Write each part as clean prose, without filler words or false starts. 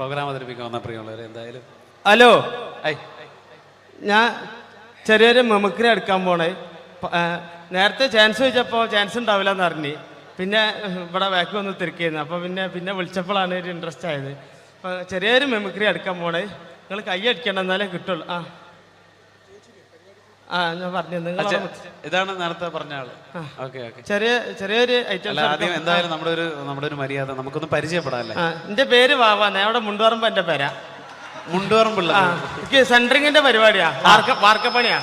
Programme അവതരിപ്പിക്കാൻ വന്ന പ്രിയമുള്ളവരെ എന്തായാലും ഹലോ, ഐ ഞാൻ ചെറിയൊരു മെമിക്രി എടുക്കാൻ പോണേ. നേരത്തെ ചാൻസ് ചോദിച്ചപ്പോൾ ചാൻസ് ഉണ്ടാവില്ല എന്ന് അറിഞ്ഞ്, പിന്നെ ഇവിടെ ബാക്ക് വന്ന് തിരക്കിയിരുന്നു. അപ്പോൾ പിന്നെ വിളിച്ചപ്പോഴാണ് ഒരു ഇൻട്രസ്റ്റ് ആയത്. അപ്പോൾ ചെറിയൊരു മെമിക്രി എടുക്കാൻ പോണേ. നിങ്ങൾ കൈ അടിക്കണം എന്നാലേ കിട്ടുള്ളൂ. ഞാൻ പറഞ്ഞു നിങ്ങൾ ഇതാണ് നേരത്തെ പറഞ്ഞ ആള്. ഓക്കെ ഓക്കെ, ചെറിയൊരു ഐറ്റം. ആദ്യം എന്തായാലും നമ്മുടെ ഒരു മര്യാദ നമുക്കൊന്ന് പരിചയപ്പെടാല്ലേ. എൻ്റെ പേര് വാവാന്ന്, അവിടെ മുണ്ടുപറമ്പ് എൻ്റെ പേരാ. മുണ്ടുപറമ്പുള്ള എനിക്ക് സെൻട്രിങ്ങിന്റെ പരിപാടിയാ, വാർക്കപ്പണിയാ.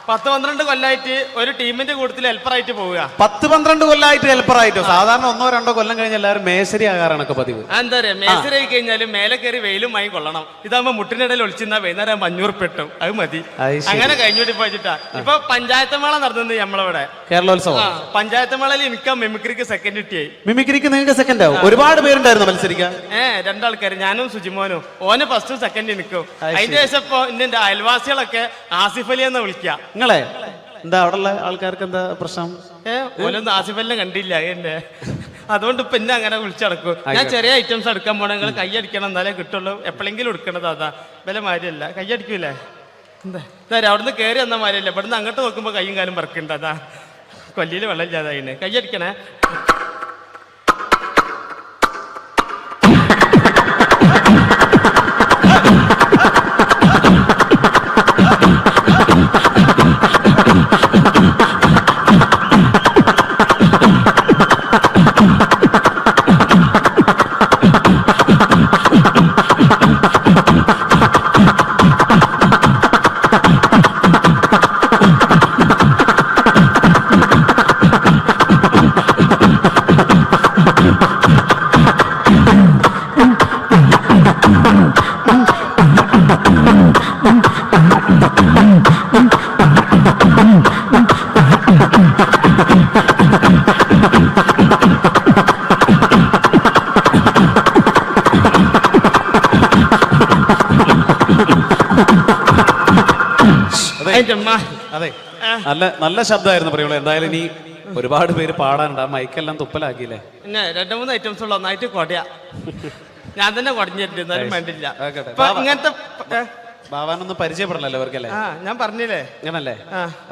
10-12 കൊല്ലമായിട്ട് ഒരു ടീമിന്റെ കൂട്ടത്തിൽ ഹെൽപ്പറായിട്ട് പോവുക. 10-12 കൊല്ലമായിട്ട് ഹെൽപ്പറായിട്ടോ? സാധാരണ 1-2 കൊല്ലം കഴിഞ്ഞ് എല്ലാവരും മേശരി ആകാറാണൊക്കെ പതിവ്. എന്താ പറയാ, മേശരി ആയി കഴിഞ്ഞാലും മേലെ കയറി വെയിലും വാങ്ങി കൊള്ളണം. ഇതാകുമ്പോ മുട്ടിനിടയിൽ ഒളിച്ചിരുന്ന വൈകുന്നേരം 500 പെട്ടും, അത് മതി. അങ്ങനെ കഴിഞ്ഞോട്ടി പോയിട്ടാ ഇപ്പൊ പഞ്ചായത്ത് മേള നടന്നത് നമ്മളിവിടെ. കേരളോത്സവം പഞ്ചായത്ത് മേളയിൽ എനിക്ക് മിമിക്രിക്ക് സെക്കൻഡ് കിട്ടിയായി. മിമിക്രിക്ക് നിങ്ങൾക്ക് സെക്കൻഡ് ആവും? ഒരുപാട് പേരുണ്ടായിരുന്നു മത്സരിക്കാൻ. 2 ആൾക്കാർ, ഞാനും സുജിമോനും. ഓന് ഫസ്റ്റും സെക്കൻഡ് നിൽക്കും. അതിന്റെ ശേഷം ഇപ്പൊ എന്റെ അയൽവാസികളൊക്കെ ആസിഫ് അലി എന്ന് വിളിക്കാം. നിങ്ങളെ എന്താ അവിടെയുള്ള ആൾക്കാർക്ക് എന്താ പ്രശ്നം? ഓനൊന്നും ആസിഫ് അലിനെ കണ്ടില്ല എന്നെ, അതുകൊണ്ട് ഇപ്പൊ എന്നെ അങ്ങനെ വിളിച്ചടക്കും. ഞാൻ ചെറിയ ഐറ്റംസ് എടുക്കാൻ പോണേ, നിങ്ങൾ കൈ അടിക്കണം എന്നാലേ കിട്ടുള്ളൂ. എപ്പോഴെങ്കിലും എടുക്കണത് അതാ, വില മാരിയല്ല. കൈ അടിക്കൂലേ? എന്താ അവിടുന്ന് കയറി വന്ന മാരിയല്ല, ഇവിടുന്ന് അങ്ങോട്ട് നോക്കുമ്പോ കൈയും കാലും പറക്കുണ്ട്. അതാ കൊല്ലിയിൽ വെള്ളം ഇല്ലാതായിന്. കൈ അടിക്കണേ. അതെ, നല്ല ശബ്ദമായിരുന്നു പറയുള്ളൂ. എന്തായാലും ഇനി ഒരുപാട് പേര് പാടാനുണ്ട്. ആ മൈക്കെല്ലാം തുപ്പലാക്കിയില്ലേ? പിന്നെ 2-3 ഐറ്റംസ് ഉള്ള ഒന്നായിട്ട് കൊടയാ. ഞാൻ തന്നെ കുടഞ്ഞിട്ടുണ്ട്, എന്നാലും വേണ്ടില്ല. ഇങ്ങനത്തെ ബാവാനൊന്നും പരിചയപ്പെടണല്ലോ അവർക്കല്ലേ? ഞാൻ പറഞ്ഞില്ലേ അങ്ങനല്ലേ?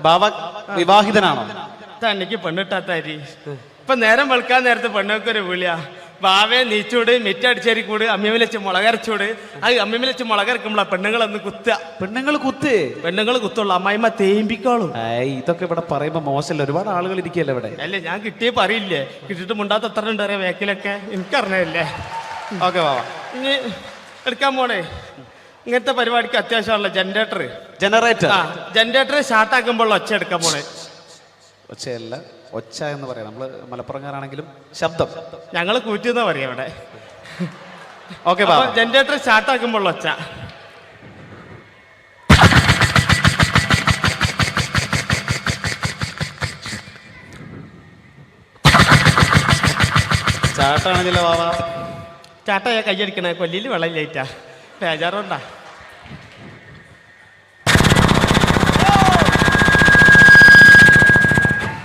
ബാവ വിവാഹിതനാണോ? എനിക്ക് പെണ്ണിട്ടാത്താരി. ഇപ്പൊ നേരം വെളുക്കാൻ നേരത്തെ പെണ്ണൊക്കെ ഒരു വിളിയാ, ബാവേ നീച്ചൂട്, മിറ്റടിച്ചേരി കൂട്, അമ്മിയമ്മ വെച്ച് മുളകരച്ചൂട്. അത് അമ്മിയമ്മ വെച്ച് മുളകരക്കുമ്പോളാ പെണ്ണുങ്ങളൊന്ന് കുത്തുക. പെണ്ണുങ്ങൾ കുത്തുള്ളൂ, അമ്മായിമ്മ തേമ്പിക്കോളും. ഇതൊക്കെ ഇവിടെ പറയുമ്പോ മോശമല്ല, ഒരുപാട് ആളുകൾ ഇരിക്കല്ലേ ഇവിടെ. അല്ലേ, ഞാൻ കിട്ടിയേ പറയില്ലേ, കിട്ടിയിട്ട് മുണ്ടാത്ത എത്ര ഉണ്ട് അറിയാം വേക്കിലൊക്കെ, എനിക്കറിഞ്ഞല്ലേ. ഓക്കെ ബാവ, ഇനി എടുക്കാൻ പോണേ. ഇങ്ങനത്തെ പരിപാടിക്ക് അത്യാവശ്യമുള്ള ജനറേറ്റർ സ്റ്റാർട്ടാക്കുമ്പോൾ ഒച്ച എടുക്കാൻ പോണേ. ഒച്ചയല്ല, ഒച്ച എന്ന് പറയാം. നമ്മള് മലപ്പുറംകാരാണെങ്കിലും ശബ്ദം ഞങ്ങൾ കൂറ്റിയെന്നാ പറയാം ഇവിടെ. ഓക്കെ, ജനറേറ്റർ സ്റ്റാർട്ടാക്കുമ്പോൾ ഒച്ച. ചാട്ടാണെങ്കിലോ ബാവ? ചാട്ടയാ കയ്യടിക്കണേ, കൊല്ലിയിൽ വെള്ളമില്ലായിട്ടാ, ബേജാറുണ്ടാ.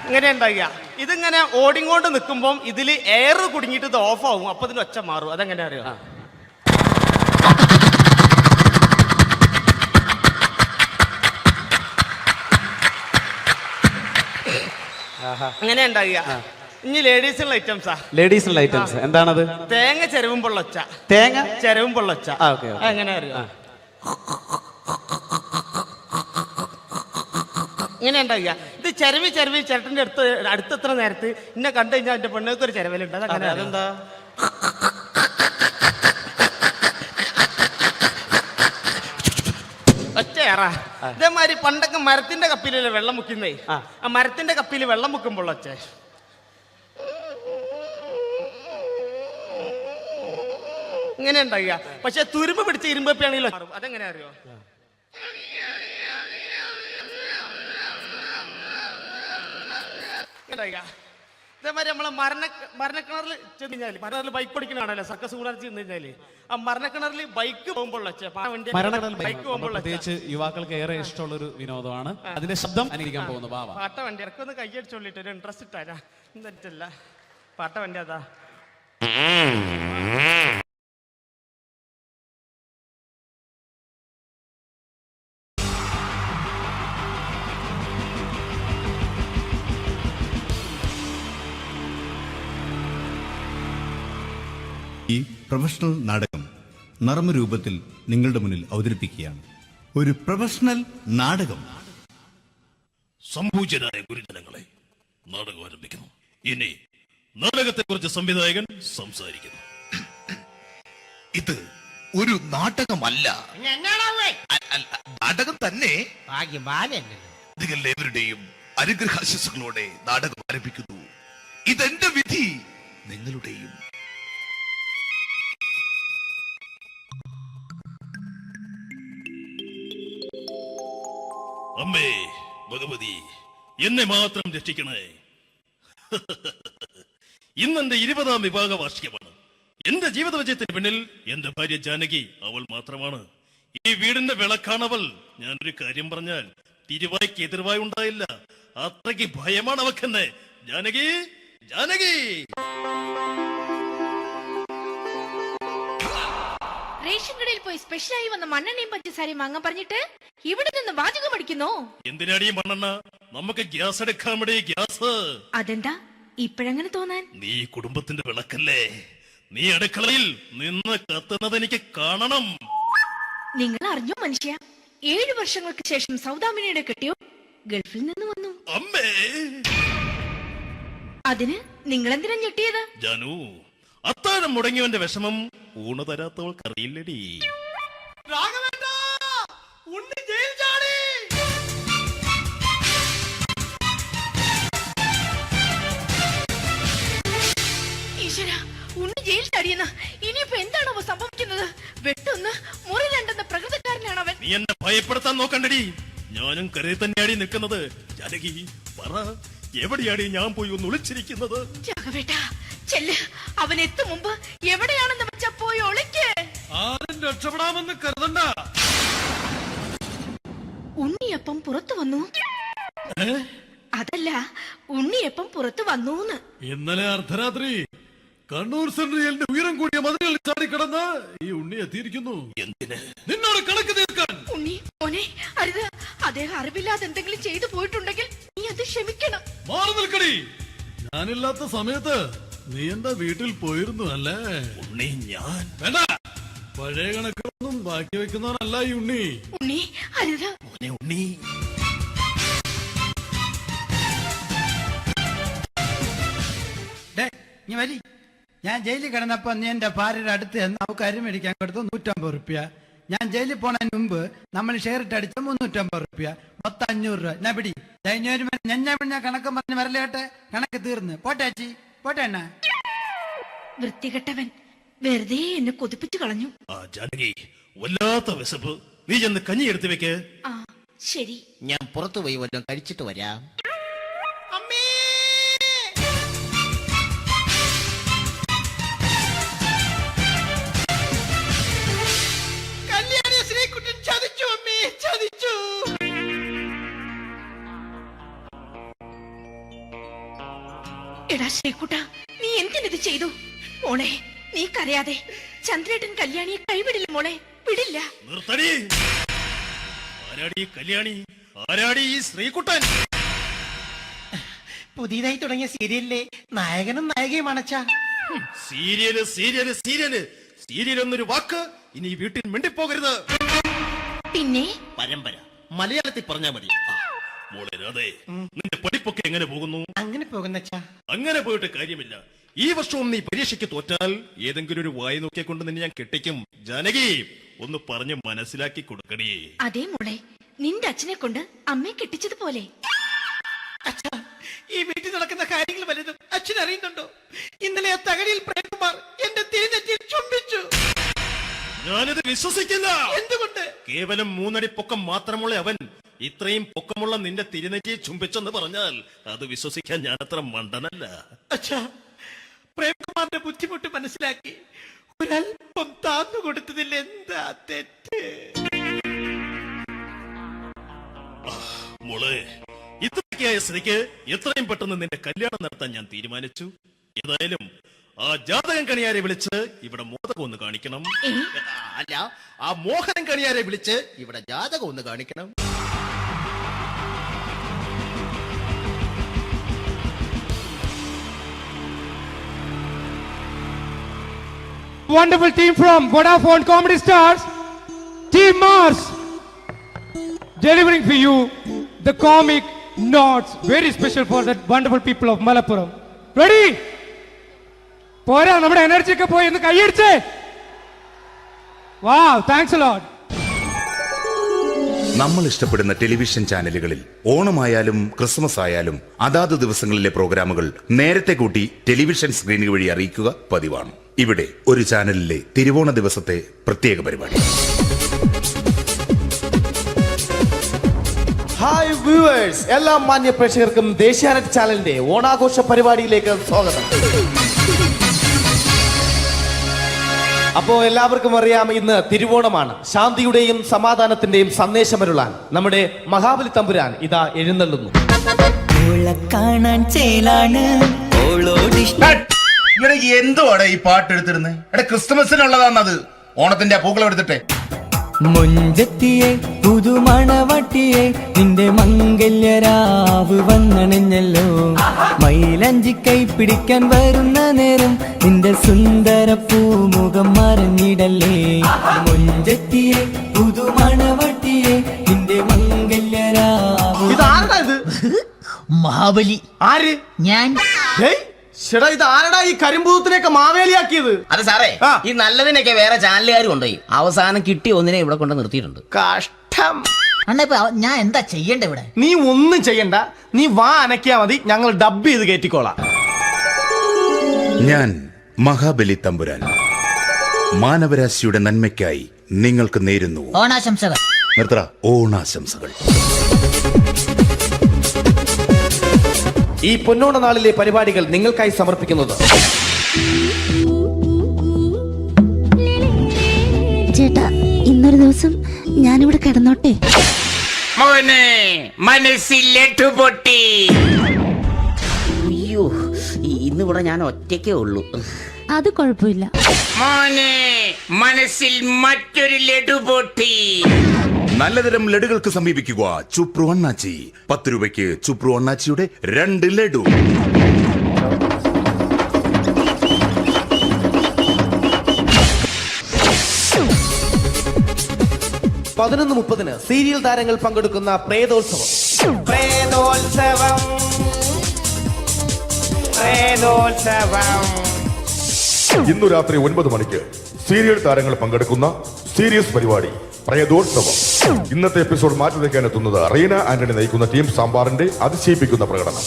ഇങ്ങനെ ഉണ്ടാകുക. ഇതിങ്ങനെ ഓടിങ്ങോണ്ട് നിൽക്കുമ്പോൾ ഇതിൽ എയർ കുടുങ്ങിയിട്ട് ഇത് ഓഫാവും. അപ്പൊ ഇതിന് ഒച്ച മാറും. അതെങ്ങനെ അറിയോ? അങ്ങനെ ഉണ്ടാകുക. ഇനി ലേഡീസിനുള്ള ഐറ്റംസ്. എന്താണത്? തേങ്ങ ചെരവുമ്പോൾ ഒച്ച. എങ്ങനെ അറിയോ? ഇങ്ങനെ ഉണ്ടാകുക. ഇത് ചെരവി ചേട്ടൻ്റെ അടുത്തെത്ര നേരത്ത് എന്നെ കണ്ടു കഴിഞ്ഞാൽ എൻ്റെ പെണ്ണുങ്ങൾക്ക് ഒരു ചെരവലുണ്ട്. അതെന്താ? ഒച്ചയേറ. ഇതേമാതിരി പണ്ടൊക്കെ മരത്തിന്റെ കപ്പിലല്ലേ വെള്ളം മുക്കുന്നേ, ആ മരത്തിന്റെ കപ്പിൽ വെള്ളം മുക്കുമ്പോൾ ഒച്ച. ഇങ്ങനെ ഉണ്ടാകുക. പക്ഷെ തുരുമ്പ് പിടിച്ച ഇരുമ്പപ്പിയാണെങ്കിലോ അതെങ്ങനെ അറിയോ? ഇതേമാതിരി നമ്മളെ മരണക്കിണറിൽ ചെന്ന് കഴിഞ്ഞാൽ, മരണക്കിണറിൽ ബൈക്ക് ഓടിക്കണാണല്ലോ, സർക്കസ് കൂടാതെ ചെന്ന് കഴിഞ്ഞാല് ആ മരണക്കിണറിൽ ബൈക്ക് പോകുമ്പോൾ പ്രത്യേകിച്ച് യുവാക്കൾക്ക് ഏറെ ഇഷ്ടമുള്ള ഒരു വിനോദമാണ്. അതിന്റെ ശബ്ദം അനുകരിക്കാൻ പോകുന്നു. പാട്ട വണ്ടി ഇറക്കൊന്ന് കൈയടിച്ചോളിട്ട് ഒരു ഇൻട്രസ്റ്റ് ഇട്ടാരാ എന്നിട്ടല്ല പാട്ട വണ്ടി അതാ. പ്രൊഫഷണൽ നാടകം നർമ്മരൂപത്തിൽ നിങ്ങളുടെ മുന്നിൽ അവതരിപ്പിക്കുകയാണ്. ഒരു പ്രൊഫഷണൽ നാടകം. സംപൂജ്യരായ ഗുരുജനങ്ങളെ, നാടകം ആരംഭിക്കുന്നു. ഇനി നാടകത്തെക്കുറിച്ച് സംവിധായകൻ സംസാരിക്കുന്നു. ഇത് ഒരു നാടകമല്ല, നാടകം തന്നെ. നിങ്ങളെവരുടെയും അനുഗ്രഹാശിസുകളോടെ നാടകം ആരംഭിക്കുന്നു. ഇതെന്റെ വിധി, നിങ്ങളുടെയും. അമ്മേ ഭഗവതി, എന്നെ മാത്രം രക്ഷിക്കണേ. ഇന്നെന്റെ 20ാം വിവാഹ വാർഷികമാണ്. എന്റെ ജീവിത വിജയത്തിന് പിന്നിൽ എന്റെ ഭാര്യ ജാനകി അവൾ മാത്രമാണ്. ഈ വീടിന്റെ വിളക്കാണവൾ. ഞാനൊരു കാര്യം പറഞ്ഞാൽ തിരുവായ്ക്ക് എതിർവായി ഉണ്ടായില്ല. അത്രയ്ക്ക് ഭയമാണ് അവക്കെന്നെ. ജാനകി, ജാനകി. റേഷൻ കടയിൽ പോയി സ്പെഷ്യലായി വന്ന മണ്ണെണ്ണയും പഞ്ചസാരയും വാങ്ങാൻ പറഞ്ഞിട്ട് ഇവിടെ നിന്ന് വാചകം അടിക്കുന്നോ? എന്തിനാടി മണ്ണെണ്ണ? നമുക്ക് ഗ്യാസ് എടുക്കാൻ വേണ്ടി ഗ്യാസ്. അതെന്താ ഇപ്പഴങ്ങനെ തോന്നാൻ? നീ കുടുംബത്തിന്റെ വിളക്കല്ലേ. നീ അടുക്കളയിൽ നിന്ന് കത്തുന്നത് എനിക്ക് കാണണം. നിങ്ങൾ അറിഞ്ഞോ മനുഷ്യ, 7 വർഷങ്ങൾക്ക് ശേഷം സൗദാമിനിയുടെ കെട്ടിയോ ഗൾഫിൽ നിന്ന് വന്നു. അമ്മേ, അതിന് നിങ്ങൾ എന്തിനാ ഞെട്ടിയത്? ജാനു, അത്താഴം മുടങ്ങിയവന്റെ വിഷമം ഊണ് തരാത്തവൾക്കറിയില്ലടി. ഈശ്വര, ഉണ്ണി ജയിൽ ചാടിയെന്ന്. ഇനിയിപ്പോ എന്താണോ സംഭവിക്കുന്നത്? വെട്ടൊന്ന് മുറി രണ്ടെന്ന പ്രകൃതക്കാരനാണ് അവൻ. നീ എന്നെ ഭയപ്പെടുത്താൻ നോക്കണ്ടടി. ഞാനും കരയിൽ തന്നെയാടി നിൽക്കുന്നത്. ജാനകി, പറ, എവിടെയാടി ഞാൻ പോയി ഒന്ന് ഒളിച്ചിരിക്കുന്നത്? രാഘവേട്ട, ചെല്ല്. അവൻ എത്തും മുമ്പ് എവിടെയാണെന്ന് വെച്ചാ പോയി ഒളിക്ക്. ആരും രക്ഷപ്പെടാമെന്ന് കരുതണ്ട. ഉണ്ണിയപ്പം പുറത്തു വന്നു. അതല്ല, ഉണ്ണിയപ്പം പുറത്തു വന്നൂന്ന്. ഇന്നലെ അർദ്ധരാത്രി കണ്ണൂർ സെൻട്രലിന്റെ ഉയരം കൂടിയ മതിലുകളിൽ ചാടിക്കിടന്ന് ഈ ഉണ്ണി എത്തിയിരിക്കുന്നു. എന്തിന്? നിന്നോട് കണക്ക് തീർക്കാൻ. ഉണ്ണി മോനെ, അരുത്. അദ്ദേഹം അറിവില്ലാതെ എന്തെങ്കിലും ചെയ്തു പോയിട്ടുണ്ടെങ്കിൽ നീ അത് ക്ഷമിക്കണം. മാറി നിൽക്കടി. ഞാനില്ലാത്ത സമയത്ത് നീ എന്റെ വീട്ടിൽ പോയിരുന്നു അല്ലേ? ഉണ്ണി, ഞാൻ വേണ്ട. പഴയ കണക്കൊന്നും ബാക്കി വെക്കുന്നവനല്ല ഈ ഉണ്ണി. ഉണ്ണി, അരുത്. മോനെ ഉണ്ണി. ഞാൻ ജയിലിൽ കിടന്നപ്പോ നീ എന്റെ ഭാര്യയുടെ അടുത്ത് നമുക്ക് അരി മേടിക്കാൻ കൊടുത്തു 150 റുപ്യ. ഞാൻ ജയിലിൽ പോണതിന് മുമ്പ് നമ്മൾ ഷെയർ ഇട്ട് അടിച്ച 350 റുപ്യ, മൊത്തം 500 രൂപ. ഞാൻ പിടി ഞാൻ കണക്കും പറഞ്ഞ് വരലേട്ടെ. കണക്ക് തീർന്ന് പോട്ടെ അച്ചി, പോട്ടെ അണ്ണ. വൃത്തികെട്ടവൻ വെറുതെ എന്നെ കൊതിപ്പിച്ചു കളഞ്ഞു. ആ ജാനകി, വല്ലാത്ത വിശപ്പ്. നീ ചെന്ന് കഞ്ഞി എടുത്തു വെക്ക്. ആ ശരി. ഞാൻ പുറത്തു പോയി വല്ലതും കഴിച്ചിട്ട് വരാം. എടാ ശ്രീകുട്ട, നീ എന്തിനിത് ചെയ്തു? മോളെ, നീ കരയാതെ. ചന്ദ്രേട്ടൻ കല്യാണിയെ കൈവിടില്ല മോളെ, വിടില്ല. നിർത്തടി. ആരാടി കല്യാണി? ആരാടി ഈ ശ്രീകുട്ടൻ? പുതിയതായി തുടങ്ങിയ സീരിയലിലെ നായകനും നായികയും അണച്ചാ. സീരിയല് സീരിയല് സീരിയല് സീരിയൽ എന്നൊരു വാക്ക് ഇനി വീട്ടിൽ മിണ്ടിപ്പോകരുത്. പിന്നെ പരമ്പര മലയാളത്തിൽ പറഞ്ഞാ മതി. മോളെ രാധേ, നിന്റെ പഠിപ്പൊക്കെ എങ്ങനെ പോകുന്നു? അങ്ങനെ പോകുന്നച്ചാ. അങ്ങനെ പോയിട്ട് കാര്യമില്ല. ഈ വർഷവും നീ പരീക്ഷയ്ക്ക് തോറ്റാൽ ഏതെങ്കിലും ഒരു വായി നോക്കിക്കൊണ്ട് നിന്നെ ഞാൻ കെട്ടിക്കും. ജാനകി, ഒന്ന് പറഞ്ഞ് മനസ്സിലാക്കി കൊടുക്കണേ. അതേ മോളെ, നിന്റെ അച്ഛനെ കൊണ്ട് അമ്മയെ കെട്ടിച്ചതുപോലെ. ഈ വീട്ടിൽ നടക്കുന്ന കാര്യങ്ങൾ വലുതും അച്ഛൻ അറിയുന്നുണ്ടോ? ഇന്നലെ ആ തകഴിയിൽ പ്രേംകുമാർ എന്റെ തിരുനെറ്റിയിൽ ചുംബിച്ചു. ഞാനിത് വിശ്വസിക്കില്ല. എന്തുകൊണ്ട്? കേവലം 3 അടി പൊക്കം മാത്രമുള്ള അവൻ ഇത്രയും പൊക്കമുള്ള നിന്റെ തിരുനെറ്റിയെ ചുംബിച്ചെന്ന് പറഞ്ഞാൽ അത് വിശ്വസിക്കാൻ ഞാൻ അത്ര മണ്ടനല്ല. അച്ഛാ, പ്രേംകുമാറിന്റെ ബുദ്ധിമുട്ട് മനസ്സിലാക്കി ഒരല്പം താന്നു കൊടുത്തതിൽ എന്താ തെറ്റ്? മോളെ, ഇത്രയ്ക്കായ സ്ഥിതിക്ക് എത്രയും പെട്ടെന്ന് നിന്റെ കല്യാണം നടത്താൻ ഞാൻ തീരുമാനിച്ചു. ഏതായാലും ആ ജാതകം കണിയാരെ വിളിച്ച് ഇവിടെ മോദകം ഒന്ന് കാണിക്കണം. അല്ല, ആ മോഹനം കണിയാരെ വിളിച്ച് ഇവിടെ ജാതകം ഒന്ന് കാണിക്കണം. wonderful team from Vodafone Comedy Stars, Team Mars, delivering for you the comic notes, very special for the wonderful people of Malappuram. Ready? പോരാ, നമ്മുടെ എനർജി ഒക്കെ പോയി ഒന്ന് കൈയടിച്ചേ. Wow, thanks a lot. നമ്മൾ ഇഷ്ടപ്പെടുന്ന ടെലിവിഷൻ ചാനലുകളിൽ ഓണമായാലും ക്രിസ്മസ് ആയാലും അതാത് ദിവസങ്ങളിലെ പ്രോഗ്രാമുകൾ നേരത്തെ കൂട്ടി ടെലിവിഷൻ സ്ക്രീനുകൾ വഴി അറിയിക്കുക പതിവാണ്. ഇവിടെ ഒരു ചാനലിലെ തിരുവോണ ദിവസത്തെ പ്രത്യേക പരിപാടി. ഹായ് വ്യൂവേഴ്സ്, എല്ലാ മാന്യ പ്രേക്ഷകർക്കും ദേശീയാനെറ്റ് ചാനലിന്റെ ഓണാഘോഷ പരിപാടിയിലേക്ക് സ്വാഗതം. അപ്പോ എല്ലാവർക്കും അറിയാം, ഇന്ന് തിരുവോണമാണ്. ശാന്തിയുടെയും സമാധാനത്തിന്റെയും സന്ദേശമരുളാൻ നമ്മുടെ മഹാബലി തമ്പുരാൻ ഇതാ എഴുന്നള്ളുന്നു. എന്തുവാടെ ഈ പാട്ട് എടുത്തിരുന്നത്? എടാ, ക്രിസ്തുമസിനുള്ളതാണത്. ഓണത്തിന്റെ പൂക്കളം എടുത്തിട്ടെ. മുഞ്ചത്തിയെ പുതുമണവട്ടിയെ നിന്റെ മംഗല്യരാവ് വന്നണഞ്ഞല്ലോ. മൈലഞ്ചി കൈ പിടിക്കാൻ വരുന്ന നേരം നിന്റെ സുന്ദര പൂമുഖം മറഞ്ഞിടല്ലേ. മുഞ്ചത്തിയെ പുതുമണവട്ടിയെ നിന്റെ മംഗല്യരാവ്. മഹാബലി ആര്? ഞാൻ. ചേട്ടാ, ഇത് ആരടാ ഈ കരിമ്പൂത്തിനെയൊക്കെ മാവേലിയാക്കിയത്? അത് സാറേ, ഈ നല്ലതിനൊക്കെ വേറെ ചാനലുകാർ കൊണ്ടുപോയി അവസാനം കിട്ടി ഒന്നിനെ ഇവിടെ കൊണ്ട് നിർത്തിയിട്ടുണ്ട്. കഷ്ടം. ഞാൻ എന്താ ചെയ്യണ്ട ഇവിടെ? നീ ഒന്നും ചെയ്യണ്ട, നീ വാ അനക്കിയാ മതി, ഞങ്ങൾ ഡബ് ചെയ്ത് കയറ്റിക്കോളാം. ഞാൻ മഹാബലി തമ്പുരാൻ മാനവരാശിയുടെ നന്മയ്ക്കായി നിങ്ങൾക്ക് നേരുന്നു ഓണാശംസകൾ. നിർത്തറ. ഓണാശംസകൾ. ഈ പൊന്നോണ നാളിലെ പരിപാടികൾ നിങ്ങൾക്കായി സമർപ്പിക്കുന്നത് ചേട്ടാ, ഇന്നൊരു ദിവസം ഞാനിവിടെ കിടന്നോട്ടെ. മോനെ മനസ്സിലേറ്റു പൊട്ടി. അയ്യോ, ഇന്നിവിടെ ഞാൻ ഒറ്റയ്ക്കേ ഉള്ളൂ. അത് കുഴപ്പമില്ല. മോനെ മനസ്സിൽ മറ്റൊരു ലഡു പൊട്ടി. നല്ലതരം ലഡുകൾക്ക് സമീപിക്കുക ചുപ്രു അണ്ണാച്ചി. 10 രൂപയ്ക്ക് ചുപ്രു അണ്ണാച്ചിയുടെ 2 ലഡു. പതിനൊന്ന് 30 സീരിയൽ താരങ്ങൾ പങ്കെടുക്കുന്ന പ്രേതോത്സവം. ഇന്നു രാത്രി 9 മണിക്ക് സീരിയൽ താരങ്ങൾ പങ്കെടുക്കുന്ന സീരിയസ് പരിപാടി പ്രേതോത്സവം. ഇന്നത്തെ എപ്പിസോഡ് മാറ്റി വയ്ക്കാൻ എത്തുന്നത് റീന ആന്റണി നയിക്കുന്ന ടീം സാമ്പാറിന്റെ അതിശയിപ്പിക്കുന്ന പ്രകടനം.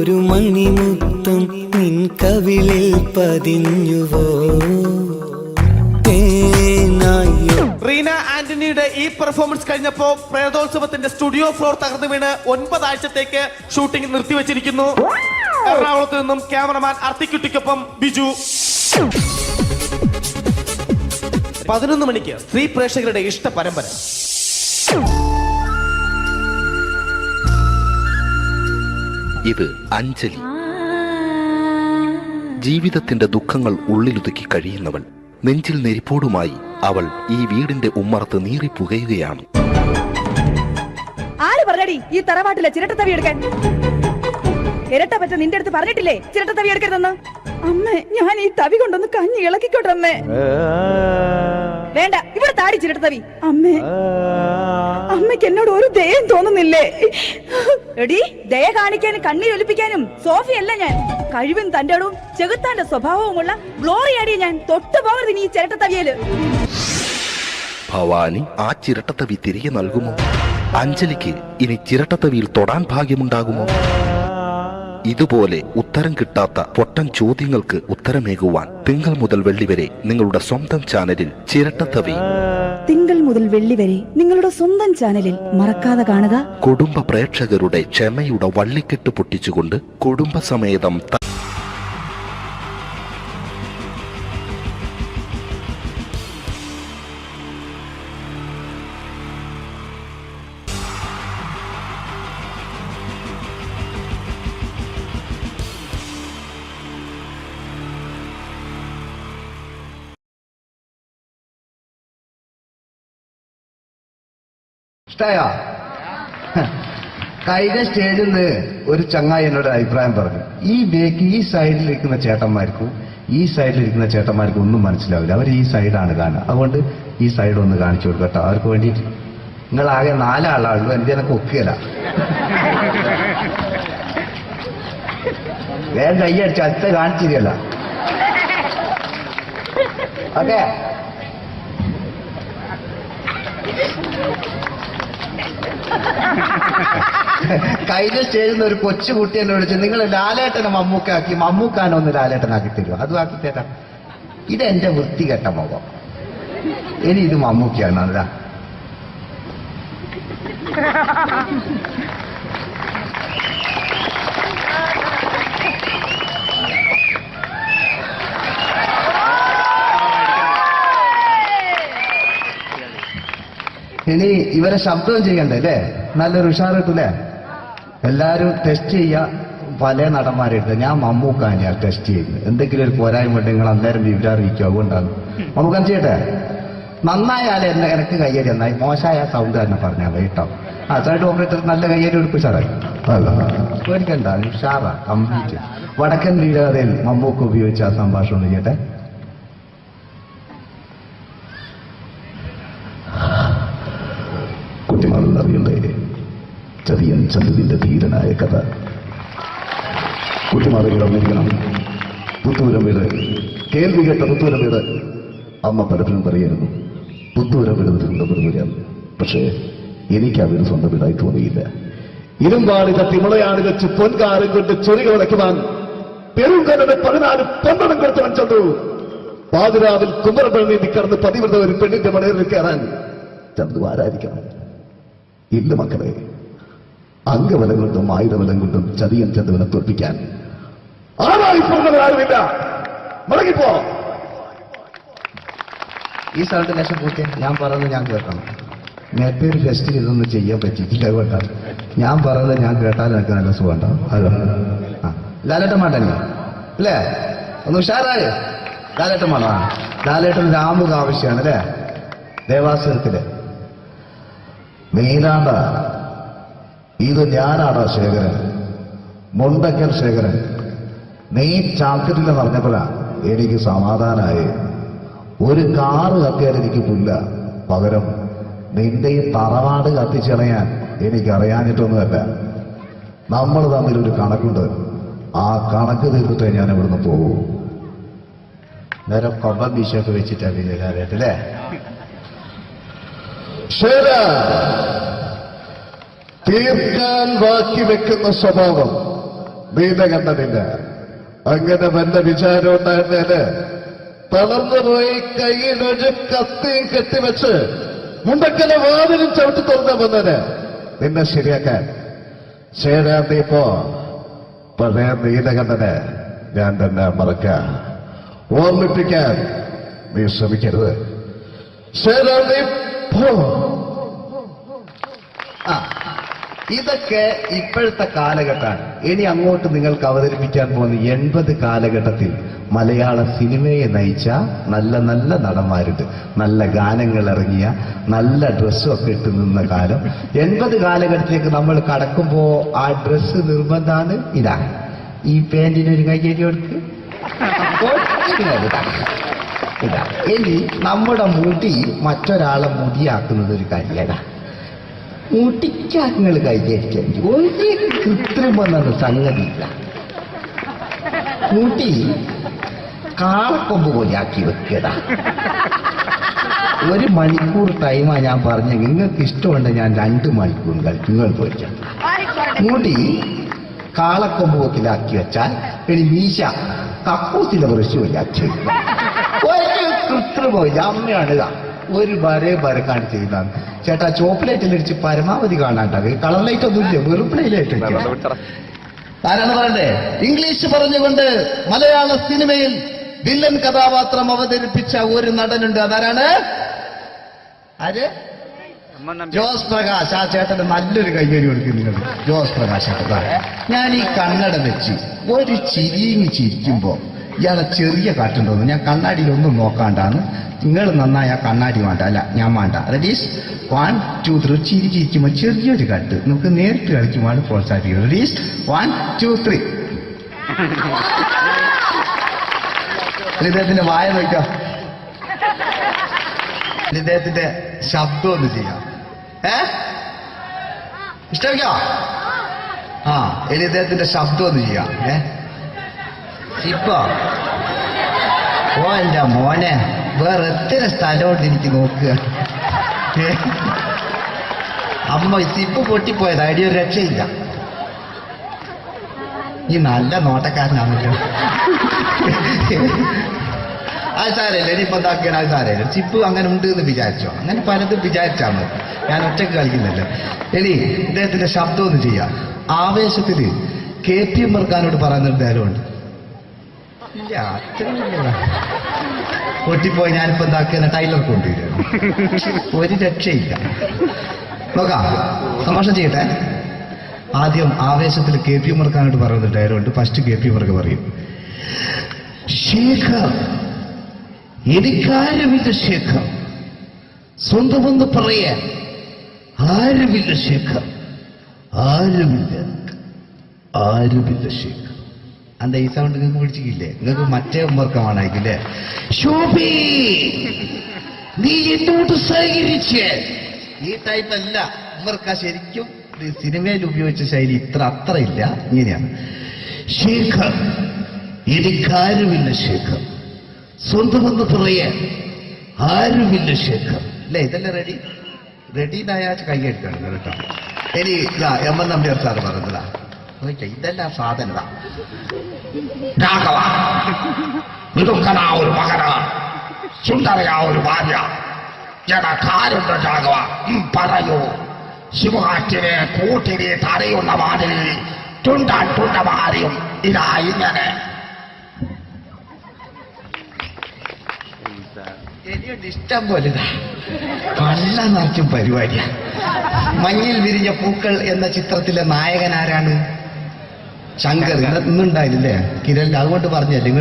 ഒരു മണിമുത്തം നിൻ കവിളിൽ പതിഞ്ഞുവോ. റീന ആന്റണിയുടെ ഈ പെർഫോമൻസ് കഴിഞ്ഞപ്പോ പ്രേതോത്സവത്തിന്റെ സ്റ്റുഡിയോ ഫ്ലോർ തകർന്നു വീണ് 9 ആഴ്ചത്തേക്ക് ഷൂട്ടിംഗ് നിർത്തിവെച്ചിരിക്കുന്നു. എറണാകുളത്ത് നിന്നും ക്യാമറമാൻ അർത്തിക്കുട്ടിക്കൊപ്പം ബിജു. 11 മണിക്ക് സ്ത്രീ പ്രേക്ഷകരുടെ ഇഷ്ട പരമ്പര. ഇത് അഞ്ജലി. ജീവിതത്തിന്റെ ദുഃഖങ്ങൾ ഉള്ളിലൊതുക്കി കഴിയുന്നവൾ. നെഞ്ചിൽ നെരിപ്പോടുമായി അവൾ ഈ വീടിന്റെ ഉമ്മറത്ത് നീറിപ്പുകയുകയാണ്. ആര് പറഞ്ഞടി ഈ തറവാട്ടിലെ ചിരട്ടത്തവി എടുക്കാൻ? ഇരട്ട പറ്റ നിന്റെ അടുത്ത് പറഞ്ഞിട്ടില്ലേ ചിരട്ടത്തവി എടുക്കരുതെന്ന്? അമ്മേ, ഞാൻ ഈ തവി കൊണ്ടൊന്ന് കഞ്ഞി ഇളക്കിക്കോട്ടെ അമ്മേ. വേണ്ട, ഇവിടെ താടി ചിരട്ടത്തവി. അമ്മേ, അമ്മയ്ക്ക് എന്നോട് ഒരു ദയം തോന്നുന്നില്ലേ? എടി, ദയ കാണിക്കാനും കണ്ണീരൊലിപ്പിക്കാനും സോഫിയല്ല ഞാൻ. കഴിവും തന്റെ ഇടവും ചെകുത്താന്റെ സ്വഭാവവുമുള്ള ഗ്ലോറിയാടിയ ഞാൻ. തൊട്ടു പോകരുത് ഈ ചിരട്ടത്തവിയല്. ഭവാനി ആ ചിരട്ടത്തവി തിരികെ നൽകുമോ? അഞ്ജലിക്ക് ഇനി ചിരട്ടത്തവിയിൽ തൊടാൻ ഭാഗ്യമുണ്ടാകുമോ? ഇതുപോലെ ഉത്തരം കിട്ടാത്ത പൊട്ടൻ ചോദ്യങ്ങൾക്ക് ഉത്തരമേകുവാൻ തിങ്കൾ മുതൽ വെള്ളി വരെ നിങ്ങളുടെ സ്വന്തം ചാനലിൽ ചിരട്ടത്തവി. തിങ്കൾ മുതൽ വെള്ളി വരെ നിങ്ങളുടെ സ്വന്തം ചാനലിൽ മറക്കാതെ കാണുക. കുടുംബ പ്രേക്ഷകരുടെ ക്ഷമയുടെ വള്ളിക്കെട്ട് പൊട്ടിച്ചുകൊണ്ട് കുടുംബസമേതം ഇഷ്ടായോ? കഴിഞ്ഞ സ്റ്റേജിൽ നിന്ന് ഒരു ചങ്ങായി എന്നോട് അഭിപ്രായം പറഞ്ഞു, ഈ സൈഡിലിരിക്കുന്ന ചേട്ടന്മാർക്കും ഈ സൈഡിലിരിക്കുന്ന ചേട്ടന്മാർക്കും ഒന്നും മനസ്സിലാവില്ല, അവർ ഈ സൈഡാണ് കാണുക, അതുകൊണ്ട് ഈ സൈഡ് ഒന്ന് കാണിച്ചു കൊടുക്കട്ടോ അവർക്ക് വേണ്ടിയിട്ട്. നിങ്ങളാകെ 4 ആളാണല്ലോ, എന്തിനൊക്കെ ഒക്കുകയല്ല. വേഗം കൈയടിച്ച് അടുത്ത കാണിച്ചിരിക്കല്ല. ഓക്കെ, കഴിഞ്ഞ സ്റ്റേജിൽ നിന്ന് ഒരു കൊച്ചുകുട്ടി എന്നെ വിളിച്ചു, നിങ്ങൾ ലാലേട്ടനെ മമ്മൂക്കാക്കി, മമ്മൂക്കാനെ ഒന്ന് ലാലേട്ടനാക്കി തരുമോ? അതും ആക്കി തരാം. ഇതെന്റെ വൃത്തികെട്ട മുഖം, ഇനി ഇത് മമ്മൂക്കയാണ്. അതാ ഇനി ഇവരെ ശബ്ദവും ചെയ്യണ്ടേ അല്ലേ? നല്ലൊരു ഉഷാർ കിട്ടൂലേ? എല്ലാരും ടെസ്റ്റ് ചെയ്യാ, പല നടന്മാരെടുത്ത്. ഞാൻ മമ്മൂക്കാനെയാണ് ടെസ്റ്റ് ചെയ്യുന്നത്. എന്തെങ്കിലും ഒരു പോരായ്മ ഉണ്ടെങ്കിൽ നിങ്ങൾ അന്നേരം വിവരം അറിയിക്കും, അതുകൊണ്ടാണ്. മമ്മൂക്കാൻ ചെയ്യട്ടെ? നന്നായാലേ എനിക്ക് കയ്യടി നന്നായി, മോശമായ സൗണ്ട് തന്നെ പറഞ്ഞാൽ കേട്ടോ. ആ സൈഡ് ഓപ്പറേറ്റർ നല്ല കയ്യടി എടുക്കും സാറേ. അല്ല പേടിക്കണ്ട, ഉഷാറാ കംപ്ലീറ്റ്. വടക്കൻ വീരകഥയിൽ മമ്മൂക്ക ഉപയോഗിച്ച ആ സംഭാഷണം ചെയ്യട്ടെ. കുട്ടിമാറിയണ്ടേ ചതിയൻ ചന്തുവിന്റെ ധീരനായ കഥ. കുട്ടിമാറികൾ അറിഞ്ഞിരിക്കണം, പുത്തൂരം വീട്, കേൾവി കേട്ട പുത്തൂരം വീട്. അമ്മ പലപ്പോഴും പറയായിരുന്നു, പുത്തൂരം വീട് തിരുവനന്തപുരം. പക്ഷേ എനിക്ക് ആ വീട് സ്വന്തം വീടായി തോന്നിയില്ല. ഇരുമ്പാണിത തിമളയാണ് വെച്ച് പൊൻകാരം കൊണ്ട് ചൊറിക ഉടയ്ക്കുവാൻ പെരുങ്കരുടെ 14 പന്തളം കൊടുത്തവൻ ചന്തു. പാതിരാവിൽ കുമരപ്പള്ളി നീന്തി കടന്ന് പതിവ്രത ഒരു പെണ്ണിന്റെ മണയിൽ കയറാൻ ചന്തു ആരാധിക്കണം? ഇല്ല മക്കളെ, അംഗബലം കൊണ്ടും ആയുധബലം കൊണ്ടും ചതിയൻ ചന്തുവിനെ തോൽപ്പിക്കാൻ ആരായി പറഞ്ഞവരാരുമില്ല. മടങ്ങിപ്പോ. ഈ സ്ഥലത്ത് ലക്ഷം പൂച്ചേ, ഞാൻ പറയുന്നത് ഞാൻ കേൾക്കണം. നേരത്തെ ഒരു ഫെസ്റ്റിൽ ഇതൊന്നും ചെയ്യാൻ പറ്റിയിട്ടില്ല, കേട്ടാ. ഞാൻ പറയുന്നത് ഞാൻ കേട്ടാൽ എനിക്ക് നല്ല സുഖം ഉണ്ടാവും. അതോ ആ ലാലേട്ടൻ മാട്ടന്നെ അല്ലേ? ഒന്ന് ഉഷാറായി ലാലേട്ടൻ മാണ. ലാലേട്ടൻ രാമുക ആവശ്യമാണ് അല്ലേ? ദേവാസുരത്തില് നീലാണ്ട ഇത് ഞാനാടാ ശേഖരൻ, മുണ്ടക്കൽ ശേഖരൻ. നീ ചാക്കിട്ടില്ല പറഞ്ഞപ്പോഴാ എനിക്ക് സമാധാനമായി. ഒരു കാറ് കത്തിയാൽ എനിക്ക് പുല്ല, പകരം നിന്റെ ഈ തറവാട് കത്തിച്ചളയാൻ എനിക്കറിയാഞ്ഞിട്ടൊന്നുമല്ല. നമ്മൾ തമ്മിലൊരു കണക്കുണ്ട്, ആ കണക്ക് തീർത്തിട്ടേ ഞാൻ ഇവിടുന്ന് പോകൂ. നേരെ കൊമ്പൻ ബീശൊക്കെ വെച്ചിട്ടാ പിന്നെ ലാലേട്ടല്ലേ? തീർക്കാൻ ബാക്കി വെക്കുന്ന സ്വഭാവം നീതകണ്ഠനില്ല. അങ്ങനെ വല്ല വിചാരം ഉണ്ടായിരുന്നേല് തളർന്നുപോയി കയ്യിലൊരു കത്തിയും കെട്ടിവെച്ച് മുണ്ടക്കലെ വാതിലും ചവിട്ടി തുറന്ന വന്നത് നിന്നെ ശരിയാക്കാൻ. ശേരാന്തി ഇപ്പോ പഴയ നീലകണ്ഠനെ ഞാൻ തന്നെ മറക്കാൻ, ഓർമ്മിപ്പിക്കാൻ നീ ശ്രമിക്കരുത്. ശേരാന്തി ഇതൊക്കെ ഇപ്പോഴത്തെ കാലഘട്ടമാണ്. ഇനി അങ്ങോട്ട് നിങ്ങൾക്ക് അവതരിപ്പിക്കാൻ പോകുന്ന 80 കാലഘട്ടത്തിൽ മലയാള സിനിമയെ നയിച്ച നല്ല നല്ല നടന്മാരുണ്ട്. നല്ല ഗാനങ്ങൾ ഇറങ്ങിയ, നല്ല ഡ്രസ്സും ഒക്കെ ഇട്ട് നിന്ന കാലം. 80 കാലഘട്ടത്തിലേക്ക് നമ്മൾ കടക്കുമ്പോ ആ ഡ്രസ്സ് നിർബന്ധമാണ്. ഇതാ ഈ പാന്റിനൊരു കയ്യേരി കൊടുക്ക്, ഇതാ. ഇനി നമ്മുടെ മുടി മറ്റൊരാളെ മുടിയാക്കുന്നത് ഒരു കാര്യമാണ്. മുടിക്കാങ്ങൾ കൈകരിക്കാൻ ഒരു കൃത്രിമെന്നത് സംഗതിയില്ല. മുടി കാളക്കൊമ്പ് പോലെ ആക്കി വെക്കടാ. 1 മണിക്കൂർ ടൈമാ ഞാൻ പറഞ്ഞ. നിങ്ങൾക്ക് ഇഷ്ടമുണ്ട് ഞാൻ 2 മണിക്കൂർ കളിക്കും. നിങ്ങൾ പോയിക്കാം. മുടി കാളക്കൊമ്പ് പോക്കിലാക്കി വെച്ചാൽ ഇനി മീശ കക്കൂസിലെ ബ്രഷ് പോലെ ആക്കി വെക്കുക. ഒരു കൃത്രിമില്ല. അമ്മയാണിതാ ഒരു വരക്കാണ് ചെയ്യുന്നതാണ്. ചേട്ടാ ചോക്ലേറ്റിലടിച്ച് പരമാവധി കാണാണ്ടാകും. കളർ ലൈറ്റ് ഒന്നും ഇല്ല, വെറും പ്ലേ ലൈറ്റ്. ആരാണ് പറയണ്ടേ? ഇംഗ്ലീഷ് പറഞ്ഞുകൊണ്ട് മലയാള സിനിമയിൽ വില്ലൻ കഥാപാത്രം അവതരിപ്പിച്ച ഒരു നടനുണ്ട്. അതാരാണ്? ആര്? ജോസ് പ്രകാശ്. ആ ചേട്ടന് നല്ലൊരു കയ്യടി കൊടുക്കും നിങ്ങൾ. ജോസ് പ്രകാശ് ചേട്ടൻ. ഞാൻ ഈ കണ്ണട വെച്ച് ഒരു ചിരിങ്ങി ചിരിക്കുമ്പോ ഇയാളെ ചെറിയ കാറ്റുണ്ടോന്ന് ഞാൻ കണ്ണാടിയിലൊന്നും നോക്കാണ്ടാണ് നിങ്ങൾ നന്നായ കണ്ണാടി വേണ്ട, അല്ല ഞാൻ വേണ്ട. റെഡീസ് 1 2 3. ചിരിക്കുമ്പോൾ ചെറിയൊരു കട്ട് നമുക്ക് നേരിട്ട് കളിക്കുമ്പോൾ പ്രോത്സാഹിപ്പിക്കുന്നത്. റെഡീസ് 1 2 3. ഇദ്ദേഹത്തിന്റെ വായ നോക്കാം, ഇദ്ദേഹത്തിന്റെ ശബ്ദം ഒന്ന് ചെയ്യാം. ഇഷ്ടമില്ല? ആ, ഇനി ഇദ്ദേഹത്തിന്റെ ശബ്ദം ഒന്ന് ചെയ്യാം. ഇപ്പൊ ഓ എന്റെ മോനെ വേറെ എത്ര സ്ഥലമുണ്ട് എനിക്ക് നോക്കുക. അമ്മ സിപ്പ് പൊട്ടിപ്പോയത് അടി ഒരു രക്ഷയില്ല. ഈ നല്ല നോട്ടക്കാരനാണല്ലോ. അത് സാരമില്ല, ഇനിയിപ്പോ എന്താക്കിയാണ് അത് സാരമില്ല. ചിപ്പ് അങ്ങനെ ഉണ്ട് എന്ന് വിചാരിച്ചോ, അങ്ങനെ പലതും വിചാരിച്ചാൽ മതി. ഞാൻ ഒറ്റക്ക് കളിക്കുന്നില്ല. ഇനി ഇദ്ദേഹത്തിന്റെ ശബ്ദം ഒന്ന് ചെയ്യാം. ആവേശത്തില് KP ഉമ്മർഖാനോട് പറയുന്നൊരു ഡയലോഗുണ്ട്. ഇല്ല, അത്ര പൊട്ടിപ്പോയി. ഞാനിപ്പോ എന്താക്കിയ ടൈലർ കൊണ്ടുവരും, ഒരു രക്ഷയില്ല. നോക്കാം, തമാശ ചെയ്യട്ടെ. ആദ്യം ആവേശത്തിൽ KP ഉമ്മർഖാനോട് പറയുന്ന ഡയലോഗുണ്ട്. ഫസ്റ്റ് KP ഉമ്മർക്ക് പറയും, ശേഖർ എനിക്കാരുമില്ല ശേഖർ, സ്വന്തമെന്ന് പറയാൻ ആരുമില്ല ശേഖർ, ആരുമില്ല ശേഖർ. എന്താ ഈ സൗണ്ട് നിങ്ങൾക്ക് പിടിച്ചില്ലേ? നിങ്ങൾക്ക് മറ്റേ ഉമ്മർക്കമാണായിക്കില്ലേ? ശോഭി നീ എന്നോട് സഹകരിച്ച്. ഈ ടൈപ്പ് അല്ല ഉമ്മർക്ക. ശരിക്കും സിനിമയിൽ ഉപയോഗിച്ച ശൈലി അത്ര ഇല്ല. ഇങ്ങനെയാണ്, ശേഖർ എനിക്കാരുമില്ല ശേഖർ, സ്വന്തമെന്ന് പറയാൻ ആരുമില്ല ശേഖർ. അല്ലേ? ഇതല്ലേ റെഡി? റെഡിനായ കൈയ്യടിക്കണം കേട്ടോ. ഇനി എം എൻ നമ്പ്യാർ സാറ് പറഞ്ഞതാ, ഇതെല്ലാം സാധനത. രാഘവ മിടുക്കനാ ഒരു മകനാണ്, സുന്ദരയാ ഒരു ഭാര്യ. കാര്യമുണ്ട് രാഘവ, പറയൂ. ശിവകാറ്റിനെ കൂട്ടിനെ തടയുന്ന മാതിരി തുണ്ടമാരിയും ഇതാ ഇങ്ങനെ. എനിക്കുണ്ട് ഇഷ്ടം പോലെ. കള്ള നാച്ചും പരിപാടിയാ. മഞ്ഞിൽ വിരിഞ്ഞ പൂക്കൾ എന്ന ചിത്രത്തിലെ നായകൻ ആരാണ്? ശങ്കർ. ഇന്നുണ്ടായില്ലേ കിരണിൽ? അതുകൊണ്ട് പറഞ്ഞല്ലേ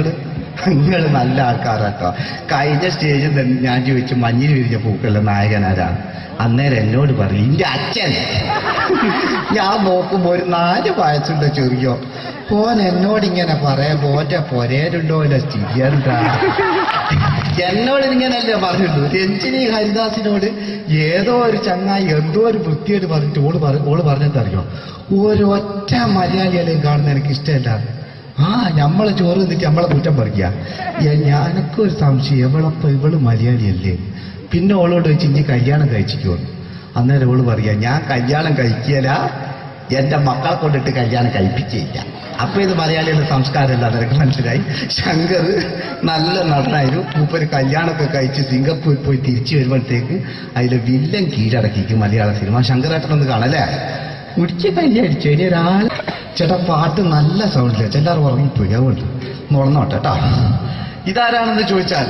നിങ്ങൾ നല്ല ആൾക്കാരാട്ടോ. കഴിഞ്ഞ സ്റ്റേജിൽ ഞാൻ ചോദിച്ചു മഞ്ഞിൽ വിരിഞ്ഞ പൂക്കളുടെ നായകൻ ആരാണ്? അന്നേരം എന്നോട് പറയും എന്റെ അച്ഛൻ. ഞാൻ നോക്കുമ്പോ ഒരു 4 വയസ്സുണ്ടോ ചെറിയോ. പോൻ എന്നോടിങ്ങനെ പറയാൻ പോന്റെ പൊരേരുണ്ടോ ഇല്ല സ്ഥിതിയെന്താ? എന്നോട് ഇങ്ങനല്ലേ പറഞ്ഞുള്ളൂ. രഞ്ജിനി ഹരിദാസിനോട് ഏതോ ഒരു ചങ്ങായി എന്തോ ഒരു വൃത്തിയായിട്ട് പറഞ്ഞിട്ട് ഓള് പറഞ്ഞെന്തറിയോ, ഒരൊറ്റ മലയാളികളെയും കാണുന്ന എനിക്ക് ഇഷ്ടമല്ല. നമ്മളെ ചോറ് നിന്നിട്ട് നമ്മളെ കുറ്റം പറിക്കുക. ഞാനൊക്കെ സംശയം, ഇവള് മലയാളിയല്ലേ? പിന്നെ ഓളോട് വെച്ച് ഇനി കല്യാണം കഴിച്ചിക്കോ. അന്നേരം ഓള് പറയാ, ഞാൻ കല്യാണം കഴിക്കല, എന്റെ മക്കളെ കൊണ്ടിട്ട് കല്യാണം കഴിപ്പിച്ചില്ല. അപ്പൊ ഇത് മലയാളികളുടെ സംസ്കാരമല്ല, അതൊക്കെ മനസ്സിലായി. ശങ്കർ നല്ല നടനായിരുന്നു. മൂപ്പര് കല്യാണമൊക്കെ കഴിച്ച് സിംഗപ്പൂർ പോയി തിരിച്ചു വരുമ്പോഴത്തേക്ക് അതിലെ വില്ലൻ കീഴടക്കിക്കും മലയാള സിനിമ. ശങ്കരേട്ടനൊന്ന് കാണല്ലേ? കുടിച്ച് കല്യാണിച്ചു. ഇനി ഒരാൾ ചേട്ടാ പാട്ട് നല്ല സൗണ്ടില്ല, എല്ലാവരും ഉറങ്ങിപ്പോയി. അതുകൊണ്ട് ഉണർന്നോട്ടെ കേട്ടോ. ഇതാരാണെന്ന് ചോദിച്ചാൽ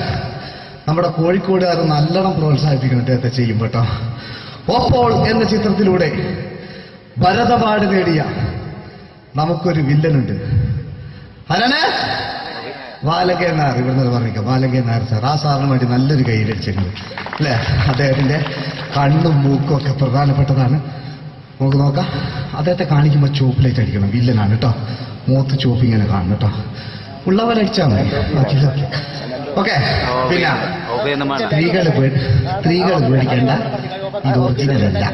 നമ്മുടെ കോഴിക്കോടുകാർ നല്ലോണം പ്രോത്സാഹിപ്പിക്കണം ഇദ്ദേഹത്തെ ചെയ്യും കേട്ടോ. ഓപ്പോൾ എന്ന ചിത്രത്തിലൂടെ ഭരത് അവാർഡ് നേടിയ നമുക്കൊരു വില്ലനുണ്ട്. ആരാണ്? ബാലകൻ നായർ. ഇവിടുന്ന് പറഞ്ഞേക്കാം, ബാലകൻ നായർ സാർ. ആ സാറിന് വേണ്ടി നല്ലൊരു കയ്യിലടിച്ചിട്ടുണ്ട് അല്ലേ? അദ്ദേഹത്തിന്റെ കണ്ണും മൂക്കും ഒക്കെ പ്രധാനപ്പെട്ടതാണ്. നമുക്ക് നോക്കാം. അദ്ദേഹത്തെ കാണിക്കുമ്പോൾ ചോപ്പിലേക്ക് അടിക്കണം. വില്ലനാണ് കേട്ടോ. മൂത്ത് ചോപ്പ് ഇങ്ങനെ കാണണം കേട്ടോ. ഉള്ളവരെ അടിച്ചാൽ മതി. ഓക്കെ. പിന്നെ സ്ത്രീകൾ പേടിക്കണ്ട, ഇത് ഒറിജിനൽ അല്ല.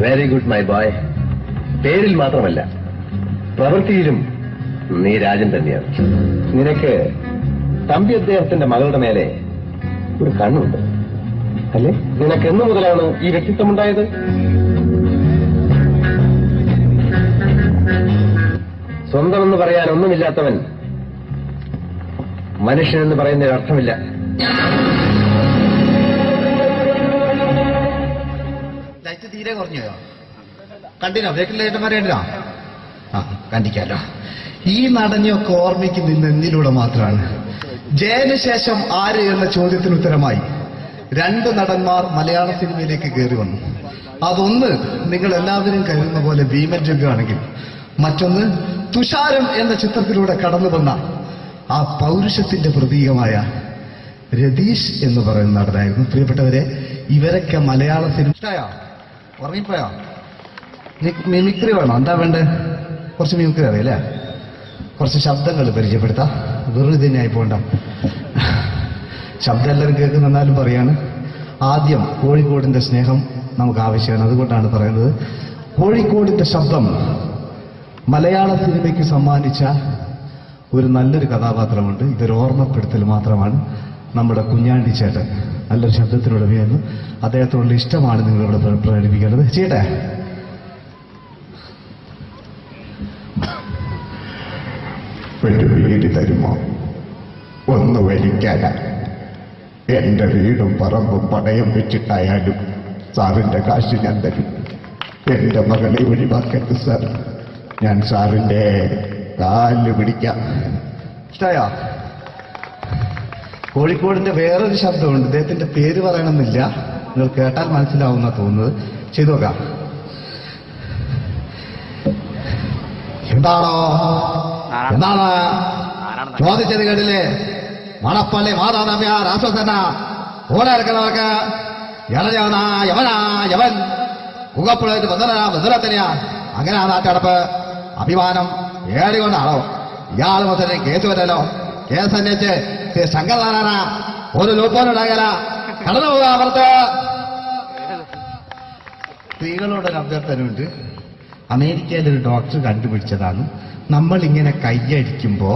Very good my boy. പേരിൽ മാത്രമല്ല പ്രവൃത്തിയിലും നീ രാജൻ തന്നെയാണ്. നിനക്ക് തമ്പി അദ്ദേഹത്തിന്റെ മകളുടെ മേലെ ഒരു കണ്ണുണ്ട്. അല്ലേ? നിനക്ക് എന്ന് മുതലാണ് ഈ വ്യക്തിത്വമുണ്ടായത്? സ്വന്തമെന്ന് പറയാൻ ഒന്നുമില്ലാത്തവൻ മനുഷ്യനെന്ന് പറയുന്നതിന് അർത്ഥമില്ല. ലൈറ്റ് തീരെ കുറഞ്ഞോ? കണ്ടിനോ? ബ്രേക്കിൽ ലൈറ്റന്മാരെ കണ്ടിനോ? ആ, കണ്ടിക്കാലോ. ഈ നടനെയൊക്കെ ഓർമ്മിക്കുന്ന എന്തിലൂടെ മാത്രമാണ്? ജയന് ശേഷം ആര് എന്ന ചോദ്യത്തിന് ഉത്തരമായി 2 നടന്മാർ മലയാള സിനിമയിലേക്ക് കയറി വന്നു. അതൊന്ന് നിങ്ങൾ എല്ലാവരും കരുതുന്ന പോലെ ഭീമൻ രംഗമാണെങ്കിൽ, മറ്റൊന്ന് തുഷാരം എന്ന ചിത്രത്തിലൂടെ കടന്നു വന്ന ആ പൗരുഷത്തിന്റെ പ്രതീകമായ രതീഷ് എന്ന് പറയുന്ന നടനായിരുന്നു. പ്രിയപ്പെട്ടവരെ, ഇവരൊക്കെ മലയാള സിനിമ ഉറങ്ങിപ്പോയോ? മിമിക്രി വേണോ? എന്താ വേണ്ടേ? കുറച്ച് മിമിക്രി അറിയാലേ? കുറച്ച് ശബ്ദങ്ങൾ പരിചയപ്പെടുത്താം. വെറുതെ ആയി പോണ്ട. ശബ്ദം എല്ലാവരും കേൾക്കുന്നെന്നാലും പറയാണ്. ആദ്യം കോഴിക്കോടിന്റെ സ്നേഹം നമുക്ക് ആവശ്യമാണ്. അതുകൊണ്ടാണ് പറയുന്നത്. കോഴിക്കോടിന്റെ ശബ്ദം മലയാള സിനിമയ്ക്ക് സമ്മാനിച്ച ഒരു നല്ലൊരു കഥാപാത്രമുണ്ട്. ഇതൊരു ഓർമ്മപ്പെടുത്തൽ മാത്രമാണ്. നമ്മുടെ കുഞ്ഞാണ്ടി ചേട്ടൻ നല്ലൊരു ശബ്ദത്തിനുടമയായിരുന്നു. അദ്ദേഹത്തോടുള്ള ഇഷ്ടമാണ് നിങ്ങളിവിടെ പ്രകടിപ്പിക്കേണ്ടത്. ചെയ്യട്ടെ? ഒരു വീട് തരുമോ? ഒന്ന് വലിക്കാനാ. എന്റെ വീടും പറമ്പും പണയം വെച്ചിട്ടായാലും സാറിന്റെ കാശ് ഞാൻ തരും. എന്റെ മകളെ ഒഴിവാക്കരുത് സാർ. ഞാൻ സാറിന്റെ കാല് പിടിക്കാം. ഇഷ്ടമായോ? കോഴിക്കോടിന്റെ വേറൊരു ശബ്ദമുണ്ട്. ഇദ്ദേഹത്തിന്റെ പേര് പറയണമെന്നില്ല, നിങ്ങൾ കേട്ടാൽ മനസ്സിലാവുന്ന തോന്നുന്നത്. ചെയ്തു നോക്കാം. എന്താണോ എന്താണ് ചോദിച്ചത് കേട്ടില്ലേ? മണപ്പള്ളി മാതാനമ്യ രാഷ്ട്രസേന ഓരോ ഇളഞ്ഞവനാ യവനാ യവൻ മുഖപ്പുഴത്ത് ബന്ധനത്തിനെയാ. അങ്ങനെ ആ നാട്ടടപ്പ് അഭിമാനം ഏടികൊണ്ടാണോ ഇയാൾ മുതൽ കേസ് വരല്ലോ? കേസ് അന്വേഷിച്ച് ശങ്കരനാരായണ ഒരു ലൂപ്പോനുണ്ടാകല കടന്നു പോകാൻ അപ്പുറത്ത്. സ്ത്രീകളോടൊരു അഭ്യർത്ഥനയുണ്ട്. അമേരിക്കയിലൊരു ഡോക്ടർ കണ്ടുപിടിച്ചതാണ്, നമ്മൾ ഇങ്ങനെ കൈയടിക്കുമ്പോ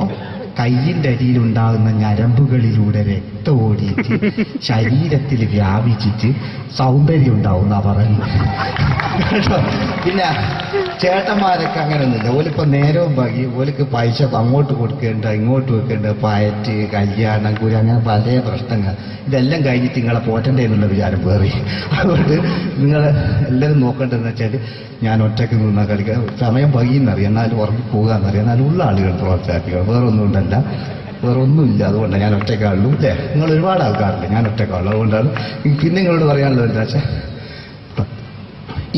കയ്യിന്റെ അടിയിലുണ്ടാകുന്ന ഞരമ്പുകളിലൂടെ രക്തം ഓടിയിട്ട് ശരീരത്തിൽ വ്യാപിച്ചിട്ട് സൗന്ദര്യം ഉണ്ടാവും എന്നാ പറയുന്നത്. പിന്നെ ചേട്ടന്മാരൊക്കെ അങ്ങനെയൊന്നുമില്ല. ഓലിപ്പോ നേരവും ഭാഗി ഓലിക്ക് പൈസ അങ്ങോട്ട് കൊടുക്കേണ്ട ഇങ്ങോട്ട് വെക്കേണ്ട, പയറ്റ് കല്യാണം കുരി അങ്ങനെ പല പ്രശ്നങ്ങൾ. ഇതെല്ലാം കഴിഞ്ഞിട്ട് നിങ്ങളെ പോറ്റണ്ടേ എന്നുള്ള വിചാരം വേറി. അതുകൊണ്ട് നിങ്ങൾ എല്ലാവരും നോക്കേണ്ടതെന്ന് വെച്ചാൽ ഞാൻ ഒറ്റയ്ക്ക് നിന്നാ കളിക്കുക. സമയം വൈകിയെന്നറിയാം, എന്നാലും ഉറങ്ങി പോകാന്നറിയാം, എന്നാലും ഉള്ള ആളുകൾ പ്രോത്സാഹിപ്പിക്കുക. വേറൊന്നും ഉണ്ടല്ല, വേറൊന്നുമില്ല. അതുകൊണ്ടാണ് ഞാൻ ഒറ്റയ്ക്കാളുള്ളൂ. അല്ലേ? നിങ്ങൾ ഒരുപാട് ആൾക്കാരില്ല, ഞാൻ ഒറ്റയ്ക്കാളുള്ളൂ. അതുകൊണ്ടാണ് പിന്നെ നിങ്ങളോട് പറയാനുള്ളത് എന്താ വെച്ചാൽ,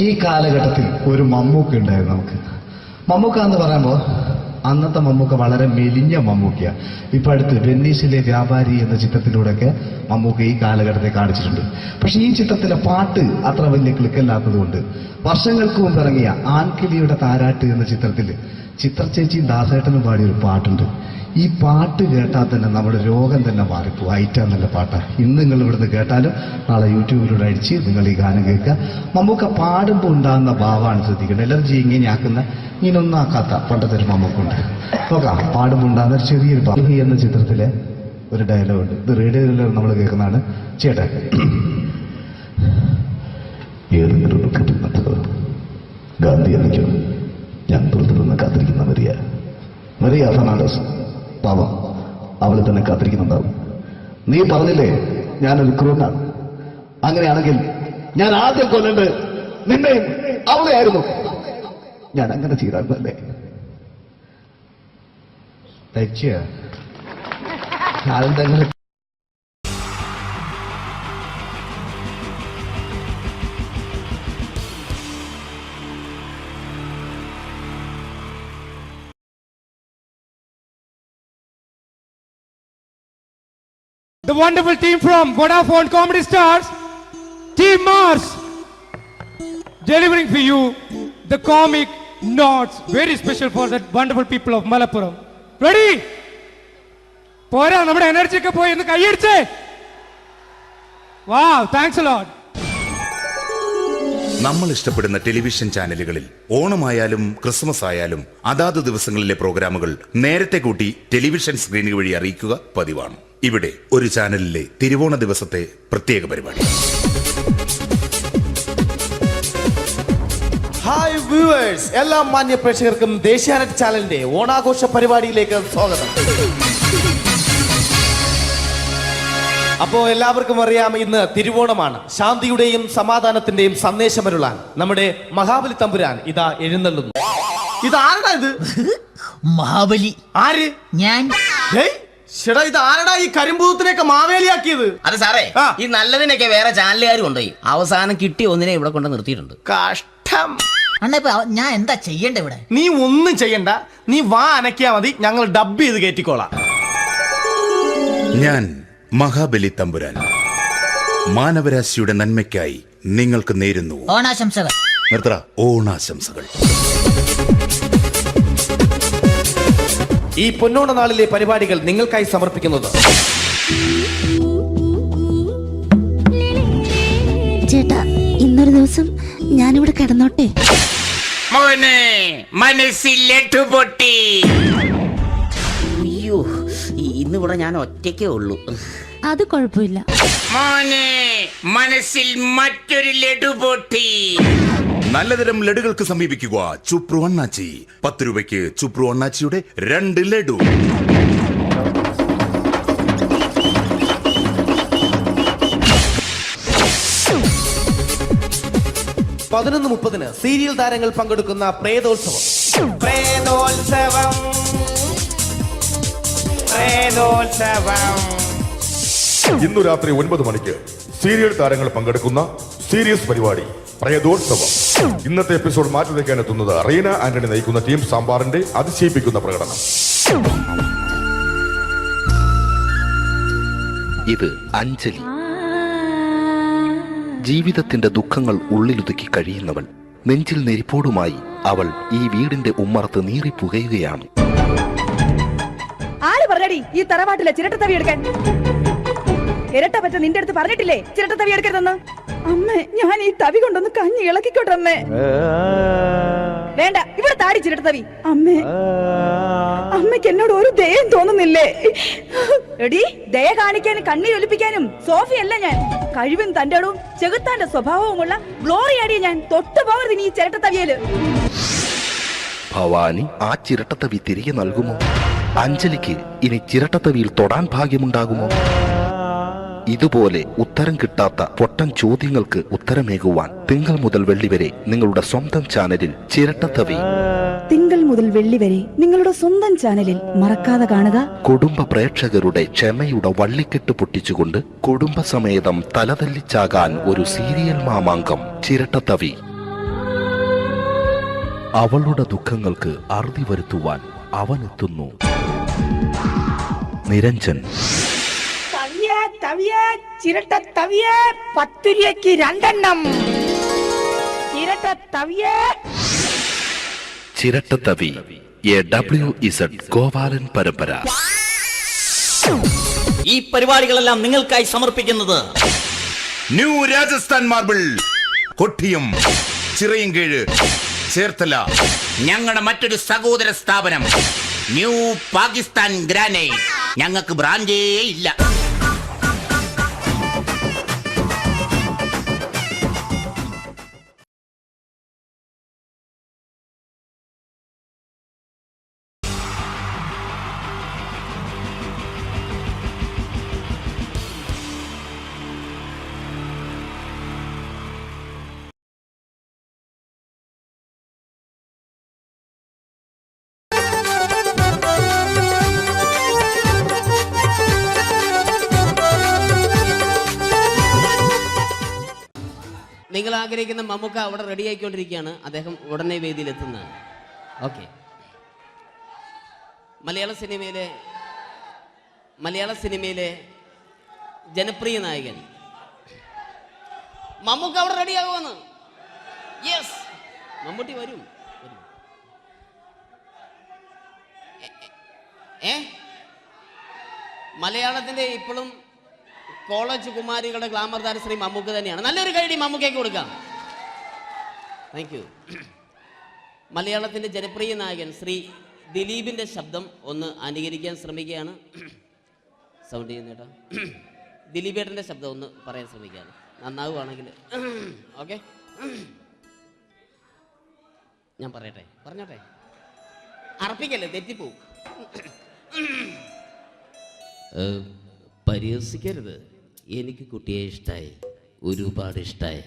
ഈ കാലഘട്ടത്തിൽ ഒരു മമ്മൂക്ക ഉണ്ടായിരുന്നു നമുക്ക്. മമ്മൂക്ക എന്ന് പറയുമ്പോൾ അന്നത്തെ മമ്മൂക്ക വളരെ മെലിഞ്ഞ മമ്മൂക്കയാണ്. ഇപ്പൊ അടുത്ത് വെന്നീസിലെ വ്യാപാരി എന്ന ചിത്രത്തിലൂടെയൊക്കെ മമ്മൂക്ക ഈ കാലഘട്ടത്തെ കാണിച്ചിട്ടുണ്ട്. പക്ഷെ ഈ ചിത്രത്തിലെ പാട്ട് അത്ര വലിയ ക്ലിക്കല്ലാത്തത് കൊണ്ട് വർഷങ്ങൾക്ക് മുമ്പ് ഇറങ്ങിയ ആൺകിളിയുടെ താരാട്ട് എന്ന ചിത്രത്തിൽ ചിത്രചേച്ചിയും ദാസേട്ടനും പാടിയൊരു പാട്ടുണ്ട്. ഈ പാട്ട് കേട്ടാൽ തന്നെ നമ്മുടെ രോഗം തന്നെ മാറിപ്പോ. ഐറ്റാ നല്ല പാട്ടാണ്. ഇന്ന് നിങ്ങൾ ഇവിടുന്ന് കേട്ടാലും നാളെ യൂട്യൂബിലൂടെ അടിച്ച് നിങ്ങൾ ഈ ഗാനം കേൾക്കുക. മമ്മൂക്ക പാടുമ്പോൾ ഉണ്ടാകുന്ന ഭാവമാണ് ശ്രദ്ധിക്കേണ്ടത്. എലർജി ഇങ്ങനെയാക്കുന്ന ഇങ്ങനൊന്നും ആക്കാത്ത പണ്ടത്തെ ഒരു മമ്മൂക്കുണ്ട്. നോക്കാം, പാടുമ്പോൾ ഉണ്ടാകുന്ന ഒരു ചെറിയൊരു ഭാവി എന്ന ചിത്രത്തിലെ ഒരു ഡയലോഗുണ്ട്. ഇത് റേഡിയോയിൽ നമ്മൾ കേൾക്കുന്നതാണ്. ചേട്ടാ, ഏതെങ്കിലും ദുഃഖത്തിൽ ഗാന്ധി അനിക്കോ? ഞാൻ പുറത്തു നിന്ന് കാത്തിരിക്കുന്ന മരിയ ഫെർണാണ്ടസ് പാവം, അവളെ തന്നെ കാത്തിരിക്കുന്നുണ്ടാവും. നീ പറഞ്ഞില്ലേ ഞാനൊരു ക്രൂരനാണ്. അങ്ങനെയാണെങ്കിൽ ഞാൻ ആദ്യം കൊല്ലേണ്ടത് നിന്നെയും അവളെയായിരുന്നു. ഞാൻ അങ്ങനെ ചെയ്തായിരുന്നല്ലേ? ആളുടെ The wonderful team from Vodafone Comedy Stars, Team Mars, delivering for you the comic notes, very special for the wonderful people of Malappuram. Ready? Pora, nammade energy ke poi endu kaiyediche. Wow, thanks a lot. നമ്മൾ ഇഷ്ടപ്പെടുന്ന television ചാനലുകളിൽ ഓണമായാലും Christmas ആയാലും അതാത് ദിവസങ്ങളിലെ പ്രോഗ്രാമുകൾ നേരത്തെ കൂട്ടി television സ്ക്രീനുകൾ വഴി അറിയിക്കുക പതിവാണ്. ഇവിടെ ഒരു ചാനലിലെ തിരുവോണ ദിവസത്തെ പ്രത്യേക പരിപാടി. ഹായ് വ്യൂവേഴ്സ്, എല്ലാ മാന്യ പ്രേക്ഷകർക്കും ദേശീയാനെറ്റ് ചാനലിന്റെ ഓണാഘോഷ പരിപാടിയിലേക്ക് സ്വാഗതം. അപ്പോ എല്ലാവർക്കും അറിയാം, ഇന്ന് തിരുവോണമാണ്. ശാന്തിയുടെയും സമാധാനത്തിന്റെയും സന്ദേശമരുളാൻ നമ്മുടെ മഹാബലി തമ്പുരാൻ ഇതാ എഴുന്നള്ളുന്നു. ഇതാരടാ ഇത്? മഹാബലി. ആര്? ഞാൻ. ഇത് ആരടാ ഈ കരിമ്പൂത്തിനെയൊക്കെ മാവേലിയാക്കിയത്? അത് സാറേ, ഈ നല്ലതിനൊക്കെ വേറെ ചാനലുകാർ കൊണ്ടുപോയി അവസാനം കിട്ടി ഒന്നിനെ ഇവിടെ കൊണ്ട് നിർത്തിയിട്ടുണ്ട്. കഷ്ടം. അണ്ണ ഇപ്പൊ ഞാൻ എന്താ ചെയ്യണ്ട ഇവിടെ? നീ ഒന്നും ചെയ്യണ്ട, നീ വാ അനക്കിയാ മതി, ഞങ്ങൾ ഡബ് ചെയ്ത് കയറ്റിക്കോളാം. ഞാൻ മഹാബലി തമ്പുരാൻ മാനവരാശിയുടെ നന്മയ്ക്കായി നിങ്ങൾക്ക് നേരുന്നു ഓണാശംസകൾ. നിർത്തറ. ഓണാശംസകൾ. ഈ പൊന്നോണ നാളിലെ പരിപാടികൾ നിങ്ങൾക്കായി സമർപ്പിക്കുന്നത് ചേട്ടാ, ഇന്നൊരു ദിവസം ഞാനിവിടെ കിടന്നോട്ടെ? മോനെ മനസ്സിലെട്ടു പൊട്ടി. അയ്യോ, ഇന്നിവിടെ ഞാൻ ഒറ്റയ്ക്കേ ഉള്ളൂ. അത് കുഴപ്പമില്ല. മോനെ മനസ്സിൽ മറ്റൊരു ലഡു പൊട്ടി. നല്ലതരം ലഡുകൾക്ക് സമീപിക്കുക ചുപ്രു അണ്ണാച്ചി. 10 രൂപയ്ക്ക് ചുപ്രു അണ്ണാച്ചിയുടെ 2 ലഡു. (11:30) സീരിയൽ താരങ്ങൾ പങ്കെടുക്കുന്ന പ്രേതോത്സവം. ഇന്നു രാത്രി 9 മണിക്ക് സീരിയൽ താരങ്ങൾ പങ്കെടുക്കുന്ന സീരിയസ് പരിപാടി പ്രേതോത്സവം. ഇന്നത്തെ എപ്പിസോഡ് മാറ്റി വയ്ക്കാൻ എത്തുന്നത് റീന ആന്റണി നയിക്കുന്ന ടീം സാമ്പാറിന്റെ അതിശയിപ്പിക്കുന്ന പ്രകടനം. ഇത് അഞ്ജലി. ജീവിതത്തിന്റെ ദുഃഖങ്ങൾ ഉള്ളിലുതുക്കി കഴിയുന്നവൾ. നെഞ്ചിൽ നെരിപ്പോടുമായി അവൾ ഈ വീടിന്റെ ഉമ്മറത്ത് നീറിപ്പുകയുകയാണ്. ആര് പറഞ്ഞടി ഈ തറവാട്ടിലെ ചിരട്ടത്തവി എടുക്കാൻ? ഇരട്ട പറ്റ നിന്റെ അടുത്ത് പറഞ്ഞിട്ടില്ലേ ചിരട്ടത്തവി എടുക്കരുതെന്ന്? അമ്മേ, ഞാൻ ഈ തവി കൊണ്ടൊന്ന് കഞ്ഞി ഇളക്കിക്കോട്ടെ അമ്മേ. വേണ്ട, ഇവിടെ താടി ചിരട്ടത്തവി. അമ്മേ, അമ്മയ്ക്ക് എന്നോട് ഒരു ദയം തോന്നുന്നില്ലേ? എടി, ദയ കാണിക്കാനും കണ്ണീരൊലിപ്പിക്കാനും സോഫിയല്ല ഞാൻ. കഴിവും തന്റെ ഇടവും ചെകുത്താന്റെ സ്വഭാവവുമുള്ള ഗ്ലോറിയാടിയ ഞാൻ. തൊട്ടുപോകരുത് നീ ചിരട്ടത്തവിയല്. ഭവാനി ആ ചിരട്ടത്തവി തിരികെ നൽകുമോ? അഞ്ജലിക്ക് ഇനി ചിരട്ടത്തവിയിൽ തൊടാൻ ഭാഗ്യമുണ്ടാകുമോ? ഇതുപോലെ ഉത്തരം കിട്ടാത്ത പൊട്ടൻ ചോദ്യങ്ങൾക്ക് ഉത്തരമേകുവാൻ തിങ്കൾ മുതൽ വെള്ളി വരെ നിങ്ങളുടെ സ്വന്തം ചാനലിൽ ചിരട്ടത്തവി. തിങ്കൾ മുതൽ വെള്ളി വരെ നിങ്ങളുടെ സ്വന്തം ചാനലിൽ മറക്കാതെ കാണുക. കുടുംബ പ്രേക്ഷകരുടെ ക്ഷമയുടെ വള്ളിക്കെട്ട് പൊട്ടിച്ചുകൊണ്ട് കുടുംബസമേതം തലതല്ലിച്ചാകാൻ ഒരു സീരിയൽ മാമാങ്കം ചിരട്ടത്തവി. അവളുടെ ദുഃഖങ്ങൾക്ക് അറുതി വരുത്തുവാൻ അവനെത്തുന്നു. നിരഞ്ജൻ. ചിരട്ടത്തവിയെ 10 രൂപയ്ക്ക് 2 എണ്ണം. ചിരട്ടത്തവിയെ. ചിരട്ടത്തവി WZ ഗോപാലൻ പരമ്പര. ഈ പരിപാടികളെല്ലാം നിങ്ങൾക്കായി സമർപ്പിക്കുന്നത് ന്യൂ രാജസ്ഥാൻ മാർബിൾ, കൊട്ടിയം, ചിറയൻകീഴ്, ചേർത്തല. ഞങ്ങളുടെ മറ്റൊരു സഹോദര സ്ഥാപനം ന്യൂ പാകിസ്ഥാൻ ഗ്രാനൈറ്റ്. ഞങ്ങൾക്ക് ബ്രാൻഡേ ഇല്ല. നിങ്ങൾ ആഗ്രഹിക്കുന്ന മമ്മൂക്ക അവിടെ റെഡി ആയിക്കൊണ്ടിരിക്കുകയാണ്. അദ്ദേഹം ഉടനെ വേദിയിൽ എത്തുന്നതാണ്. ഓക്കെ. മലയാള സിനിമയിലെ ജനപ്രിയ നായകൻ മമ്മൂക്ക അവിടെ റെഡി ആകുമെന്ന്. യെസ്, മമ്മൂട്ടി വരും. മലയാളത്തിന്റെ ഇപ്പോഴും കോളേജ് കുമാരികളുടെ ഗ്ലാമർ താരം ശ്രീ മമ്മൂക്ക തന്നെയാണ്. നല്ലൊരു കൈഡി മമ്മൂക്കയ്ക്ക് കൊടുക്കാം. Thank you. മലയാളത്തിന്റെ ജനപ്രിയ നായകൻ ശ്രീ ദിലീപിന്റെ ശബ്ദം ഒന്ന് അനുകരിക്കാൻ ശ്രമിക്കുകയാണ്. സൗണ്ട് ചെയ്യുന്നേട്ടാ. ദിലീപേട്ടൻ്റെ ശബ്ദം ഒന്ന് പറയാൻ ശ്രമിക്കുകയാണ്, നന്നാവുകയാണെങ്കിൽ. ഓക്കെ, ഞാൻ പറയട്ടെ, പറഞ്ഞോട്ടെ, അർപ്പിക്കല്ലേ, തെറ്റിപ്പോവും. പരിഹസിക്കരുത്, എനിക്ക് കുട്ടിയെ ഇഷ്ടമായി, ഒരുപാട് ഇഷ്ടമായി,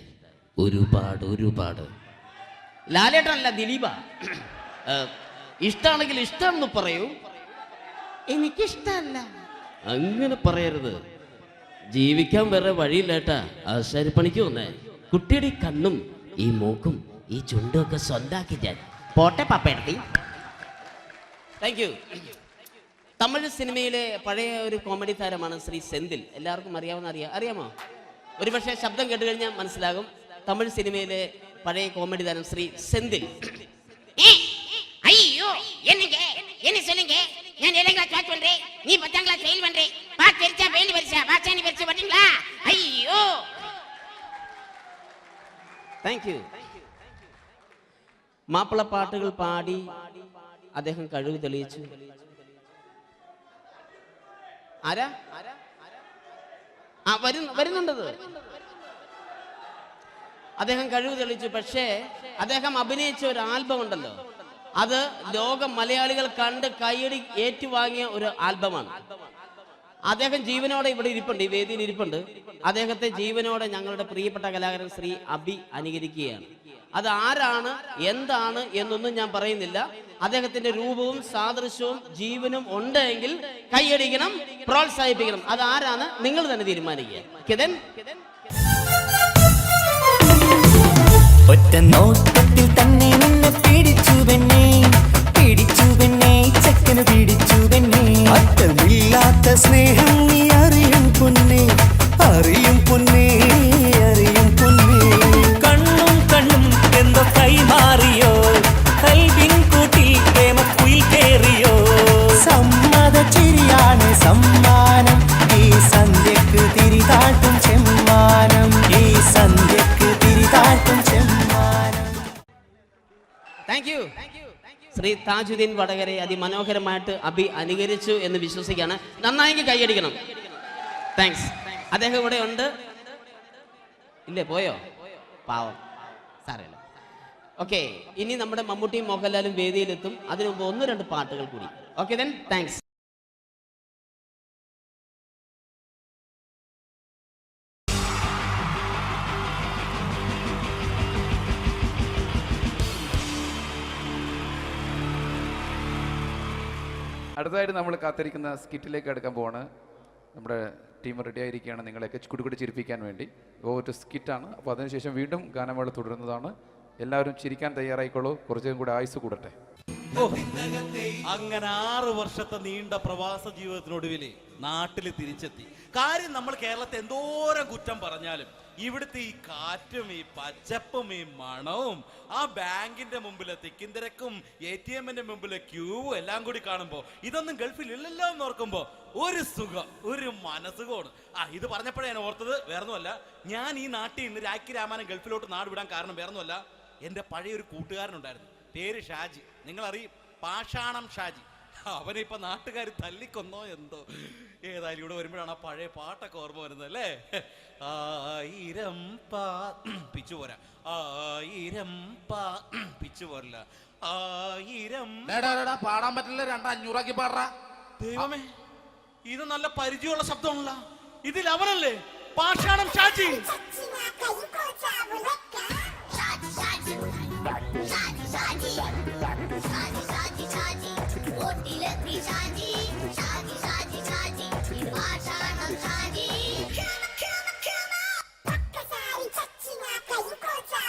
ഒരുപാട്. ലാലേട്ടനല്ല, ദിലീപ. ഇഷ്ടമാണെങ്കിൽ ഇഷ്ടമെന്ന് പറയൂ, എനിക്കിഷ്ടമല്ല അങ്ങനെ പറയരുത്. ജീവിക്കാൻ വേറെ വഴിയില്ലേട്ടാ. ആശാരിപ്പണിക്ക് വന്നേ, കുട്ടിയുടെ ഈ കണ്ണും ഈ മൂക്കും ഈ ചുണ്ടും ഒക്കെ സ്വന്താക്കി ഞാൻ പോട്ടെ പപ്പേടത്തി. Thank you. തമിഴ് സിനിമയിലെ പഴയ ഒരു കോമഡി താരമാണ് ശ്രീ സെന്തിൽ. എല്ലാവർക്കും അറിയാമോ? ഒരുപക്ഷെ ശബ്ദം കേട്ട് കഴിഞ്ഞാൽ മനസ്സിലാകും. തമിഴ് സിനിമയിലെ പഴയ കോമഡി താരം ശ്രീ സെന്തിൽ. ஐயோ என்னங்க என்ன சொல்லுங்க நான் 7th கிளாஸ் பாஸ் பண்றேன் நீ 10th கிளாஸ் ஃபெயில் பண்றே பாஸ் தெரிச்சா ஃபெயில் பரிசா பாஸ் நீ பரிசா பண்றீங்களா ஐயோ താങ്ക് യു. മാപ്പിള പാട്ടുകൾ പാടി അദ്ദേഹം കഴിവ് തെളിയിച്ചു. ആരാ വരുന്നുണ്ടത്? അദ്ദേഹം കഴിവ് തെളിയിച്ചു. പക്ഷേ അദ്ദേഹം അഭിനയിച്ച ഒരു ആൽബം ഉണ്ടല്ലോ, അത് ലോക മലയാളികൾ കണ്ട് കൈയടി ഏറ്റുവാങ്ങിയ ഒരു ആൽബമാണ്. അദ്ദേഹം ജീവനോടെ ഇവിടെ ഇരിപ്പുണ്ട്, ഈ വേദിയിൽ ഇരിപ്പുണ്ട്. അദ്ദേഹത്തെ ജീവനോടെ ഞങ്ങളുടെ പ്രിയപ്പെട്ട കലാകാരൻ ശ്രീ അബി അനുകരിക്കുകയാണ്. അത് ആരാണ് എന്താണ് എന്നൊന്നും ഞാൻ പറയുന്നില്ല. അദ്ദേഹത്തിന്റെ രൂപവും സാദൃശ്യവും ജീവനും ഉണ്ടെങ്കിൽ കൈയടിക്കണം, പ്രോത്സാഹിപ്പിക്കണം. അത് ആരാണ് നിങ്ങൾ തന്നെ തീരുമാനിക്കുക. ഒറ്റ നോട്ടത്തിൽ തന്നെ നിന്നെ പിടിച്ചു പെണ്ണേ ചക്കന് പിടിച്ചു പെണ്ണേ. അറ്റമില്ലാത്ത സ്നേഹം നീ അറിയും പൊന്നേ കണ്ണും എന്തോ കൈമാറിയോ കൽവിൻ കൂട്ടിൽ പ്രേമക്കുയിൽ കേറിയോ. സമ്മത ചിരിയാണ് സമ്മാനം ഈ സന്ധ്യക്ക് തിരിതാട്ടും ചെമ്മാനം താങ്ക് യു. ശ്രീ താജുദ്ദീൻ വടകരെ അതിമനോഹരമായിട്ട് അബി അനുകരിച്ചു എന്ന് വിശ്വസിക്കുകയാണ്. നന്നായെങ്കിൽ കൈയടിക്കണം. താങ്ക്സ്. അദ്ദേഹം ഇവിടെ ഉണ്ട്. ഇല്ലേ, പോയോ? പാവം, സാരമില്ല. ഓക്കെ, ഇനി നമ്മുടെ മമ്മൂട്ടിയും മോഹൻലാലും വേദിയിലെത്തും. അതിനു മുമ്പ് 1-2 പാട്ടുകൾ കൂടി. Okay then, thanks. അടുത്തതായിട്ട് നമ്മൾ കാത്തിരിക്കുന്ന സ്കിറ്റിലേക്ക് എടുക്കാൻ പോവാണ്. നമ്മുടെ ടീം റെഡി ആയിരിക്കുകയാണ് നിങ്ങളെയൊക്കെ കുടുകുടി ചിരിപ്പിക്കാൻ വേണ്ടി. ഒരു സ്കിറ്റാണ്. അപ്പോൾ അതിനുശേഷം വീണ്ടും ഗാനമേള തുടരുന്നതാണ്. എല്ലാവരും ചിരിക്കാൻ തയ്യാറായിക്കോളൂ. കുറച്ചും കൂടെ ആയുസ് കൂടട്ടെ. അങ്ങനെ 6 വർഷത്തെ നീണ്ട പ്രവാസ ജീവിതത്തിനൊടുവിൽ നാട്ടിൽ തിരിച്ചെത്തി. കാര്യം നമ്മൾ കേരളത്തെ എന്തോരം കുറ്റം പറഞ്ഞാലും ഇവിടുത്തെ ഈ കാറ്റും ഈ പച്ചപ്പും ഈ മണവും ആ ബാങ്കിന്റെ മുമ്പിലെ തിക്കും തിരക്കും ATM-ന്റെ മുമ്പിലെ ക്യൂവും എല്ലാം കൂടി കാണുമ്പോ ഇതൊന്നും ഗൾഫിൽ ഇല്ലല്ലോ എന്ന് ഓർക്കുമ്പോ ഒരു സുഖം, ഒരു മനസുഖമാണ്. ഇത് പറഞ്ഞപ്പോഴേ ഞാൻ ഓർത്തത് വേറൊന്നുമല്ല, ഞാൻ ഈ നാട്ടിൽ നിന്ന് രാഖി രാമാനം ഗൾഫിലോട്ട് നാട് വിടാൻ കാരണം വേറൊന്നുമല്ല, എൻ്റെ പഴയൊരു കൂട്ടുകാരനുണ്ടായിരുന്നു, പേര് ഷാജി. നിങ്ങളറിയും, പാഷാണം ഷാജി. അവനിപ്പോ നാട്ടുകാർ തല്ലിക്കൊന്നോ എന്തോ. ഏതായാലും ഇവിടെ വരുമ്പോഴാണ് ആ പഴയ പാട്ടൊക്കെ ഓർമ്മ വരുന്നത് അല്ലേ. 1000 പിച്ചു പോരാ, 1000 പിച്ചു പോരല്ല, 1000 പാടാൻ പറ്റില്ല, 200 പാടാ. ദൈവമേ, ഇത് നല്ല പരിചയമുള്ള ശബ്ദമാണല്ലോ. ഇതിൽ അവനല്ലേ പാഷാണം ഷാജി.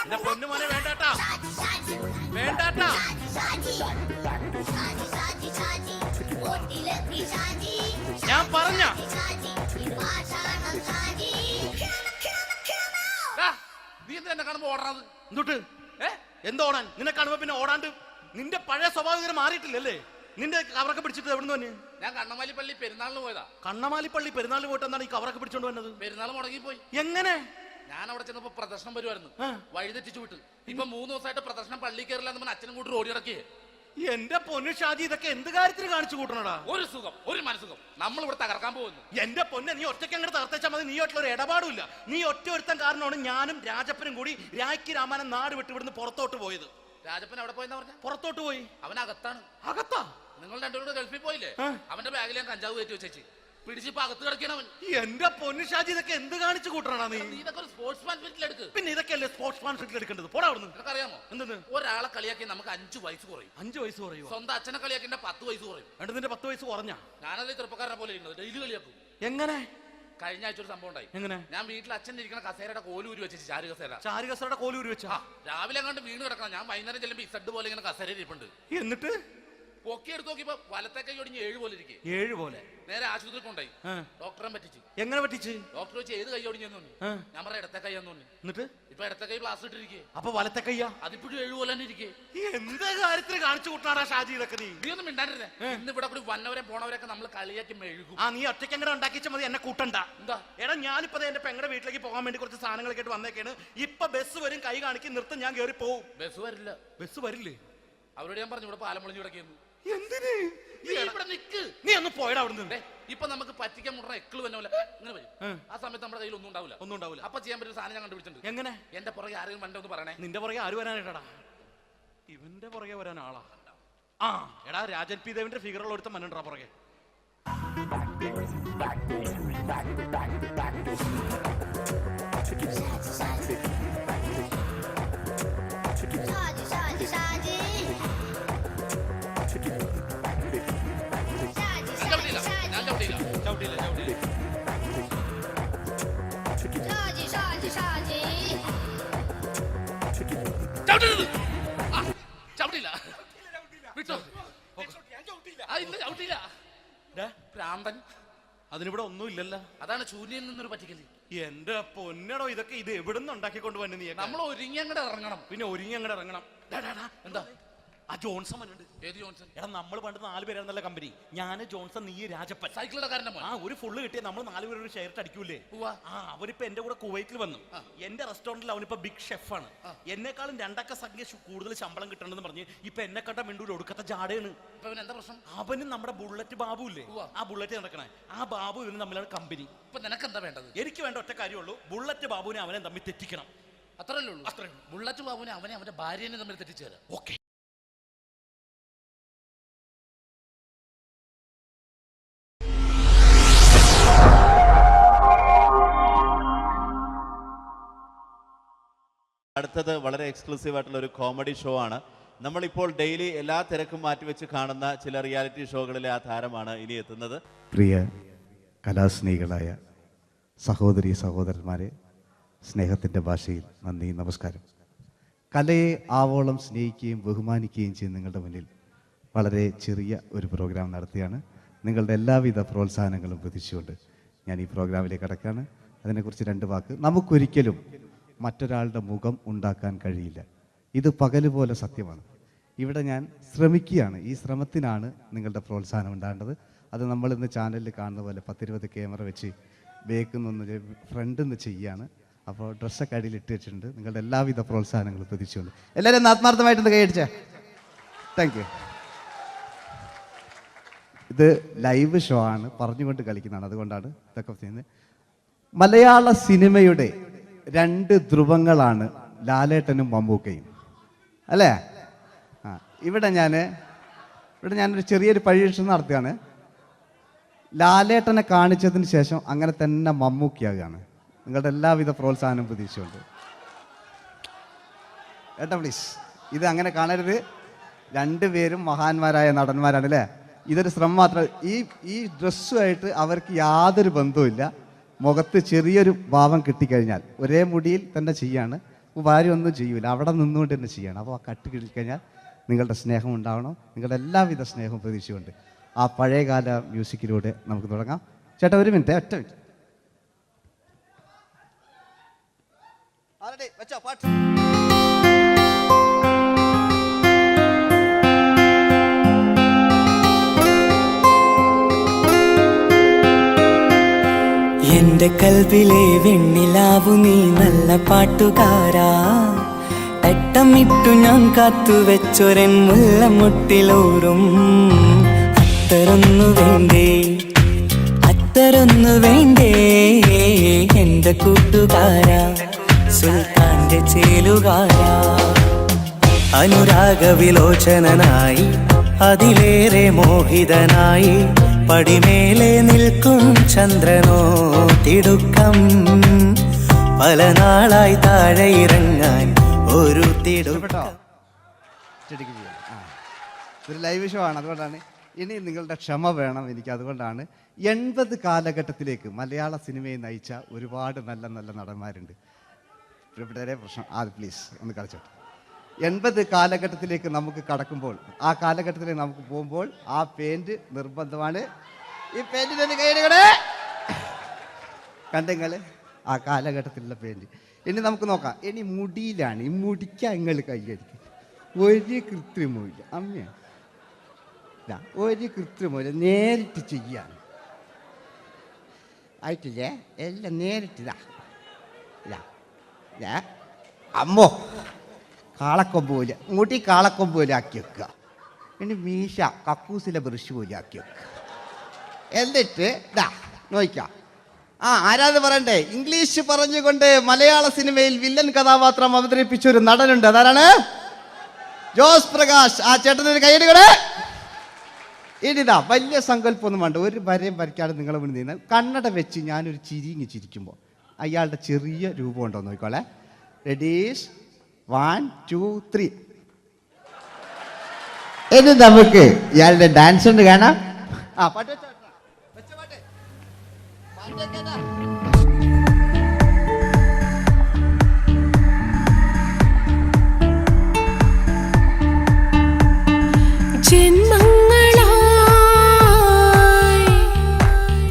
എന്റെ പൊന്നുമോനെ വേണ്ടാട്ടാ, വേണ്ടാട്ടാ. ഞാൻ പറഞ്ഞ നീ എന്തിനാ കാണുമ്പോ ഓടാത്? എന്തൊട്ട് എന്തോടാൻ? നിന്നെ കാണുമ്പോ പിന്നെ ഓടാണ്ട് നിന്റെ പഴയ സ്വഭാവം മാറിയിട്ടില്ലല്ലേ? നിന്റെ കവറൊക്കെ പിടിച്ചിട്ട് എവിടുന്ന് തന്നെ? ഞാൻ കണ്ണമാലിപ്പള്ളി പെരുന്നാളിന് പോയതാ. കണ്ണമാലിപ്പള്ളി പെരുന്നാളിന് പോയിട്ട് എന്താണ് ഈ കവറൊക്കെ പിടിച്ചോണ്ട് വന്നത്? പെരുന്നാൾ മുടങ്ങിപ്പോയി. എങ്ങനെ? ഞാൻ അവിടെ ചെന്നപ്പോ പ്രദർശനം വരുമായിരുന്നു, വഴി തെറ്റിച്ചു വിട്ടു. ഇപ്പൊ 3 ദിവസമായിട്ട് പ്രദർശനം പള്ളി കയറില്ല എന്ന് പറഞ്ഞ അച്ഛനും കൂട്ടി ഓടി ഇറക്കിയേ. എന്റെ പൊന്നു ഷാജി, ഇതൊക്കെ എന്ത് കാര്യത്തിന് കാണിച്ചു കൂട്ടണടാ? ഒരു സുഖം, ഒരു മനസുഖം. നമ്മൾ ഇവിടെ തകർക്കാൻ പോകുന്നു. എന്റെ പൊന്നെ, നീ ഒറ്റയ്ക്ക് അങ്ങോട്ട് തകർത്തേച്ചാൽ മതി. നീ ഒറ്റ ഒരു ഇടപാടുമില്ല. നീ ഒറ്റ ഒരുത്തൻ കാരണമാണ് ഞാനും രാജപ്പനും കൂടി രാഖി രാമായണം നാട് വിട്ട് ഇവിടുന്ന് പുറത്തോട്ട് പോയത്. രാജപ്പൻ എവിടെ പോയെന്നാ പറഞ്ഞ? പുറത്തോട്ട് പോയി. അവനകത്താണ്. അകത്താ? നിങ്ങൾ രണ്ടുപേരും ഗൾഫിൽ പോയില്ലേ? അവന്റെ ബാഗിൽ ഞാൻ കഞ്ചാവ് കയറ്റി വെച്ചേച്ച് പിടിച്ചിപ്പോ അകത്ത് കിടക്കണവൻ. എന്റെ പൊന്നു ഷാജി, ഇതൊക്കെ എന്ത് കാണിച്ചു കൂട്ടണാ നീ? ഇതൊക്കെ ഒരു സ്പോർട്സ്മാൻ ഫീൽഡിൽ എടുക്ക്. പിന്നെ ഇതൊക്കെയല്ലേ സ്പോർട്സ്മാൻ ഫീൽഡിൽ എടുക്കേണ്ടത്? പോടാ അവിടുന്ന്. നിനക്കറിയാമോ എന്തെന്ന്? ഒരാളെ കളിയാക്കി നമുക്ക് 5 വയസ്സ് കുറയും. 5 വയസ്സ് കുറയും? സ്വന്തം അച്ഛനെ കളിയാക്കി 10 വയസ്സ് കുറയും. എന്നിട്ട് നിന്റെ 10 വയസ്സ് കുറഞ്ഞാ? ഞാനത് ചെറുപ്പക്കാരനെ പോലെ ഇരുന്നത് ഡെയിലി കളിയാക്കും. എങ്ങനെ? കഴിഞ്ഞ ആഴ്ച ഒരു സംഭവം ഉണ്ടായി. എങ്ങനെ? ഞാൻ വീട്ടിൽ അച്ഛൻ ഇരിക്കുന്ന കസേരയുടെ കോലൂരി വെച്ചു. ചാരു കസേരയുടെ കോലൂരി വെച്ചാ? രാവിലെ അങ്ങോട്ട് വീണ് കിടക്കണം. ഞാൻ വൈകുന്നേരം ചെല്ലുമ്പോ ഇസഡ് പോലെ ഇങ്ങനെ കസേര ഇരിപ്പുണ്ട്. എന്നിട്ട് പൊക്കി എടുത്ത് നോക്കിയപ്പോ വലത്തെ കൈ ഒടിഞ്ഞ് 7 പോലെ ഇരിക്കും. 7 പോലെ? നേരെ ആശുപത്രി കൊണ്ടായി. ഡോക്ടറെ പറ്റിച്ചു. എങ്ങനെ പറ്റിച്ച്? ഡോക്ടർ വെച്ച് ഏത് കൈ ഒടിഞ്ഞെന്ന് പറഞ്ഞു. ഞാൻ പറഞ്ഞ ഇടത്തെ കൈയാന്ന് പറഞ്ഞു. എന്നിട്ട് ഇപ്പൊ ഇടത്തെ കൈ പ്ലാസ്റ്റർ ഇട്ടിരിക്കേ. അപ്പൊ വലത്തെ കൈയാ? അതിപ്പോഴും 7 പോലെ തന്നെ ഇരിക്കേ. എന്ത് കാര്യത്തിന് കാണിച്ചു കൂട്ടാടാ ഷാജി ഇതൊക്കെ നീ? നീ ഒന്നും മിണ്ടാണ്ടിരുന്നേ. ഇന്ന് ഇവിടെ കൂടി വന്നവരെ പോണവരൊക്കെ നമ്മൾ കളിയാക്കി മെഴുകും. നീ ഒറ്റയ്ക്ക് അങ്ങനെ ഉണ്ടാക്കിച്ച മതി, എന്നെ കൂട്ടണ്ട. എന്താ? എടാ, ഞാനിപ്പോ എന്റെ പെങ്ങളുടെ വീട്ടിലേക്ക് പോകാൻ വേണ്ടി കുറച്ച് സാധനങ്ങളൊക്കെ ആയിട്ട് വന്നേക്കാണ്. ഇപ്പൊ ബസ് വരും, കൈ കാണിക്കും, നിർത്തും, ഞാൻ കയറി പോവും. ബസ് വരില്ല. ബസ് വരില്ലേ? അവരോട് ഞാൻ പറഞ്ഞു ഇവിടെ പാലം പൊളിഞ്ഞു കിടക്കുന്നു. എന്തിന്? ഇവിടെ നിക്ക്. നീ ഒന്ന് പോയടാ അവിടുന്ന്. ഇപ്പൊ നമുക്ക് പറ്റിക്കാൻ മുടണ എക്കിള് വന്ന പോലെ ഇങ്ങനെ വരും. ആ സമയത്ത് നമ്മുടെ കയ്യിൽ ഒന്നും ഉണ്ടാവില്ല. അപ്പൊ ചെയ്യാൻ പറ്റുന്ന സാധനം ഞാൻ കണ്ടുപിടിച്ചിട്ടുണ്ട്. എങ്ങനെ? എന്റെ പുറകെ ആരെങ്കിലും വണ്ടി ഒന്ന് പറയണേ. നിന്റെ പുറകെ ആര് വരാനായിട്ടാ? ഇവന്റെ പുറകെ വരാൻ ആളാ? എടാ, രാജൻ പി ദേവിന്റെ ഫിഗറുള്ള ഒരുത്തം മനുണ്ടാ പുറകെ. അതിനിവിടെ ഒന്നും ഇല്ലല്ലോ. അതാണ് ശൂന്യയിൽ നിന്നൊരു പറ്റിക്കല്. എന്റെ പൊന്നടോ, ഇതൊക്കെ ഇത് എവിടുന്ന് ഉണ്ടാക്കിക്കൊണ്ട് വന്നു നീ? നമ്മൾ ഒരുങ്ങി അങ്ങോട്ട് ഇറങ്ങണം. പിന്നെ ഒരുങ്ങി അങ്ങോട്ട് ഇറങ്ങണം. എന്താ? ആ ജോൺസൺ വന്നിട്ടുണ്ട്. ഏത് ജോൺസൺ? എടാ, നമ്മൾ പണ്ട് 4 പേരായിരുന്നല്ല കമ്പനി. ഞാന് ജോൺസൺ, നീ രാജപ്പൻ. സൈക്കിളുടെ കാരന്റെ മോൻ. ഒരു ഫുള്ള് കിട്ടിയ നമ്മൾ 4 പേര് ഒരു ഷെയർ അടിക്കൂലേ? അവനിപ്പോ എന്റെ കൂടെ കുവൈറ്റിൽ വന്നു. എന്റെ റെസ്റ്റോറന്റിൽ അവനിപ്പോ ബിഗ് ഷെഫാണ്. എന്നെക്കാളും 2 അക്ക സംഖ്യ കൂടുതൽ ശമ്പളം കിട്ടണമെന്ന് പറഞ്ഞ് ഇപ്പൊ എന്നെ കണ്ട മിണ്ടൂര് ഒടുക്കത്തെ ജാടയാണ്. എന്താ പ്രശ്നം? അവന് നമ്മുടെ ബുള്ളറ്റ് ബാബു ഇല്ലേ, ആ ബുള്ളറ്റ് നടക്കണേ, ആ ബാബു ഇവന് തമ്മിലാണ് കമ്പനി. ഇപ്പൊ നിനക്ക് എന്താ വേണ്ടത്? എനിക്ക് വേണ്ട ഒറ്റ കാര്യമുള്ളൂ, ബുള്ളറ്റ് ബാബുവിനെ അവനെ തമ്മിൽ തെറ്റിക്കണം. അത്രയല്ലേ ഉള്ളൂ? ബുള്ളറ്റ് ബാബുവിനെ അവന്റെ ഭാര്യനെ തമ്മിൽ തെറ്റിച്ചു തരാം. ഓക്കെ. അടുത്തത് വളരെ എക്സ്ക്ലൂസീവ് ആയിട്ടുള്ള ഒരു കോമഡി ഷോ ആണ്. നമ്മളിപ്പോൾ ഡെയിലി എല്ലാ തിരക്കും മാറ്റിവെച്ച് കാണുന്ന ചില റിയാലിറ്റി ഷോകളിലെ ആ താരമാണ് ഇനി എത്തുന്നത്. പ്രിയ കലാസ്നേഹികളായ സഹോദരി സഹോദരന്മാരെ, സ്നേഹത്തിൻ്റെ ഭാഷയിൽ നന്ദി, നമസ്കാരം. കലയെ ആവോളം സ്നേഹിക്കുകയും ബഹുമാനിക്കുകയും ചെയ്യുന്ന നിങ്ങളുടെ മുന്നിൽ വളരെ ചെറിയ ഒരു പ്രോഗ്രാം നടത്തിയാണ്. നിങ്ങളുടെ എല്ലാവിധ പ്രോത്സാഹനങ്ങളും പ്രതീക്ഷിച്ചുകൊണ്ട് ഞാൻ ഈ പ്രോഗ്രാമിലേക്ക് കടക്കുകയാണ്. അതിനെക്കുറിച്ച് 2 വാക്ക്. നമുക്കൊരിക്കലും മറ്റൊരാളുടെ മുഖം ഉണ്ടാക്കാൻ കഴിയില്ല. ഇത് പകലുപോലെ സത്യമാണ്. ഇവിടെ ഞാൻ ശ്രമിക്കുകയാണ്. ഈ ശ്രമത്തിനാണ് നിങ്ങളുടെ പ്രോത്സാഹനം ഉണ്ടാകേണ്ടത്. അത് നമ്മളിന്ന് ചാനലിൽ കാണുന്ന പോലെ 10-20 ക്യാമറ വെച്ച് ബേക്കുന്നൊന്ന് ഫ്രണ്ടിൽ നിന്ന് ചെയ്യുകയാണ്. അപ്പോൾ ഡ്രസ്സൊക്കെ അടിയിൽ ഇട്ട് വെച്ചിട്ടുണ്ട്. നിങ്ങളുടെ എല്ലാവിധ പ്രോത്സാഹനങ്ങളും പ്രതീക്ഷിച്ചുകൊണ്ട് എല്ലാവരും ആത്മാർത്ഥമായിട്ടൊന്ന് കൈയടിച്ചേ. Thank you. ഇത് ലൈവ് ഷോ ആണ്, പറഞ്ഞുകൊണ്ട് കളിക്കുന്നതാണ്, അതുകൊണ്ടാണ് ഇതൊക്കെ ചെയ്യുന്നത്. മലയാള സിനിമയുടെ 2 ധ്രുവങ്ങളാണ് ലാലേട്ടനും മമ്മൂക്കയും, അല്ലേ? ഇവിടെ ഞാനൊരു ചെറിയൊരു പരീക്ഷണം നടത്തുകയാണ്. ലാലേട്ടനെ കാണിച്ചതിന് ശേഷം അങ്ങനെ തന്നെ മമ്മൂക്കയാകുകയാണ്. നിങ്ങളുടെ എല്ലാവിധ പ്രോത്സാഹനം പ്രതീക്ഷിച്ചുകൊണ്ട് ഏട്ടാ പ്ലീസ്, ഇത് അങ്ങനെ കാണരുത്. 2 പേരും മഹാന്മാരായ നടന്മാരാണ്, അല്ലേ? ഇതൊരു ശ്രമം മാത്രം. ഈ ഡ്രസ്സുമായിട്ട് അവർക്ക് യാതൊരു ബന്ധവുമില്ല. മുഖത്ത് ചെറിയൊരു ഭാവം കിട്ടിക്കഴിഞ്ഞാൽ ഒരേ മുടിയിൽ തന്നെ ചെയ്യാണ്. ഭാര്യ ഒന്നും ചെയ്യൂല, അവിടെ നിന്നുകൊണ്ട് തന്നെ ചെയ്യണം. അപ്പോൾ ആ കട്ട് കിട്ടിക്കഴിഞ്ഞാൽ നിങ്ങളുടെ സ്നേഹം ഉണ്ടാവണം. നിങ്ങളുടെ എല്ലാവിധ സ്നേഹവും പ്രതീക്ഷിച്ചുകൊണ്ട് ആ പഴയകാല മ്യൂസിക്കിലൂടെ നമുക്ക് തുടങ്ങാം. ചേട്ടാ, ഒരു മിനിറ്റ്, ഒറ്റ മിനിറ്റ്. എന്റെ കൽബിലെ വെണ്ണിലാവു നീ നല്ല പാട്ടുകാരാ, അട്ടമിട്ടു ഞാൻ കാത്തുവെച്ചൊരൻ മുല്ലമുട്ടിലൂറും അത്തരൊന്നു വേണ്ടേ അത്തരൊന്നു വേണ്ടേ എന്റെ കൂട്ടുകാരാ സുൽത്താന്റെ ചേലുകാരാ അനുരാഗവിലോചനായി അതിലേറെ മോഹിതനായി പടിമേലെ നിൽക്കും ചന്ദ്രനോ തിടുക്കം പല നാളായി താഴെ ഇറങ്ങാൻ ഒരു തിടുക്കം. ഇതൊരു ലൈവ് ഷോ ആണ്, അതുകൊണ്ടാണ് ഇനി നിങ്ങളുടെ ക്ഷമ വേണം എനിക്ക്. അതുകൊണ്ടാണ് 80 കാലഘട്ടത്തിലേക്ക് മലയാള സിനിമയെ നയിച്ച ഒരുപാട് നല്ല നല്ല നടന്മാരുണ്ട്. ഇവിടെ പ്രശ്നം പ്ലീസ് ഒന്ന് കളിച്ചോട്ടെ. 80 കാലഘട്ടത്തിലേക്ക് നമുക്ക് കടക്കുമ്പോൾ, ആ കാലഘട്ടത്തിലേക്ക് നമുക്ക് പോകുമ്പോൾ ആ പെയിന്റ് നിർബന്ധമാണ്. ഈ പെയിന്റിന് കൈയുടെ കണ്ടെങ്കിൽ ആ കാലഘട്ടത്തിലുള്ള പെയിന്റ്. ഇനി നമുക്ക് നോക്കാം. ഇനി മുടിയിലാണ്. ഈ മുടിക്ക് നിങ്ങൾ കൈയടിക്കും. ഒരു കൃത്രിമില്ല അമ്മയാണ്, ഒരു കൃത്രിമില്ല, നേരിട്ട് ചെയ്യാണ്. ആയിട്ടില്ലേ? എല്ലാം നേരിട്ടിതാ അമ്മോ കാളക്കൊമ്പ് പോലെ മുടി കാളക്കൊമ്പ് പോലെ ആക്കി വെക്കുക. ഇനി മീശ കക്കൂസിലെ ബ്രഷ് പോലെ ആക്കി വെക്കുക. എന്നിട്ട് നോക്കാം. ആരാത് പറയണ്ടേ? ഇംഗ്ലീഷ് പറഞ്ഞുകൊണ്ട് മലയാള സിനിമയിൽ വില്ലൻ കഥാപാത്രം അവതരിപ്പിച്ച ഒരു നടനുണ്ട്. അതാരാണ്? ജോസ് പ്രകാശ്. ആ ചേട്ടനൊരു കൈയ്യടികളെ. ഇനിതാ വലിയ സങ്കല്പമൊന്നും വേണ്ട, ഒരു വരയും വരയ്ക്കാതെ നിങ്ങളെ മുന്നിൽ നിന്ന് കണ്ണട വെച്ച് ഞാനൊരു ചിരിങ്ങി ചിരിക്കുമ്പോൾ അയാളുടെ ചെറിയ രൂപം ഉണ്ടോ നോക്കിക്കോളെ. റെഡീസ് 1 2 3. ഇനി നമുക്ക് ഇയാളുടെ ഡാൻസ് ഉണ്ട് കാണാം. പാട്ട് വെച്ചോ. ജന്മങ്ങളായി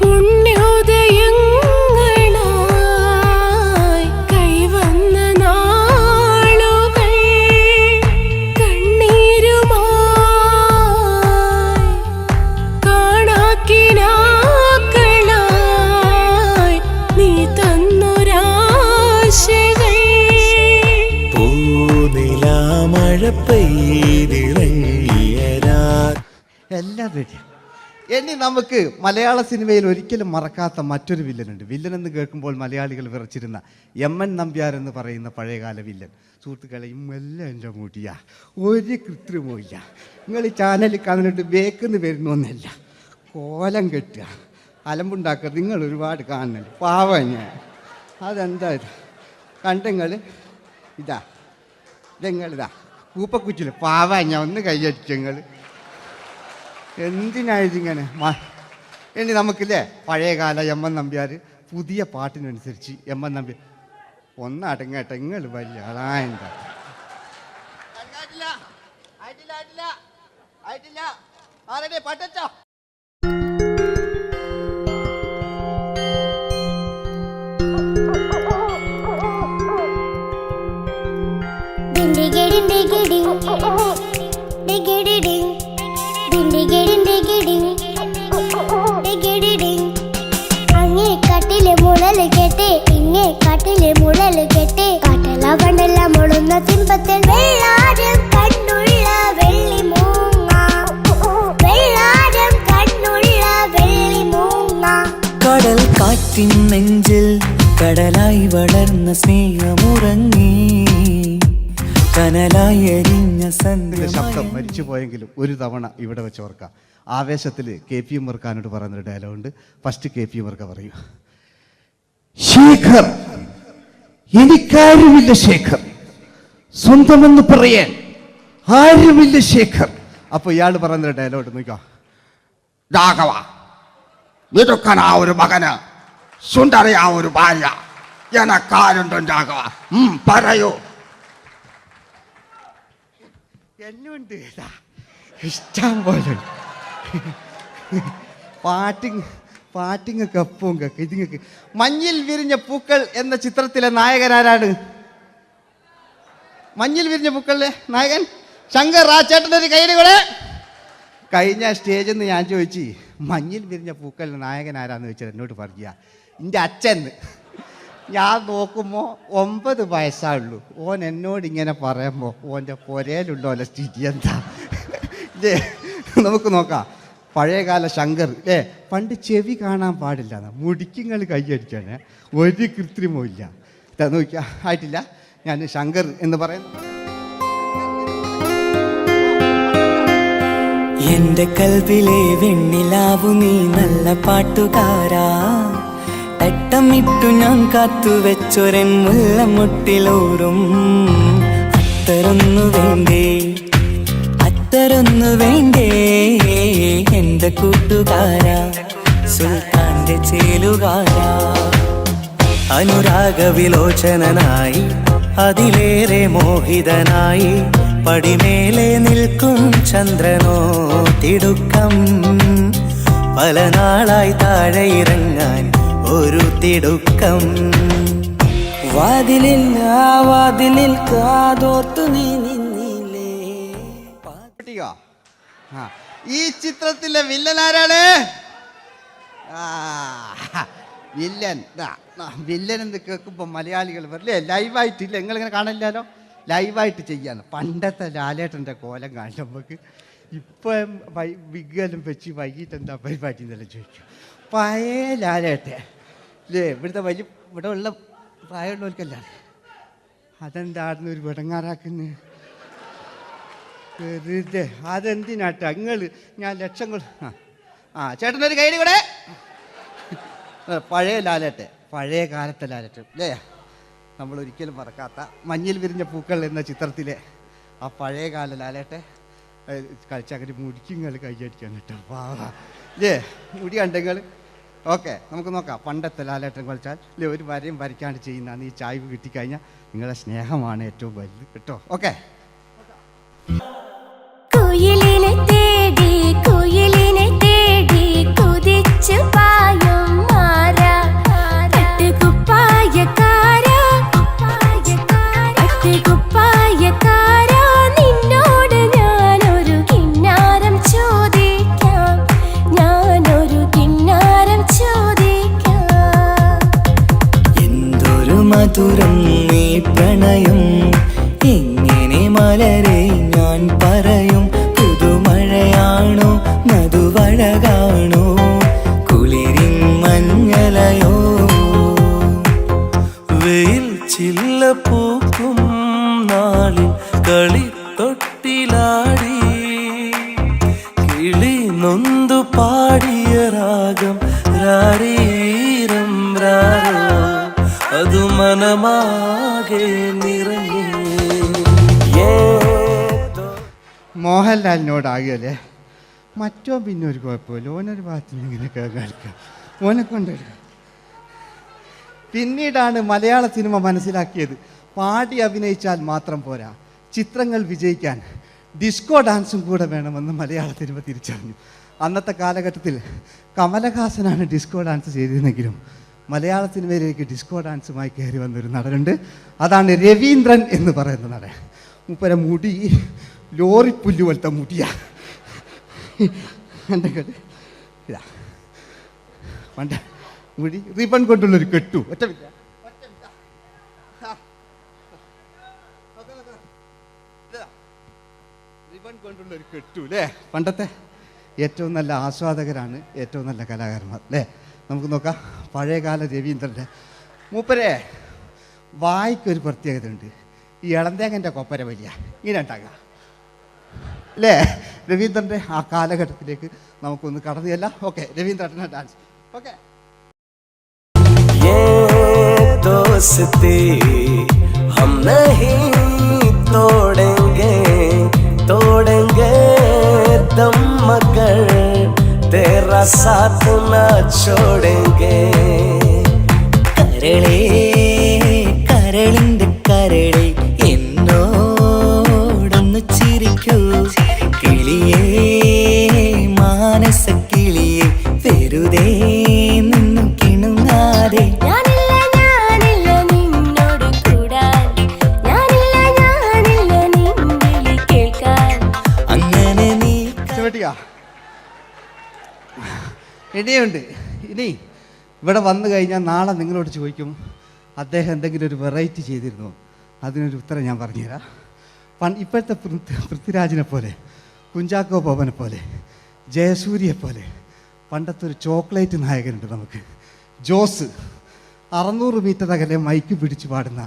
പുണ്യോദയങ്ങളായി കൈവന്ന നാളുകൾ കണ്ണീരുമായി കാണാക്കിനാക്കളായി നീ തന്നൊരാശകൾ പൂനിലാമഴ എല്ലാം റെഡി. ഇനി നമുക്ക് മലയാള സിനിമയിൽ ഒരിക്കലും മറക്കാത്ത മറ്റൊരു വില്ലനുണ്ട്. വില്ലൻ എന്ന് കേൾക്കുമ്പോൾ മലയാളികൾ വിറച്ചിരുന്ന MN നമ്പ്യാർ എന്ന് പറയുന്ന പഴയകാല വില്ലൻ. സുഹൃത്തുക്കളെ, എല്ലാം എൻ്റെ മുടിയാ, ഒരു കൃത്രിമില്ല. നിങ്ങൾ ഈ ചാനലിൽ കാണുന്നിട്ട് ബേക്കെന്ന് വരുന്നൊന്നല്ല, കോലം കെട്ടുക, അലമ്പുണ്ടാക്കുക. നിങ്ങൾ ഒരുപാട് കാണുന്നുണ്ട്. പാവം ഞാൻ. അതെന്താ ഇത് കണ്ടെങ്കിൽ ഇതെങ്ങളിതാ കൂപ്പക്കുച്ചില് പാവം ഞാൻ ഒന്ന് കൈയടിച്ചങ്ങൾ. എന്തിനായതിങ്ങനെ? ഇനി നമുക്കില്ലേ പഴയകാല MN നമ്പ്യാർ പുതിയ പാട്ടിനനുസരിച്ച് MN നമ്പ്യാർ ഒന്ന് അടങ്ങട്ടെ. നിങ്ങൾ വലിയ ആളായിട്ടാ. അങ്ങേ കാട്ടിലെ മുഴല് കേട്ട് ഇങ്ങേ കാട്ടിലെ മുഴല് കേട്ട് കാട്ടെല്ലാം കണ്ടെല്ലാം മുളുന്ന സിംഹത്തിൽ വെള്ളാരം കണ്ണുള്ള വെള്ളി മൂങ്ങ, വെള്ളാരം കണ്ണുള്ള വെള്ളി മൂങ്ങ. കടൽ കാറ്റിൻ നെഞ്ചിൽ കടലായി വളർന്ന സ്നേഹമുറങ്ങി കനലായി എരിഞ്ഞ ശബ്ദം മരിച്ചു പോയെങ്കിലും ഒരു തവണ ഇവിടെ വെച്ച് ഓർക്കാം. ആവേശത്തിൽ KP ഉമ്മർഖാനോട് പറയുന്നൊരു ഡയലോഗുണ്ട്. ഫസ്റ്റ് KP ഉമ്മർഖ പറയൂ. ശേഖർ, എനിക്കാരുമില്ല ശേഖർ, സ്വന്തമെന്ന് പറയാൻ ആരുമില്ല ശേഖർ. അപ്പൊ ഇയാൾ പറയുന്നൊരു ഡയലോഗ് നോക്കാം. രാഘവ, മിടുക്കനാ ഒരു മകന്, സുന്ദരയാ ഒരു ഭാര്യ, എനക്കാരുണ്ടോ രാഘവ? പറയൂ. എന്നുണ്ട് ഇഷ്ടം പോലെ പാട്ടിങ്ങൊക്കെ അപ്പവും കേക്ക് ഇതിങ്ങക്ക്. മഞ്ഞിൽ വിരിഞ്ഞ പൂക്കൾ എന്ന ചിത്രത്തിലെ നായകനാരാണ്? മഞ്ഞിൽ വിരിഞ്ഞ പൂക്കളിലെ നായകൻ ശങ്കർ. ആ ചേട്ടൻ്റെ ഒരു കൈയ്യടികളെ. കഴിഞ്ഞ സ്റ്റേജിൽ നിന്ന് ഞാൻ ചോദിച്ചു മഞ്ഞിൽ വിരിഞ്ഞ പൂക്കളിലെ നായകൻ ആരാന്ന് ചോദിച്ചാൽ എന്നോട് പറയുക എൻ്റെ അച്ഛൻ. ഞാൻ നോക്കുമ്പോൾ 9 വയസ്സായുള്ളൂ. ഓൻ എന്നോട് ഇങ്ങനെ പറയുമ്പോൾ ഓൻ്റെ പുരയിലുള്ളോലെ സ്ഥിതി എന്താ? നമുക്ക് നോക്കാം. പഴയകാല ശങ്കർ പണ്ട് ചെവി കാണാൻ പാടില്ല, മുടിക്കുങ്ങൾ കൈയടിക്കാണ്, ഒരു കൃത്രിമവും ഇല്ല. നോക്കിയാ ആയിട്ടില്ല. ഞാൻ ശങ്കർ എന്ന് പറയുന്നു. എന്റെ കൽവിലെ വെണ്ണിലാവു നീ നല്ല പാട്ടുകാരാ, തട്ടമിട്ടു ഞാൻ കാത്തുവെച്ചൊരൻ മുല്ലമുട്ടിലോറും അത്തരൊന്നു വേണ്ടേ, അത്തരൊന്നു വേണ്ടേ എന്റെ കൂട്ടുകാരാ, സുൽത്താന്റെ ചേലുകാരാ. അനുരാഗവിലോചനായി അതിലേറെ മോഹിതനായി പടിമേലെ നിൽക്കും ചന്ദ്രനോ തിടുക്കം, പല നാളായി താഴെ ഇറങ്ങാൻ ഒരു തിടുക്കം. വാതിലിൽ കാതോർത്തു നീ നിന്നില്ലേ. ഈ ചിത്രത്തിലെ വില്ലൻ ആരാണ്? വില്ലൻ വില്ലൻ എന്ന് കേൾക്കുമ്പോൾ മലയാളികൾ വരില്ലേ ലൈവായിട്ടില്ല, നിങ്ങളിങ്ങനെ കാണില്ലല്ലോ, ലൈവായിട്ട് ചെയ്യാന്ന്. പണ്ടത്തെ ലാലേട്ടൻ്റെ കോലം കാണില്ല നമുക്ക്. ഇപ്പം വിഗ്ഗലും വെച്ച് വൈകിട്ട് എന്താ പരിപാടി എന്നെല്ലാം ചോദിക്കും. പഴയ ലാലേട്ടൻ ഇവിടുത്തെ ഇവിടെ ഉള്ള പ്രായമുള്ളവർക്കല്ല, അതെന്താടുന്ന ഒരു വിടങ്ങാറാക്കുന്നു വെറുതെ. അതെന്തിനാട്ടാ നിങ്ങൾ? ഞാൻ ലക്ഷങ്ങൾ ചേട്ടനൊരു കൈഡി കൂടെ. പഴയ ലാലേട്ടൻ, പഴയ കാലത്തെ ലാലേട്ടൻ അല്ലേ, നമ്മൾ ഒരിക്കലും മറക്കാത്ത മഞ്ഞിൽ വിരിഞ്ഞ പൂക്കൾ എന്ന ചിത്രത്തിലെ ആ പഴയ കാല ലാലേട്ടെ കളിച്ചങ്ങനെ മുടിക്കുങ്ങൾ കൈയടിക്കാൻ കേട്ടോ. മുടി കണ്ടെങ്കിൽ ഓക്കെ, നമുക്ക് നോക്കാം. പണ്ടത്തെ ലാലേട്ടൻ കളിച്ചാൽ ഒരു വരയും വരയ്ക്കാണ്ട് ചെയ്യുന്നതാണ്. ഈ ചായ്വ് കിട്ടിക്കഴിഞ്ഞാൽ നിങ്ങളുടെ സ്നേഹമാണ് ഏറ്റവും വലുത് കേട്ടോ. ഓക്കെ. കുയിലിനെ തേടി കുയിലിനെ തേടി കുതിച്ചു പായും മാറാ, പട്ടുകുപ്പായക്കാരാ പട്ടുകുപ്പായക്കാരാ, നിന്നോട് ഞാനൊരു കിന്നാരം ചോദിക്കാം, ഞാനൊരു കിന്നാരം ചോദിക്കാം. എന്തൊരു മധുരം നീ പ്രണയം, എങ്ങനെ മലരെ ഞാൻ പറയും. പുതുമഴയാണോ മധുവഴകാണോ കുളിരിൻ മഞ്ഞലയോ, വെയിൽ ചില്ല പൂക്കും നാളിൽ കളി തൊട്ടിലാടി, കിളി നൊന്തു പാടിയ രാഗം രാരീരം രാരോ, അത് മനമാകെ നിറഞ്ഞേ. മോഹൻലാലിനോടാകല്ലേ മറ്റോ പിന്നെ ഒരു കുഴപ്പമില്ല, ഓനൊരു ഭാഗത്ത് നിന്ന് ഇങ്ങനെ കളിക്കാം, ഓനെ കൊണ്ടുവരിക. പിന്നീടാണ് മലയാള സിനിമ മനസ്സിലാക്കിയത് പാടി അഭിനയിച്ചാൽ മാത്രം പോരാ, ചിത്രങ്ങൾ വിജയിക്കാൻ ഡിസ്കോ ഡാൻസും കൂടെ വേണമെന്ന് മലയാള സിനിമ തിരിച്ചറിഞ്ഞു. അന്നത്തെ കാലഘട്ടത്തിൽ കമലഹാസനാണ് ഡിസ്കോ ഡാൻസ് ചെയ്തിരുന്നെങ്കിലും മലയാള സിനിമയിലേക്ക് ഡിസ്കോ ഡാൻസുമായി കയറി വന്നൊരു നടനുണ്ട്. അതാണ് രവീന്ദ്രൻ എന്ന് പറയുന്ന നടൻ. മൂപ്പര മുടി ലോറിപ്പുല്ല് പോലത്തെ മുടിയാ. എൻ്റെ ഇതാ പണ്ട മുടി റിബൺ കൊണ്ടുള്ളൊരു കെട്ടു. ഒറ്റ റിബൺ കൊണ്ടുള്ളൊരു കെട്ടു അല്ലേ. പണ്ടത്തെ ഏറ്റവും നല്ല ആസ്വാദകരാണ് ഏറ്റവും നല്ല കലാകാരന്മാർ അല്ലേ. നമുക്ക് നോക്കാം പഴയകാല രവീന്ദ്രൻ്റെ. മൂപ്പരെ വായിക്കൊരു പ്രത്യേകത ഉണ്ട്, ഈ ഇളന്തേങ്ങൻ്റെ കൊപ്പര വലിയ ഇങ്ങനെ ഉണ്ടാകുക അല്ലേ. രവീന്ദ്രൻ്റെ ആ കാലഘട്ടത്തിലേക്ക് നമുക്കൊന്ന് കടന്നു ചെല്ലാം. ഓക്കെ, രവീന്ദ്രൻ്റെ ഡാൻസ്. ഓക്കെ. दोस्ती हम नहीं तोड़ेंगे, तोड़ेंगे दम मगर तेरा साथ न छोड़ेंगे. കരളേ കരളിന്റെ കരളെ എന്നോടൊന്ന് ചിരിക്കൂ, കിളിയേ മാനസ കിളിയെ വെറുതെ നിന്നു കിണുങ്ങാതെ. ഇനിയുണ്ട്. ഇനി ഇവിടെ വന്നു കഴിഞ്ഞാൽ നാളെ നിങ്ങളോട് ചോദിക്കും അദ്ദേഹം എന്തെങ്കിലും ഒരു വെറൈറ്റി ചെയ്തിരുന്നോ? അതിനൊരു ഉത്തരം ഞാൻ പറഞ്ഞുതരാം. ഇപ്പോഴത്തെ പൃഥ്വിരാജിനെ പോലെ, കുഞ്ചാക്കോ ബോബനെ പോലെ, ജയസൂര്യയെ പോലെ പണ്ടത്തെ ഒരു ചോക്ലേറ്റ് നായകനുണ്ട് നമുക്ക്, ജോസ്. 600 മീറ്റർ അകലെ മൈക്ക് പിടിച്ച് പാടുന്ന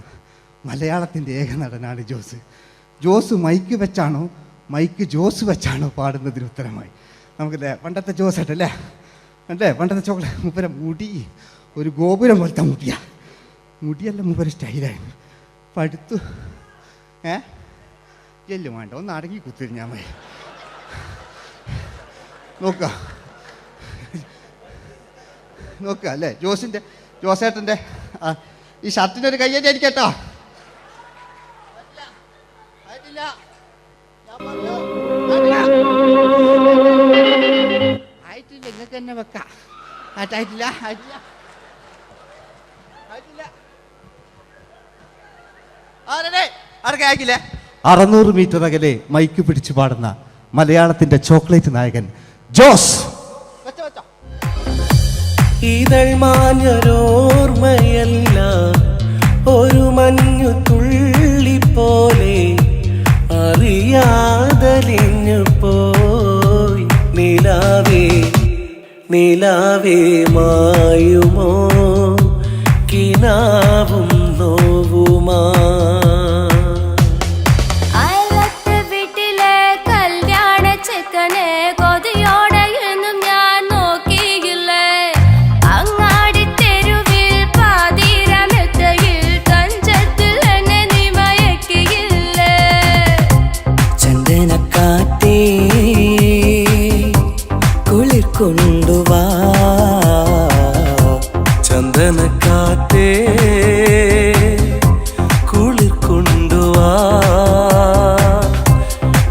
മലയാളത്തിൻ്റെ ഏക നടനാണ് ജോസ്. ജോസ് മൈക്ക് വെച്ചാണോ മൈക്ക് ജോസ് വെച്ചാണോ പാടുന്നതിന് ഉത്തരമായി നമുക്കല്ലേ പണ്ടത്തെ ജോസ് ആയിട്ടല്ലേ അല്ലേ? പണ്ടത്തെ ചോക്ലേറ്റ് മൂപ്പര മുടി ഒരു ഗോപുരം പോലത്തെ മുടിയല്ല മൂപ്പര സ്റ്റൈലായിരുന്നു. പടുത്തു എല്ലും വേണ്ട, ഒന്ന് അടങ്ങി കുത്തിരി ഞാൻ നോക്കുക അല്ലേ? ജോസേട്ടൻ്റെ ഈ ഷർട്ടിൻ്റെ ഒരു കയ്യടി അടിക്കട്ടോ. ആയിട്ടില്ല, നിങ്ങൾക്ക് തന്നെ വെക്കാം. ആയിട്ടില്ല 600 മീറ്റർ അകലെ മൈക്ക് പിടിച്ചു പാടുന്ന മലയാളത്തിന്റെ ചോക്ലേറ്റ് നായകൻ ജോസ്. ഇതൾ മാഞ്ഞൊരോർമ്മയല്ല, ഒരു മഞ്ഞു തുള്ളി പോലെ അറിയാതലിഞ്ഞു പോയി. നിലാവേ മായുമോ കിനാവും നോവുമാ. വീട്ടിലെ കല്യാണ ചെക്കനെ കൊതിയോടെ എന്നും ഞാൻ നോക്കിയില്ലേ. അങ്ങാടി തെരുവിൽ പാതിരമെത്തയിൽ കഞ്ചത്തിൽ എന്നെ നീ മയക്കിയില്ലേ. ചന്ദനക്കാറ്റേ കുളിർ കൊണ്ടുവാ, ചന്ദനക്കാറ്റേ കുളിർ കൊണ്ടുവാ.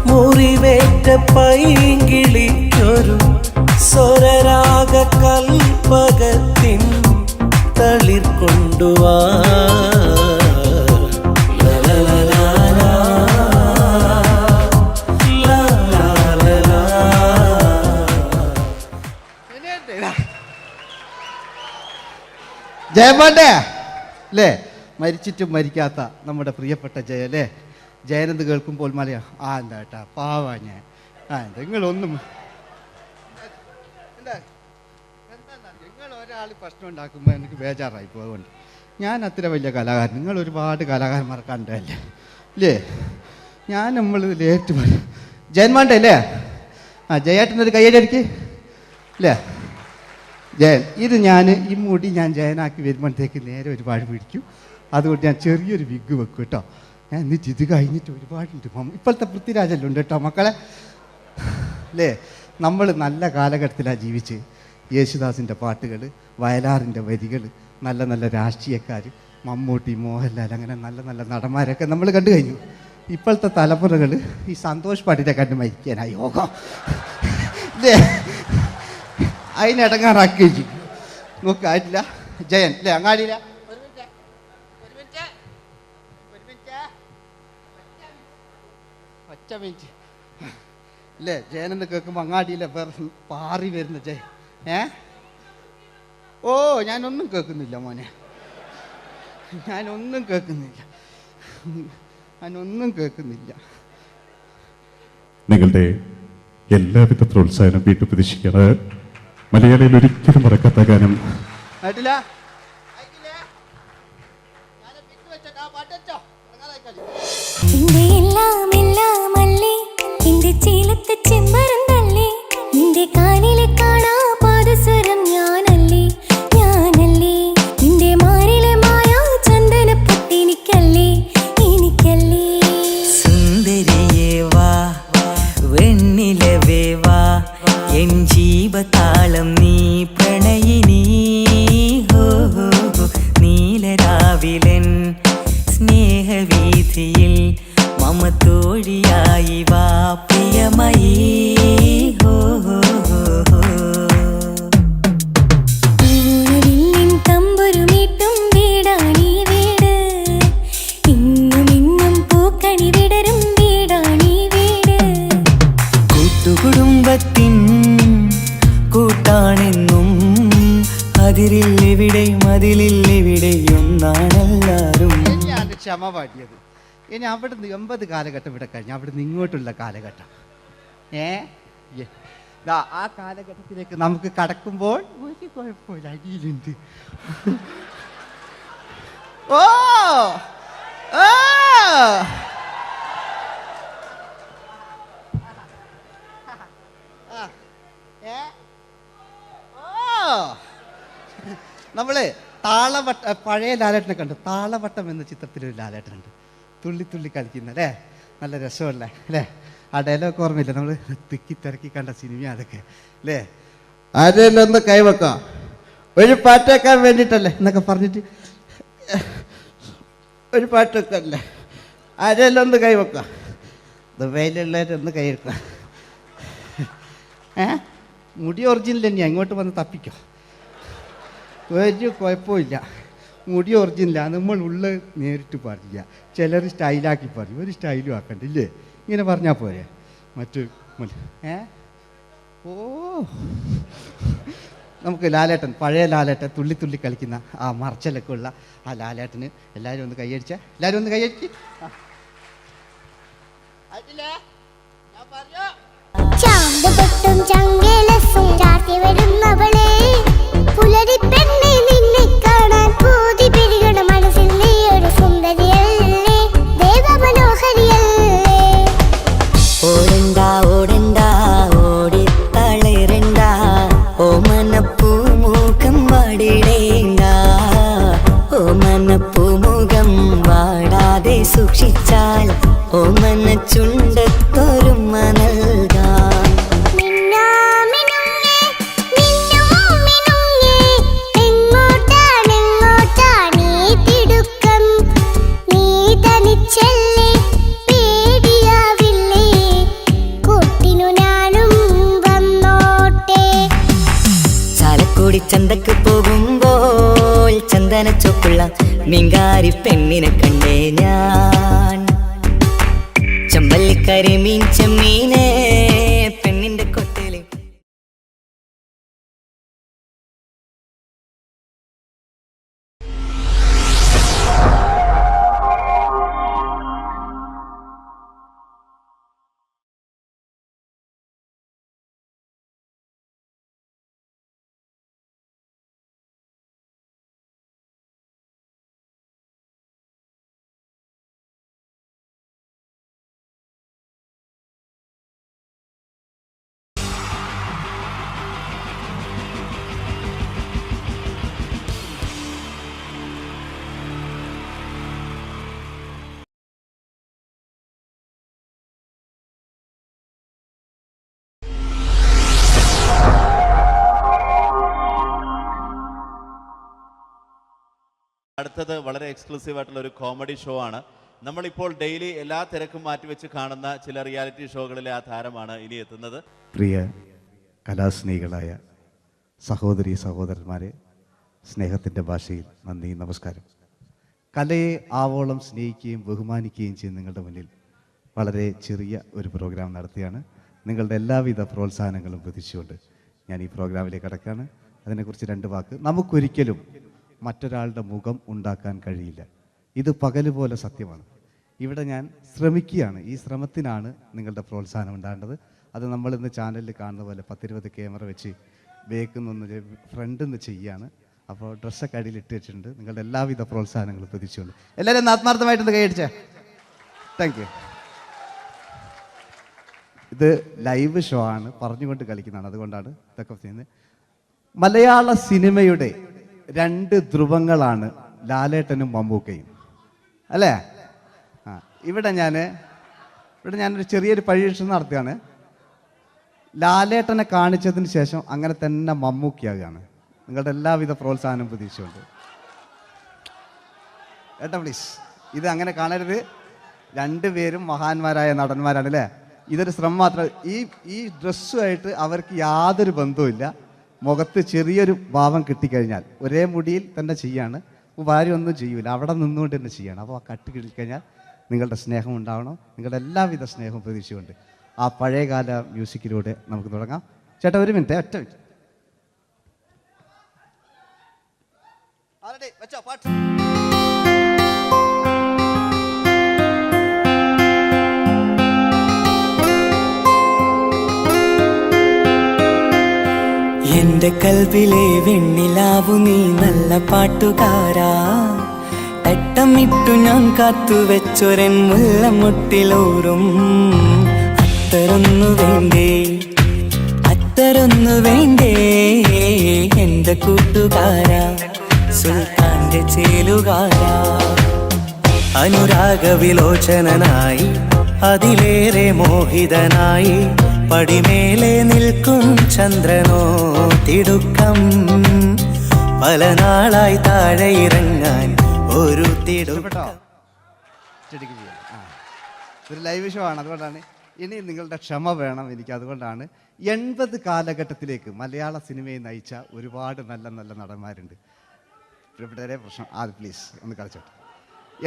മുറിവേറ്റ പൈങ്കിളിക്കൊരു സ്വരരാഗ കൽപ്പകത്തിൻ തളിർ കൊണ്ടുവാ. ജയമോന്റെ അല്ലേ? മരിച്ചിട്ടും മരിക്കാത്ത നമ്മുടെ പ്രിയപ്പെട്ട ജയ അല്ലേ? ജയനെന്ന് കേൾക്കുമ്പോൾ മലയാ എന്താ കേട്ടാ പാവാ ഞാൻ. നിങ്ങളൊന്നും നിങ്ങൾ ഒരാൾ പ്രശ്നം ഉണ്ടാക്കുമ്പോൾ എനിക്ക് ബേജാറായി പോകുന്നുണ്ട്. ഞാൻ അത്ര വലിയ കലാകാരൻ, നിങ്ങൾ ഒരുപാട് കലാകാരന്മാർ കണ്ടല്ലേ അല്ലേ? ഞാൻ നമ്മൾ ലേറ്റ് ജയന്മാൻ്റെ അല്ലേ? ജയേട്ടനൊരു കയ്യടിക്ക് അല്ലേ? ജയൻ, ഇത് ഈ മുടി ഞാൻ ജയനാക്കി വരുമ്പോഴത്തേക്ക് നേരെ ഒരുപാട് പിടിക്കും. അതുകൊണ്ട് ഞാൻ ചെറിയൊരു വിഗ് വെക്കും കേട്ടോ. ഞാൻ എന്നിട്ട് ഇത് കഴിഞ്ഞിട്ട് ഒരുപാടുണ്ട്. ഇപ്പോഴത്തെ പൃഥ്വിരാജെല്ലാം ഉണ്ട് കേട്ടോ മക്കളെ അല്ലേ? നമ്മൾ നല്ല കാലഘട്ടത്തിലാണ് ജീവിച്ച്. യേശുദാസിൻ്റെ പാട്ടുകൾ, വയലാറിൻ്റെ വരികൾ, നല്ല നല്ല രാഷ്ട്രീയക്കാർ, മമ്മൂട്ടി, മോഹൻലാൽ, അങ്ങനെ നല്ല നല്ല നടന്മാരൊക്കെ നമ്മൾ കണ്ടു കഴിഞ്ഞു. ഇപ്പോഴത്തെ തലമുറകൾ ഈ സന്തോഷ് പാട്ടിനെ കണ്ട് മരിക്കാനായി യോഗം അല്ലേ? അതിനിടങ്ങാറാക്കി വെച്ചു നോക്കായിട്ടില്ല. ജയൻ അല്ലേ? അങ്ങാടിയില്ല ഒറ്റ മിനിറ്റ് അല്ലേ? ജയനെന്ന് കേൾക്കുമ്പോൾ അങ്ങാടിയില്ല വേറെ പാറി വരുന്ന ജയൻ. ഓ ഞാനൊന്നും കേൾക്കുന്നില്ല മോനെ, ഞാനൊന്നും കേൾക്കുന്നില്ല. നിങ്ങളുടെ എല്ലാവിധ പ്രോത്സാഹനം വീട്ടു പ്രതീക്ഷിക്കാറ്. മലയാളിയിൽ ഒരിക്കലും മറക്കാത്ത ഗാനം ജീവതാളം നീ പ്രണയിനി, നീലരാവിലൻ സ്നേഹവീഥിയിൽ മമ തോഴിയായി വാ പ്രിയമയീ. തമ്പുരുമീട്ടും വീടാണീ വീട്, ഇന്നും ഇന്നും പൂക്കണി വിടരും വീടാണീ വീട്. കൂട്ടുകുടുംബത്തിൻ കൂട്ടാണെന്നും അതിരില്ലെവിടെ മതിലില്ലെവിടെ ഒന്നാണല്ലോ. ക്ഷമ പാടിയത്. ഇനി അവിടുന്ന് 80 കാലഘട്ടം ഇവിടെ കഴിഞ്ഞു, അവിടുന്ന് ഇങ്ങോട്ടുള്ള കാലഘട്ടം ആ കാലഘട്ടത്തിലേക്ക് നമുക്ക് കടക്കുമ്പോൾ ഒരു കുഴപ്പമില്ല, അടിയിലുണ്ട്. ഓ ഓ നമ്മള് താളവട്ട പഴയ ലാലേട്ടനെ കണ്ടു. താളവട്ടം എന്ന ചിത്രത്തിലൊരു ലാലേട്ടനുണ്ട്, തുള്ളി തുള്ളി കളിക്കുന്ന അല്ലേ, നല്ല രസമല്ലേ അല്ലേ? ആ ഡയലോഗ് ഓർമ്മയില്ല, നമ്മൾ തിക്കി തിരക്കി കണ്ട സിനിമ അതൊക്കെ അല്ലേ? ആരെല്ലാം ഒന്ന് കൈവെക്കാം, ഒരു പാട്ടേക്കാൻ വേണ്ടിയിട്ടല്ലേ എന്നൊക്കെ പറഞ്ഞിട്ട് ഒരു പാട്ടൊക്കെ അല്ലേ, ആരെല്ലാം ഒന്ന് കൈവെക്കാം, ദുബൈയിലുള്ളവരൊന്ന് കൈവെക്കാം. മുടി ഒറിജിനൽ തന്നെയാണ്, അങ്ങോട്ട് വന്ന് തപ്പിക്കോ, ഒരു കുഴപ്പമില്ല. മുടി ഒറിജിനലാണ്, നമ്മൾ ഉള്ള നേരിട്ട് പറയില്ല. ചിലർ സ്റ്റൈലാക്കി പറയും, ഒരു സ്റ്റൈലും ആക്കണ്ടില്ലേ, ഇങ്ങനെ പറഞ്ഞാൽ പോരെ. മറ്റു ഓ നമുക്ക് ലാലേട്ടൻ, പഴയ ലാലേട്ടൻ, തുള്ളി തുള്ളി കളിക്കുന്ന ആ മറച്ചലൊക്കെ ഉള്ള ആ ലാലേട്ടന് എല്ലാവരും ഒന്ന് കൈയടിച്ച, എല്ലാവരും ഒന്ന് കൈയടിച്ച്. ചാന്തുപൊട്ടും ചങ്കേലസും ചാർത്തി വരുന്നവളെ, പുലരിപ്പെണ്ണെ നിന്നെ കാണാൻ പൂതി പെരുകണ മനസ്സിൽ നീ ഒരു സുന്ദരിയല്ലേ, ദേവമനോഹരിയല്ലേ. ഓടണ്ട ഓടണ്ട ഓടിത്തളരണ്ട, ഓമനപ്പൂമുഖം വാടിടേണ്ട, ഓമനപ്പൂമുഖം വാടാതെ സൂക്ഷിച്ചാൽ ഓമന ചുണ്ടത്തൊരുമ നൽകാം. ചന്തക്ക് പോകുമ്പോൾ ചന്ദന ചൊപ്പുള്ള മീൻകാരി പെണ്ണിനെ കണ്ടേ ഞാൻ, ചമ്പല്ലിക്കരിമീൻ ചെമ്മീനെ പെണ്ണിന്റെ കൊട്ടയില്. അടുത്തത് വളരെ എക്സ്ക്ലൂസീവ് ആയിട്ടുള്ള ഒരു കോമഡി ഷോ ആണ്. നമ്മളിപ്പോൾ ഡെയിലി എല്ലാ തിരക്കും മാറ്റിവെച്ച് കാണുന്ന ചില റിയാലിറ്റി ഷോകളിലെ ആ താരമാണ് ഇനി എത്തുന്നത്. പ്രിയ കലാസ്നേഹികളായ സഹോദരി സഹോദരന്മാരെ, സ്നേഹത്തിൻ്റെ ഭാഷയിൽ നന്ദി, നമസ്കാരം. കലയെ ആവോളം സ്നേഹിക്കുകയും ബഹുമാനിക്കുകയും ചെയ്യുന്ന നിങ്ങളുടെ മുന്നിൽ വളരെ ചെറിയ ഒരു പ്രോഗ്രാം നടത്തിയാണ്. നിങ്ങളുടെ എല്ലാവിധ പ്രോത്സാഹനങ്ങളും പ്രതീക്ഷിച്ചുകൊണ്ട് ഞാൻ ഈ പ്രോഗ്രാമിലേക്ക് കടക്കുകയാണ്. അതിനെക്കുറിച്ച് 2 വാക്ക്. നമുക്കൊരിക്കലും മറ്റൊരാളുടെ മുഖം ഉണ്ടാക്കാൻ കഴിയില്ല, ഇത് പകലുപോലെ സത്യമാണ്. ഇവിടെ ഞാൻ ശ്രമിക്കുകയാണ്, ഈ ശ്രമത്തിനാണ് നിങ്ങളുടെ പ്രോത്സാഹനം ഉണ്ടാകേണ്ടത്. അത് നമ്മളിന്ന് ചാനലിൽ കാണുന്ന പോലെ 10-20 ക്യാമറ വെച്ച് ബേക്കുന്നൊന്ന് ഫ്രണ്ടിൽ നിന്ന് ചെയ്യുകയാണ്. അപ്പോൾ ഡ്രസ്സൊക്കെ അടിയിൽ ഇട്ട് വെച്ചിട്ടുണ്ട്. നിങ്ങളുടെ എല്ലാവിധ പ്രോത്സാഹനങ്ങളും പ്രതീക്ഷിച്ചുകൊണ്ട് എല്ലാവരും ഒന്ന് ആത്മാർത്ഥമായിട്ടൊന്ന് കൈയടിച്ചേ. Thank you. ഇത് ലൈവ് ഷോ ആണ്, പറഞ്ഞുകൊണ്ട് കളിക്കുന്നതാണ്, അതുകൊണ്ടാണ് ഇതൊക്കെ ചെയ്യുന്നത്. മലയാള സിനിമയുടെ 2 ധ്രുവങ്ങളാണ് ലാലേട്ടനും മമ്മൂക്കയും അല്ലേ? ഇവിടെ ഞാനൊരു ചെറിയൊരു പരീക്ഷണം നടത്തുകയാണ്. ലാലേട്ടനെ കാണിച്ചതിന് ശേഷം അങ്ങനെ തന്നെ മമ്മൂക്കയാകുകയാണ്. നിങ്ങളുടെ എല്ലാവിധ പ്രോത്സാഹനം പ്രതീക്ഷിച്ചുകൊണ്ട് ഏട്ടാ പ്ലീസ്, ഇത് അങ്ങനെ കാണരുത്. 2 പേരും മഹാന്മാരായ നടന്മാരാണ് അല്ലേ? ഇതൊരു ശ്രമം മാത്രം. ഈ ഡ്രസ്സുമായിട്ട് അവർക്ക് യാതൊരു ബന്ധവുമില്ല. മുഖത്ത് ചെറിയൊരു ഭാവം കിട്ടിക്കഴിഞ്ഞാൽ ഒരേ മുടിയിൽ തന്നെ ചെയ്യാണ്, ഭാര്യ ഒന്നും ചെയ്യൂല, അവിടെ നിന്നുകൊണ്ട് തന്നെ ചെയ്യണം. അപ്പോൾ ആ കട്ട് കിട്ടിക്കഴിഞ്ഞാൽ നിങ്ങളുടെ സ്നേഹം ഉണ്ടാവണം. നിങ്ങളുടെ എല്ലാവിധ സ്നേഹവും പ്രതീക്ഷിച്ചുകൊണ്ട് ആ പഴയകാല മ്യൂസിക്കിലൂടെ നമുക്ക് തുടങ്ങാം. ചേട്ടാ ഒരു മിനിറ്റ്, ഒറ്റ മിനിറ്റ്. എന്റെ കൽവിലെ വെണ്ണിലാവു നീ നല്ല പാട്ടുകാരാ തട്ടമിട്ടു ഞാൻ കാത്തുവെച്ചൊരൻ മുല്ലമുട്ടിലോറും അത്തരൊന്നു വേണ്ടേ അത്തരൊന്നു വേണ്ടേ എന്റെ കൂട്ടുകാരാ സുൽത്താന്റെ ചേലുകാരാ അനുരാഗവിലോചനായി അതിലേറെ മോഹിതനായി പടിമേലെ നിൽക്കും ചന്ദ്രനോ തിടുക്കം പല നാളായി താഴെ ഇറങ്ങാൻ ഒരു തിടുക്കം. ഒരു ലൈവ് ഷോ ആണ്, അതുകൊണ്ടാണ് ഇനി നിങ്ങളുടെ ക്ഷമ വേണം എനിക്ക്. അതുകൊണ്ടാണ് 80 കാലഘട്ടത്തിലേക്ക് മലയാള സിനിമയെ നയിച്ച ഒരുപാട് നല്ല നല്ല നടന്മാരുണ്ട്. ഇവിടെ പ്രശ്നം പ്ലീസ് ഒന്ന് കളിച്ചോട്ടെ.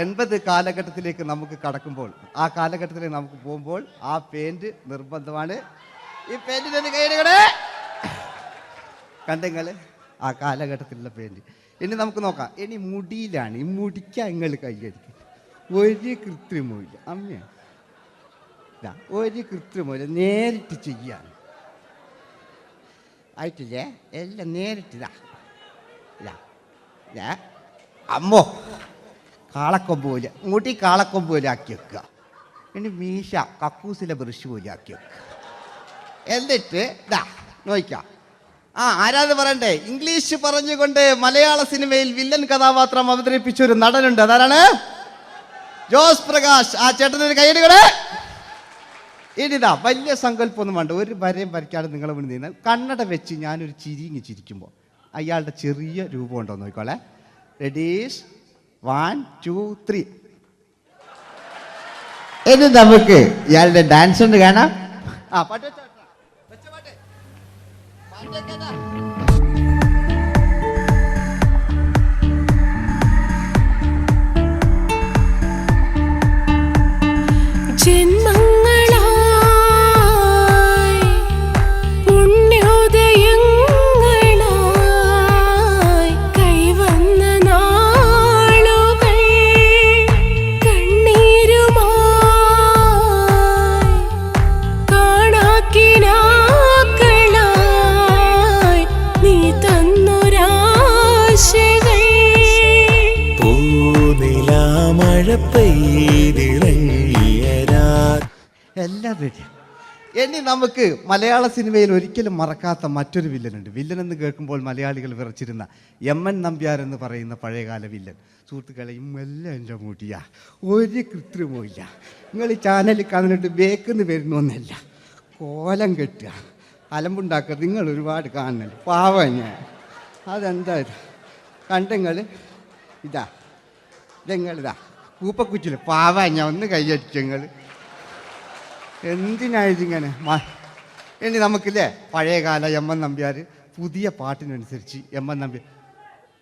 80 കാലഘട്ടത്തിലേക്ക് നമുക്ക് കടക്കുമ്പോൾ, ആ കാലഘട്ടത്തിലേക്ക് നമുക്ക് പോകുമ്പോൾ ആ പെയിന്റ് നിർബന്ധമാണ്. ഈ പെയിന്റിന് കൈയുടെ കണ്ടെങ്കിൽ ആ കാലഘട്ടത്തിലുള്ള പെയിന്റ്. ഇനി നമുക്ക് നോക്കാം. ഇനി മുടിയിലാണ്. ഈ മുടിക്കാൻ നിങ്ങൾ കൈയടിക്കും. ഒരു കൃത്രിമവും അമ്മയാണ്, ഒരു കൃത്രിമല്ല, നേരിട്ട് ചെയ്യാൻ ആയിട്ടില്ലേ? എല്ലാം നേരിട്ടിതാ അമ്മോ കാളക്കൊമ്പ് പോലെ മുടി കാളക്കൊമ്പ് പോലെ ആക്കി വെക്കുക. ഇനി മീശ കക്കൂസിലെ ബ്രഷ് പോലെ ആക്കി വെക്കുക. എന്നിട്ട് നോക്കാം. ആരാത് പറയണ്ടേ? ഇംഗ്ലീഷ് പറഞ്ഞുകൊണ്ട് മലയാള സിനിമയിൽ വില്ലൻ കഥാപാത്രം അവതരിപ്പിച്ച ഒരു നടനുണ്ട്. അതാരാണ്? ജോസ് പ്രകാശ്. ആ ചേട്ടനൊരു കൈയ്യടികളെ. ഇനിതാ വലിയ സങ്കല്പമൊന്നും വേണ്ട, ഒരു വരയും വരയ്ക്കാതെ നിങ്ങളെ മുന്നിൽ നിന്ന് കണ്ണട വെച്ച് ഞാനൊരു ചിരിങ്ങി ചിരിക്കുമ്പോൾ അയാളുടെ ചെറിയ രൂപം ഉണ്ടോ നോക്കിക്കോളെ. റെഡീസ് 1 2 3. ഇനി നമുക്ക് ഇയാളുടെ ഡാൻസ് ഉണ്ട് കാണാം. പാട്ട് വെച്ചോ. എല്ലാം റെഡി. ഇനി നമുക്ക് മലയാള സിനിമയിൽ ഒരിക്കലും മറക്കാത്ത മറ്റൊരു വില്ലനുണ്ട്. വില്ലൻ എന്ന് കേൾക്കുമ്പോൾ മലയാളികൾ വിറച്ചിരുന്ന MN നമ്പ്യാർ എന്ന് പറയുന്ന പഴയകാല വില്ലൻ. സുഹൃത്തുക്കളെ, എല്ലാം എൻ്റെ മുടിയാ, ഒരു കൃത്രിമവും ഇല്ല. നിങ്ങൾ ഈ ചാനലിൽ കാണുന്നുണ്ട് ബേക്കെന്ന് വരുന്നൊന്നല്ല, കോലം കെട്ടുക, അലമ്പുണ്ടാക്കുക. നിങ്ങൾ ഒരുപാട് കാണുന്നുണ്ട്. പാവം ഞാൻ. അതെന്താ കണ്ടെങ്ങൾ ഇതെങ്ങളിതാ കൂപ്പക്കുറ്റില്ല. പാവം ഞാൻ ഒന്ന് കൈയടിച്ചങ്ങൾ. എന്തിനായതിങ്ങനെ? ഇനി നമുക്കില്ലേ പഴയകാല MN നമ്പ്യാർ പുതിയ പാട്ടിനനുസരിച്ച് MN നമ്പ്യാർ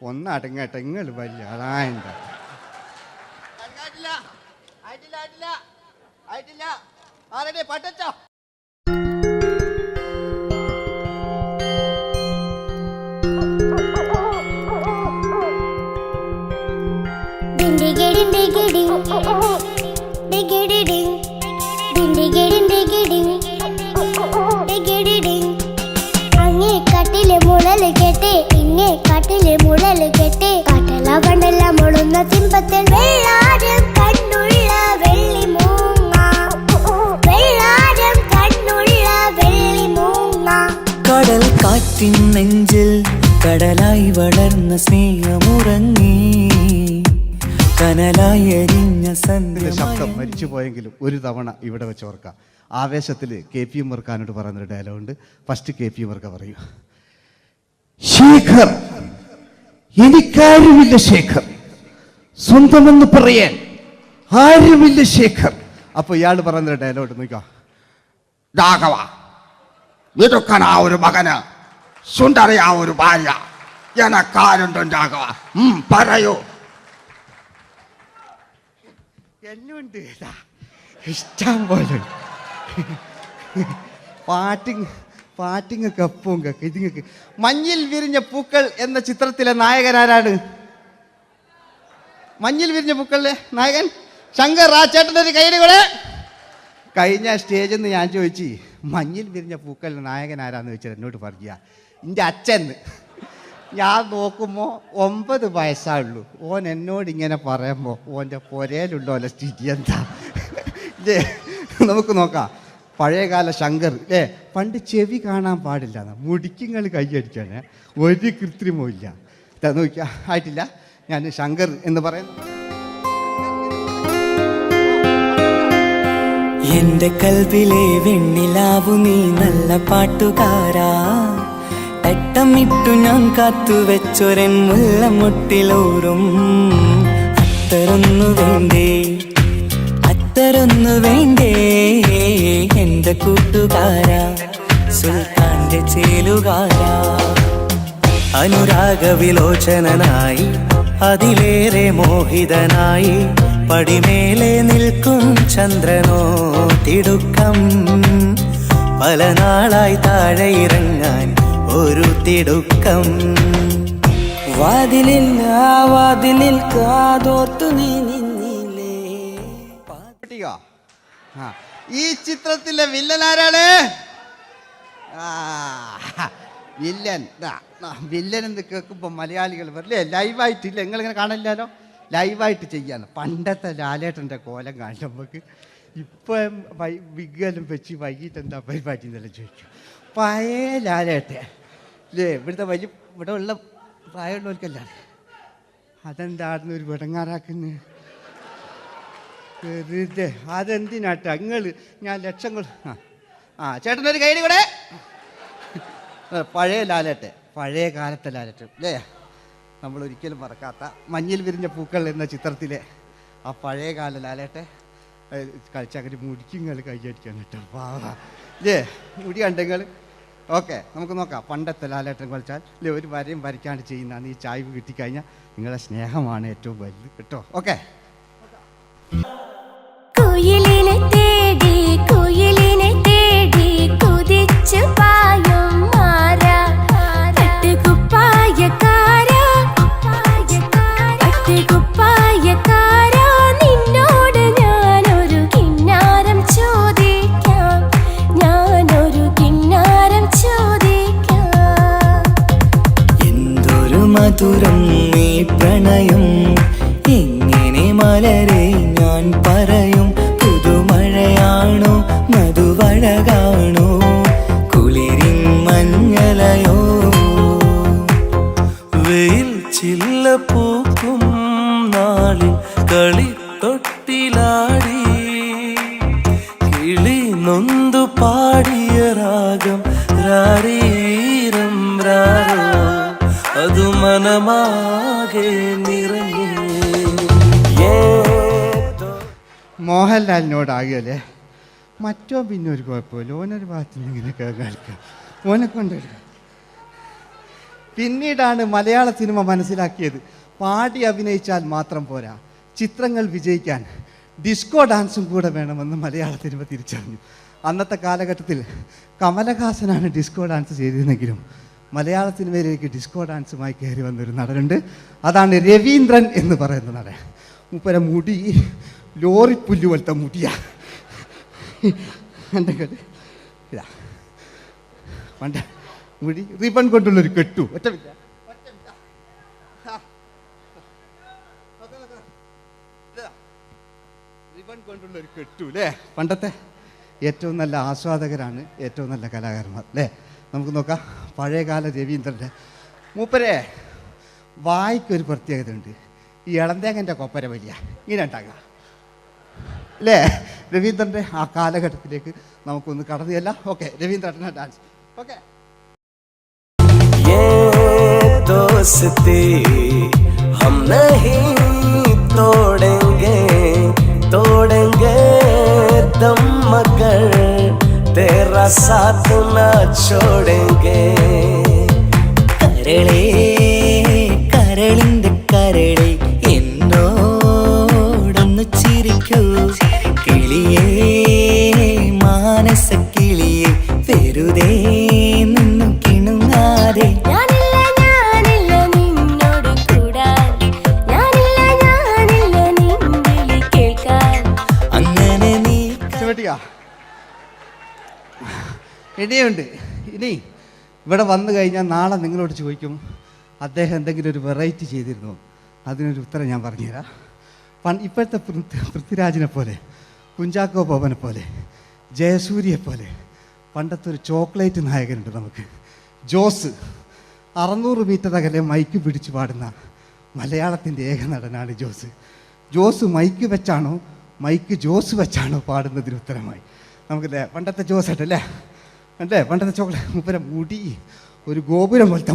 ഒന്ന് അടങ്ങട്ടെ. നിങ്ങൾ വലിയ ആളായില്ല. അങ്ങേ കട്ടിലെ മുളല് കെട്ടി ഇങ്ങേ കട്ടിലെ മുളല് കെട്ടി കാട്ടല കണ്ടല്ല മുളുന്ന സിംഹത്തിൽ വെള്ളാരം കണ്ണുള്ള വെള്ളി മൂങ്ങ, വെള്ളാരം കണ്ണുള്ള വെള്ളി മൂങ്ങ. കടൽ കാറ്റിൻ നെഞ്ചിൽ കടലായി വളർന്ന സ്നേഹമുറങ്ങി കനലായി എരിഞ്ഞ ശബ്ദം മരിച്ചു പോയെങ്കിലും ഒരു തവണ ഇവിടെ വെച്ച് ഓർക്കാം. ആവേശത്തിൽ KP ഉമ്മർഖാനോട് പറയുന്നൊരു ഡയലോഗുണ്ട്. ഫസ്റ്റ് KP ഉമ്മർഖ പറയൂ. ശേഖർ, എനിക്കാരുമില്ല ശേഖർ, സ്വന്തമെന്ന് പറയാൻ ആരുമില്ല ശേഖർ. അപ്പൊ ഇയാൾ പറയുന്നൊരു ഡയലോഗ് നോക്കാം. രാഘവ, മിടുക്കനാ ഒരു മകന്, സുന്ദരയാ ഒരു ഭാര്യ, എനക്കാരുണ്ടോ രാഘവ? പറയൂ. എന്നുണ്ട് ഇഷ്ടം പോലെ പാട്ടിങ്ങൊക്കെ അപ്പവും കേക്ക് ഇതിങ്ങക്ക്. മഞ്ഞിൽ വിരിഞ്ഞ പൂക്കൾ എന്ന ചിത്രത്തിലെ നായകനാരാണ്? മഞ്ഞിൽ വിരിഞ്ഞ പൂക്കളിലെ നായകൻ ശങ്കർ. ആ ചേട്ടൻ്റെ ഒരു കൈയ്യടികളെ. കഴിഞ്ഞ സ്റ്റേജിൽ നിന്ന് ഞാൻ ചോദിച്ചു മഞ്ഞിൽ വിരിഞ്ഞ പൂക്കളിലെ നായകൻ ആരാന്ന് ചോദിച്ചാൽ എന്നോട് പറയുക എൻ്റെ അച്ഛന്ന്. ഞാൻ നോക്കുമ്പോൾ 9 വയസ്സായുള്ളൂ. ഓൻ എന്നോട് ഇങ്ങനെ പറയുമ്പോൾ ഓൻ്റെ പുരയിലുള്ള ഓലെ സ്ഥിതി എന്താ ഇല്ലേ? നമുക്ക് നോക്കാം. പഴയകാല ശങ്കർ അല്ലേ, പണ്ട് ചെവി കാണാൻ പാടില്ല, മുടിക്കുങ്ങൾ കൈയടിക്കാണ്, ഒരു കൃത്രിമവും ഇല്ല. നോക്കിയാ ആയിട്ടില്ല. ഞാൻ ശങ്കർ എന്ന് പറയുന്നു. എന്റെ കൽവിലെ വെണ്ണിലാവു നീ നല്ല പാട്ടുകാരാ, തട്ടമിട്ടു ഞാൻ കാത്തുവെച്ചൊരൻ മുല്ലമുട്ടിലോറും അത്തരൊന്നു വേണ്ടേ, അത്തരൊന്നു വേണ്ടേ എന്റെ കൂട്ടുകാരാ, സുൽത്താന്റെ ചേലുകാരാ. അനുരാഗവിലോചനായി അതിലേറെ മോഹിതനായി പടിമേലെ നിൽക്കും ചന്ദ്രനോ തിടുക്കം, പല നാളായി താഴെ ഇറങ്ങാൻ ഒരു തിടുക്കം. വാതിലിൽ കാതോർത്തു നീ നിന്നില്ലേ. ഈ ചിത്രത്തിലെ വില്ലൻ ആരാണ്? വില്ലൻ വില്ലൻ എന്ന് കേൾക്കുമ്പോൾ മലയാളികൾ വരില്ലേ ലൈവായിട്ടില്ല, നിങ്ങളിങ്ങനെ കാണില്ലല്ലോ, ലൈവായിട്ട് ചെയ്യാന്ന്. പണ്ടത്തെ ലാലേട്ടൻ്റെ കോലം കാണും നമുക്ക്. ഇപ്പം വിഗ്ഗലും വെച്ച് വൈകിട്ട് എന്താ പരിപാടി എന്നെല്ലാം ചോദിക്കും. പഴയ ലാലേട്ടൻ അല്ലേ, ഇവിടെ ഉള്ള പ്രായമുള്ളവർക്കല്ല, അതെന്താണെന്ന് ഒരു വിടങ്ങാറാക്കുന്നു വെറുതെ. അതെന്തിനാട്ടാ നിങ്ങൾ? ഞാൻ ലക്ഷങ്ങൾ ചേട്ടനൊരു കൈഡി കൂടെ. പഴയ ലാലേട്ടൻ, പഴയ കാലത്തെ ലാലേട്ടൻ അല്ലേ, നമ്മൾ ഒരിക്കലും മറക്കാത്ത മഞ്ഞിൽ വിരിഞ്ഞ പൂക്കൾ എന്ന ചിത്രത്തിലെ ആ പഴയ കാല ലാലേട്ടെ കളിച്ചങ്ങനെ മുടിക്കുങ്ങൾ കൈയടിക്കാൻ കിട്ടും. അല്ലേ മുടി കണ്ടെങ്കിൽ ഓക്കെ. നമുക്ക് നോക്കാം. പണ്ടത്തെ ലാലേട്ടൻ കളിച്ചാൽ അല്ലേ ഒരു വരയും വരയ്ക്കാണ്ട് ചെയ്യുന്നതാണ്. ഈ ചായ്വ് കിട്ടിക്കഴിഞ്ഞാൽ നിങ്ങളുടെ സ്നേഹമാണ് ഏറ്റവും വലുത് കേട്ടോ. ഓക്കെ. കുയിലിനെ തേടി കുയിലിനെ തേടി കുതിച്ചു പായും മാറാ, തട്ടുകുപ്പായക്കാരാ തട്ടുകുപ്പായക്കാരാ, നിന്നോട് ഞാനൊരു കിന്നാരം ചോദിക്കാം, ഞാനൊരു കിന്നാരം ചോദിക്കാം. എന്തൊരു മധുരം നീ പ്രണയം, എങ്ങനെ മലരെ ഞാൻ പറയും. പുതുമഴയാണോ മധുവഴകാണോ കുളിരിൻ മഞ്ഞലയോ, വെയിൽ ചില്ല പൂക്കും നാളിൽ കളിത്തൊട്ടിലാടി കിളി നൊന്തു പാടിയ രാഗം രാരീരം രാരോ, അത് മനമാകെ നിറഞ്ഞേ. മോഹൻലാലിനോടാകല്ലേ മറ്റോ പിന്നെ ഒരു കുഴപ്പമില്ല, ഓനൊരു ഭാഗത്ത് നിന്ന് ഇങ്ങനെ കളിക്കാം, ഓനെ കൊണ്ടുവരിക. പിന്നീടാണ് മലയാള സിനിമ മനസ്സിലാക്കിയത് പാടി അഭിനയിച്ചാൽ മാത്രം പോരാ, ചിത്രങ്ങൾ വിജയിക്കാൻ ഡിസ്കോ ഡാൻസും കൂടെ വേണമെന്ന് മലയാള സിനിമ തിരിച്ചറിഞ്ഞു. അന്നത്തെ കാലഘട്ടത്തിൽ കമലഹാസനാണ് ഡിസ്കോ ഡാൻസ് ചെയ്തിരുന്നെങ്കിലും മലയാള സിനിമയിലേക്ക് ഡിസ്കോ ഡാൻസുമായി കയറി വന്നൊരു നടനുണ്ട്. അതാണ് രവീന്ദ്രൻ എന്ന് പറയുന്ന നടൻ. മൂപ്പര മുടി ലോറിപ്പുല്ല് പോലത്തെ മുടിയാ. എൻ്റെ ഇതാ പണ്ട മുടി റിബൺ കൊണ്ടുള്ളൊരു കെട്ടു. ഒറ്റമില്ല റിബൺ കൊണ്ടുള്ളൊരു കെട്ടു അല്ലേ. പണ്ടത്തെ ഏറ്റവും നല്ല ആസ്വാദകരാണ് ഏറ്റവും നല്ല കലാകാരന്മാർ അല്ലേ. നമുക്ക് നോക്കാം. പഴയകാല രവീന്ദ്രൻ്റെ മൂപ്പരെ വായിക്കൊരു പ്രത്യേകത ഉണ്ട്. ഈ ഇളന്തേങ്ങൻ്റെ കൊപ്പര വലിയ ഇങ്ങനെ ഉണ്ടാകുക അല്ലേ. രവീന്ദ്രൻ്റെ ആ കാലഘട്ടത്തിലേക്ക് നമുക്കൊന്ന് കടന്നു ചെല്ലാം. ഓക്കെ, രവീന്ദ്രൻ്റെ ഡാൻസ്. ഓക്കെ. दोस्ती हम नहीं तोड़ेंगे, तोड़ेंगे दम मगर तेरा साथ ना छोड़ेंगे. കരളേ കരളിന്റെ കരളെ എന്നോടൊന്ന് ചിരിക്കൂ, കിളിയേ മാനസ കിളിയെ വെറുതെ നിന്നു കിണുങ്ങാതെ. അങ്ങനെ നീ ഇനിയുണ്ട്. ഇനി ഇവിടെ വന്നു കഴിഞ്ഞാൽ നാളെ നിങ്ങളോട് ചോദിക്കും അദ്ദേഹം എന്തെങ്കിലും ഒരു വെറൈറ്റി ചെയ്തിരുന്നു. അതിനൊരു ഉത്തരം ഞാൻ പറഞ്ഞുതരാം. ഇപ്പോഴത്തെ പൃഥ്വിരാജിനെ പോലെ, കുഞ്ചാക്കോ ബോബനെ പോലെ, ജയസൂര്യയെ പോലെ പണ്ടത്തെ ഒരു ചോക്ലേറ്റ് നായകനുണ്ട് നമുക്ക്, ജോസ്. 600 മീറ്റർ അകലെ മൈക്ക് പിടിച്ച് പാടുന്ന മലയാളത്തിൻ്റെ ഏക നടനാണ് ജോസ്. ജോസ് മൈക്ക് വെച്ചാണോ മൈക്ക് ജോസ് വെച്ചാണോ പാടുന്നതിന് ഉത്തരമായി നമുക്കല്ലേ പണ്ടത്തെ ജോസ് ആയിട്ടല്ലേ അല്ലേ? പണ്ടത്തെ ചോക്ലേറ്റ് മൂപ്പര മുടി ഒരു ഗോപുരം പോലത്തെ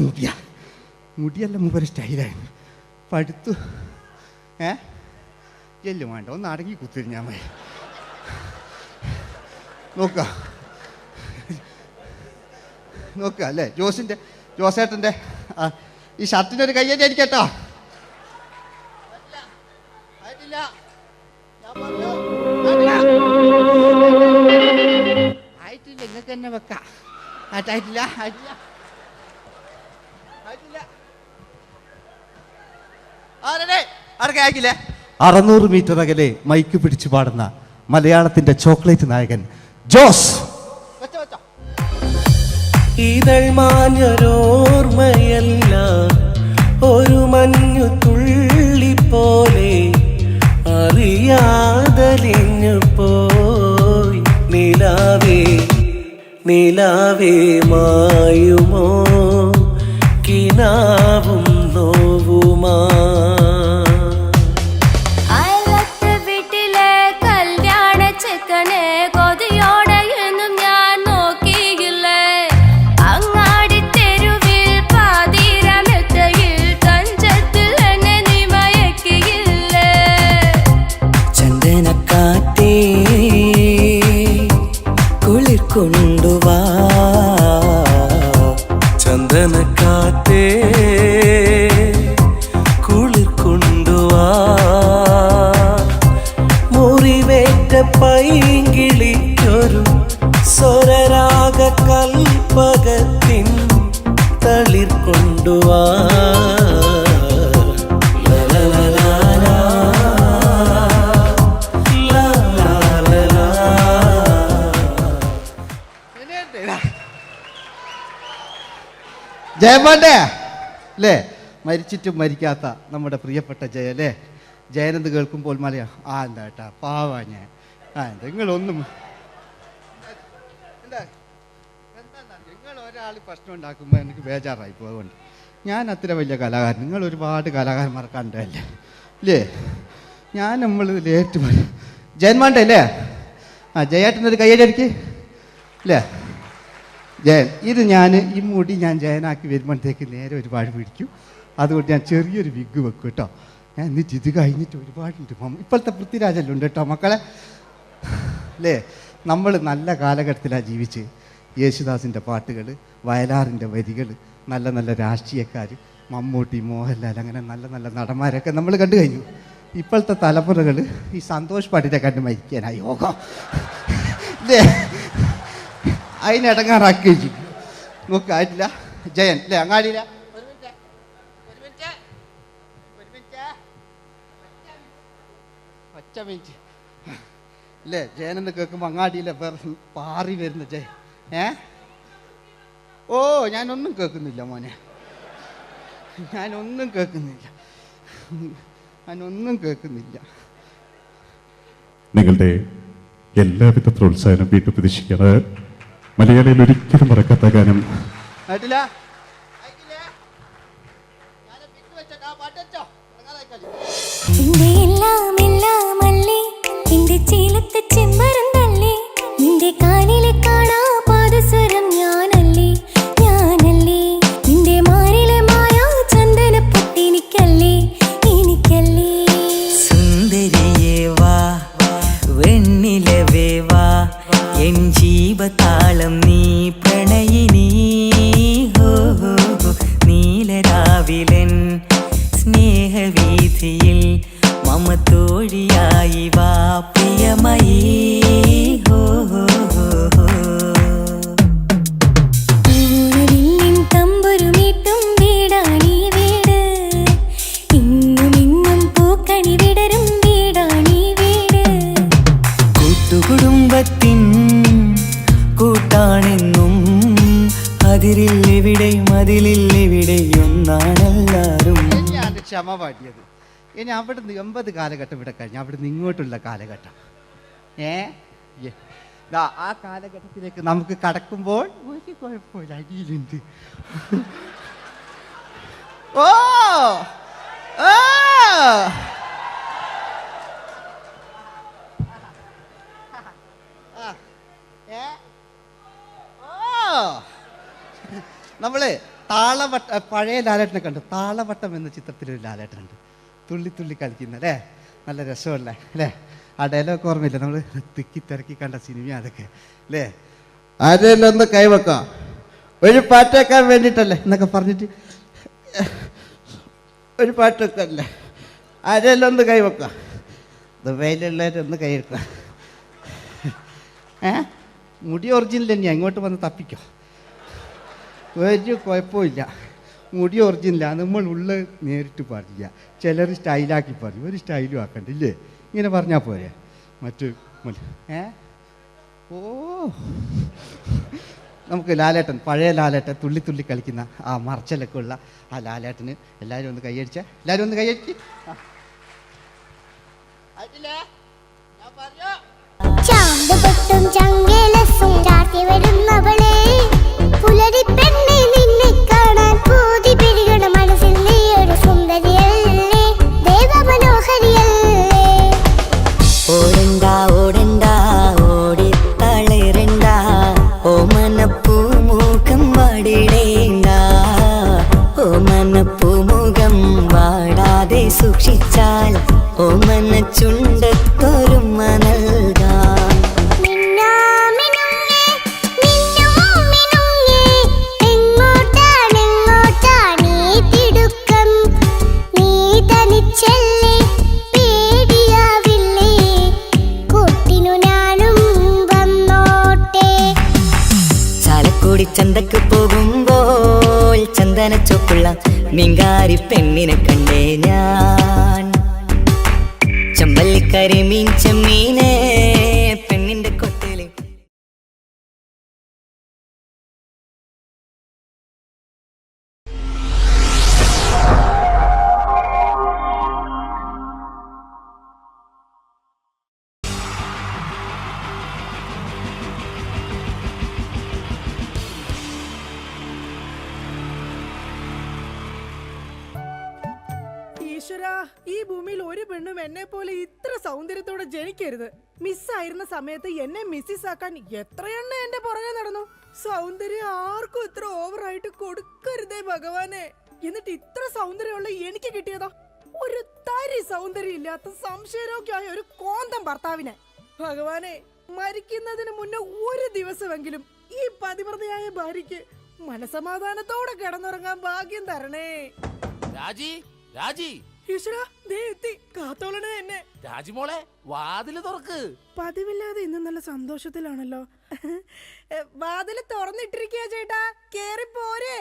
മുടിയല്ല മൂപ്പര സ്റ്റൈലായിരുന്നു. പടുത്തു എല്ലും വേണ്ട, ഒന്ന് അടങ്ങി കുത്തിരി ഞാൻ നോക്കുക അല്ലേ? ജോസേട്ടൻ്റെ ഈ ഷർട്ടിൻ്റെ ഒരു കയ്യടി അടിക്കട്ടോ. ആയിട്ടില്ല, നിങ്ങൾക്ക് തന്നെ വെക്കാം. ആയിട്ടില്ല 600 മീറ്റർ അകലെ മൈക്ക് പിടിച്ചു പാടുന്ന മലയാളത്തിന്റെ ചോക്ലേറ്റ് നായകൻ ജോസ്. ഇതൾ മാഞ്ഞൊരോർമ്മയല്ല, ഒരു മഞ്ഞു തുള്ളി പോലെ അറിയാതലിഞ്ഞു പോയി. നിലാവേ മായുമോ കിനാവും നോവുമാ. വീട്ടിലെ കല്യാണ ചെക്കനെ കൊതിയോടെ എന്നും ഞാൻ നോക്കിയില്ലേ. അങ്ങാടി തെരുവിൽ പാതിരമെത്തയിൽ തഞ്ചത്തിൽ എന്നെ നീ മയക്കിയില്ലേ. ചന്ദനക്കാറ്റേ കുളിർ കൊണ്ടുവാ, ചന്ദനക്കാറ്റേ കുളിർ കൊണ്ടുവാ. മുറിവേറ്റ പൈങ്കിളിക്കൊരു സ്വരരാഗ കൽപ്പകത്തിൻ തളിർ കൊണ്ടുവാ. ജയമോൻ്റെ അല്ലേ? മരിച്ചിട്ടും മരിക്കാത്ത നമ്മുടെ പ്രിയപ്പെട്ട ജയ അല്ലേ? ജയനെന്ന് കേൾക്കുമ്പോൾ മലയാ എന്താ കേട്ടാ പാവാ ഞാൻ. നിങ്ങളൊന്നും നിങ്ങൾ ഒരാൾ പ്രശ്നം ഉണ്ടാക്കുമ്പോൾ എനിക്ക് ബേജാറായി പോകുന്നുണ്ട്. ഞാൻ അത്ര വലിയ കലാകാരൻ, നിങ്ങൾ ഒരുപാട് കലാകാരന്മാർക്ക് കണ്ടല്ലേ ഇല്ലേ? നമ്മൾ ലേറ്റ് ജയന്മാൻ്റെ അല്ലേ? ജയേട്ടനൊരു കയ്യടിക്ക് അല്ലേ? ജയൻ, ഇത് ഈ മുടി ഞാൻ ജയനാക്കി വരുമ്പോഴത്തേക്ക് നേരെ ഒരുപാട് പിടിക്കും. അതുകൊണ്ട് ഞാൻ ചെറിയൊരു വിഗ് വെക്കും കേട്ടോ. ഞാൻ എന്നിട്ട് ഇത് കഴിഞ്ഞിട്ട് ഒരുപാടുണ്ട്. ഇപ്പോഴത്തെ പൃഥ്വിരാജെല്ലാം ഉണ്ട് കേട്ടോ മക്കളെ അല്ലേ? നമ്മൾ നല്ല കാലഘട്ടത്തിലാണ് ജീവിച്ച്. യേശുദാസിൻ്റെ പാട്ടുകൾ, വയലാറിൻ്റെ വരികൾ, നല്ല നല്ല രാഷ്ട്രീയക്കാർ, മമ്മൂട്ടി, മോഹൻലാൽ, അങ്ങനെ നല്ല നല്ല നടന്മാരൊക്കെ നമ്മൾ കണ്ടു കഴിഞ്ഞു. ഇപ്പോഴത്തെ തലമുറകൾ ഈ സന്തോഷ് പാട്ടിനെ കണ്ട് മരിക്കാനായി യോഗം അല്ലേ? അതിനിടങ്ങാറാക്കി വെച്ചു നോക്കായിട്ടില്ല. ജയൻ അല്ലേ? അങ്ങാടിയില്ല ഒറ്റ മിനിറ്റ് അല്ലേ? ജയനെന്ന് കേൾക്കുമ്പോൾ അങ്ങാടിയിലെ പാറി വരുന്ന ജയൻ. ഓ ഞാനൊന്നും കേൾക്കുന്നില്ല മോനെ, ഞാനൊന്നും കേൾക്കുന്നില്ല. നിങ്ങളുടെ എല്ലാവിധ പ്രോത്സാഹനം വീട്ടു പ്രതീക്ഷിക്കാറ്. മലയാളിയിൽ ഒരിക്കലും മറക്കാത്ത ഗാനം. എന്റെ എല്ലാം എല്ലാം അല്ലേ, എന്റെ ചീലത്തെ ചെമ്പരം തല്ലേ, നിന്റെ കാലിലെ കാണാ പാദസരം ഞാനല്ലേ, നിന്റെ മാറിലെ മായാ ചന്ദന പൊട്ടിനിക്കല്ലേ. സുന്ദരിയേ വാ, വെണ്ണിലവേ വാ, എൻ ജീവതാളം നീ പ്രണയിനി. നീലരാവിലൻ സ്നേഹവീഥിയിൽ മമ തോഴിയായി വാ പ്രിയമയീ. തമ്പുരുമീട്ടും വീടാണീ വീട്, ഇന്നും ഇന്നും പൂക്കണി വിടരും വീടാണീ വീട്. കൂട്ടുകുടുംബത്തിൻ കൂട്ടാണെന്നും അതിരിൽ ഇവിടെ മതിലില്ലിവിടെ ഒന്നാണെല്ലാരും. ഞാൻ ക്ഷമ പാടിയത്. ഇനി അവിടുന്ന് 80 കാലഘട്ടം ഇവിടെ കഴിഞ്ഞു, അവിടുന്ന് ഇങ്ങോട്ടുള്ള കാലഘട്ടം. ആ കാലഘട്ടത്തിലേക്ക് നമുക്ക് കടക്കുമ്പോൾ ഒരു കുഴപ്പമില്ല, അടിയിലുണ്ട്. ഓ ഓ നമ്മള് താളവട്ട പഴയ ലാലേട്ടനെ കണ്ടു. താളവട്ടം എന്ന ചിത്രത്തിലൊരു ലാലേട്ടനുണ്ട്, തുള്ളി തുള്ളി കളിക്കുന്ന അല്ലേ, നല്ല രസമല്ലേ അല്ലേ? ആ ഡയലോഗ് ഓർമ്മയില്ല, നമ്മൾ തിക്കി തിരക്കി കണ്ട സിനിമ അതൊക്കെ അല്ലേ? ആരെല്ലാം ഒന്ന് കൈവെക്കാം, ഒരു പാട്ടേക്കാൻ വേണ്ടിയിട്ടല്ലേ എന്നൊക്കെ പറഞ്ഞിട്ട് ഒരു പാട്ടൊക്കെ അല്ലേ, ആരെല്ലാം ഒന്ന് കൈവെക്കാം, ദുബൈയിലുള്ളവരൊന്ന് കൈവെക്കുക. മുടി ഒറിജിനൽ തന്നെയാണ്, ഇങ്ങോട്ട് വന്ന് തപ്പിക്കോ, ഒരു കുഴപ്പമില്ല. മുടി ഒറിജിനലാണ്, നമ്മൾ ഉള്ള നേരിട്ട് പാടില്ല. ചിലർ സ്റ്റൈലാക്കി പറയും, ഒരു സ്റ്റൈലും ആക്കണ്ടില്ലേ, ഇങ്ങനെ പറഞ്ഞാൽ പോരെ. മറ്റു ഓ നമുക്ക് ലാലേട്ടൻ, പഴയ ലാലേട്ടൻ, തുള്ളി തുള്ളി കളിക്കുന്ന ആ മറച്ചലൊക്കെ ഉള്ള ആ ലാലേട്ടന് എല്ലാവരും ഒന്ന് കൈയടിച്ച, എല്ലാവരും ഒന്ന് കൈയടിച്ച്. ചാന്തുപൊട്ടും ചങ്കേലസും ചാർത്തി വരുന്നവളെ, പുലരി പെണ്ണെ നിന്നെ കാണാൻ പൂതി പെരുകണ മനസ്സിൽ നീ ഒരു സുന്ദരിയല്ലേ, ദേവമനോഹരിയല്ലേ. ഓടണ്ട ഓടണ്ട ഓടിത്തളരണ്ട, ഓമനപ്പൂമുഖം വാടിടേണ്ട, ഓമനപ്പൂമുഖം വാടാതെ സൂക്ഷിച്ചാൽ ഓമന ചുണ്ടത്തൊരുമ നൽകാം. ചന്തക്ക് പോകുമ്പോൾ ചന്ദനച്ചൊപ്പുള്ള മീൻകാരി പെണ്ണിനെ കണ്ടേ ഞാൻ, ചമ്പല്ലിക്കരി മീൻ ചെമ്മീനെ പെണ്ണിന്റെ കൊട്ടയില്. ഈശ്വരാ, ഈ ഭൂമിയിൽ ഒരു പെണ്ണും എന്നെ പോലെ ഇത്ര സൗന്ദര്യത്തോടെ ജനിക്കരുത്. മിസ്സായിരുന്ന സമയത്ത് എന്നെ മിസ്സിസ് ആക്കാൻ എത്രയെണ്ണ എന്റെ പുറകെ നടന്നു. സൗന്ദര്യം ആർക്കും ഇത്ര ഓവറായിട്ട് കൊടുക്കരുതേ ഭഗവാനെ. എന്നിട്ട് ഇത്ര സൗന്ദര്യമുള്ള എനിക്ക് കിട്ടിയതോ ഒരു തരി സൗന്ദര്യം ഇല്ലാത്ത സംശയരോഗ്യമായ ഒരു കോന്തം ഭർത്താവിനെ. ഭഗവാനെ, മരിക്കുന്നതിന് മുന്നേ ഒരു ദിവസമെങ്കിലും ഈ പതിവ്രതയായ ഭാര്യയ്ക്ക് മനസമാധാനത്തോടെ കിടന്നുറങ്ങാൻ ഭാഗ്യം തരണേ. രാജി, രാജി, ഈശ്വരാ, ദേ എത്തി. കാത്തോളണേ എന്നെ. രാജിമോളെ, വാതില് തുറക്ക്. പതിവില്ലാതെ ഇന്ന് നല്ല സന്തോഷത്തിലാണല്ലോ. വാതില് തുറന്നിട്ടിരിക്കുക ചേട്ടാ, കേറി പോരെ.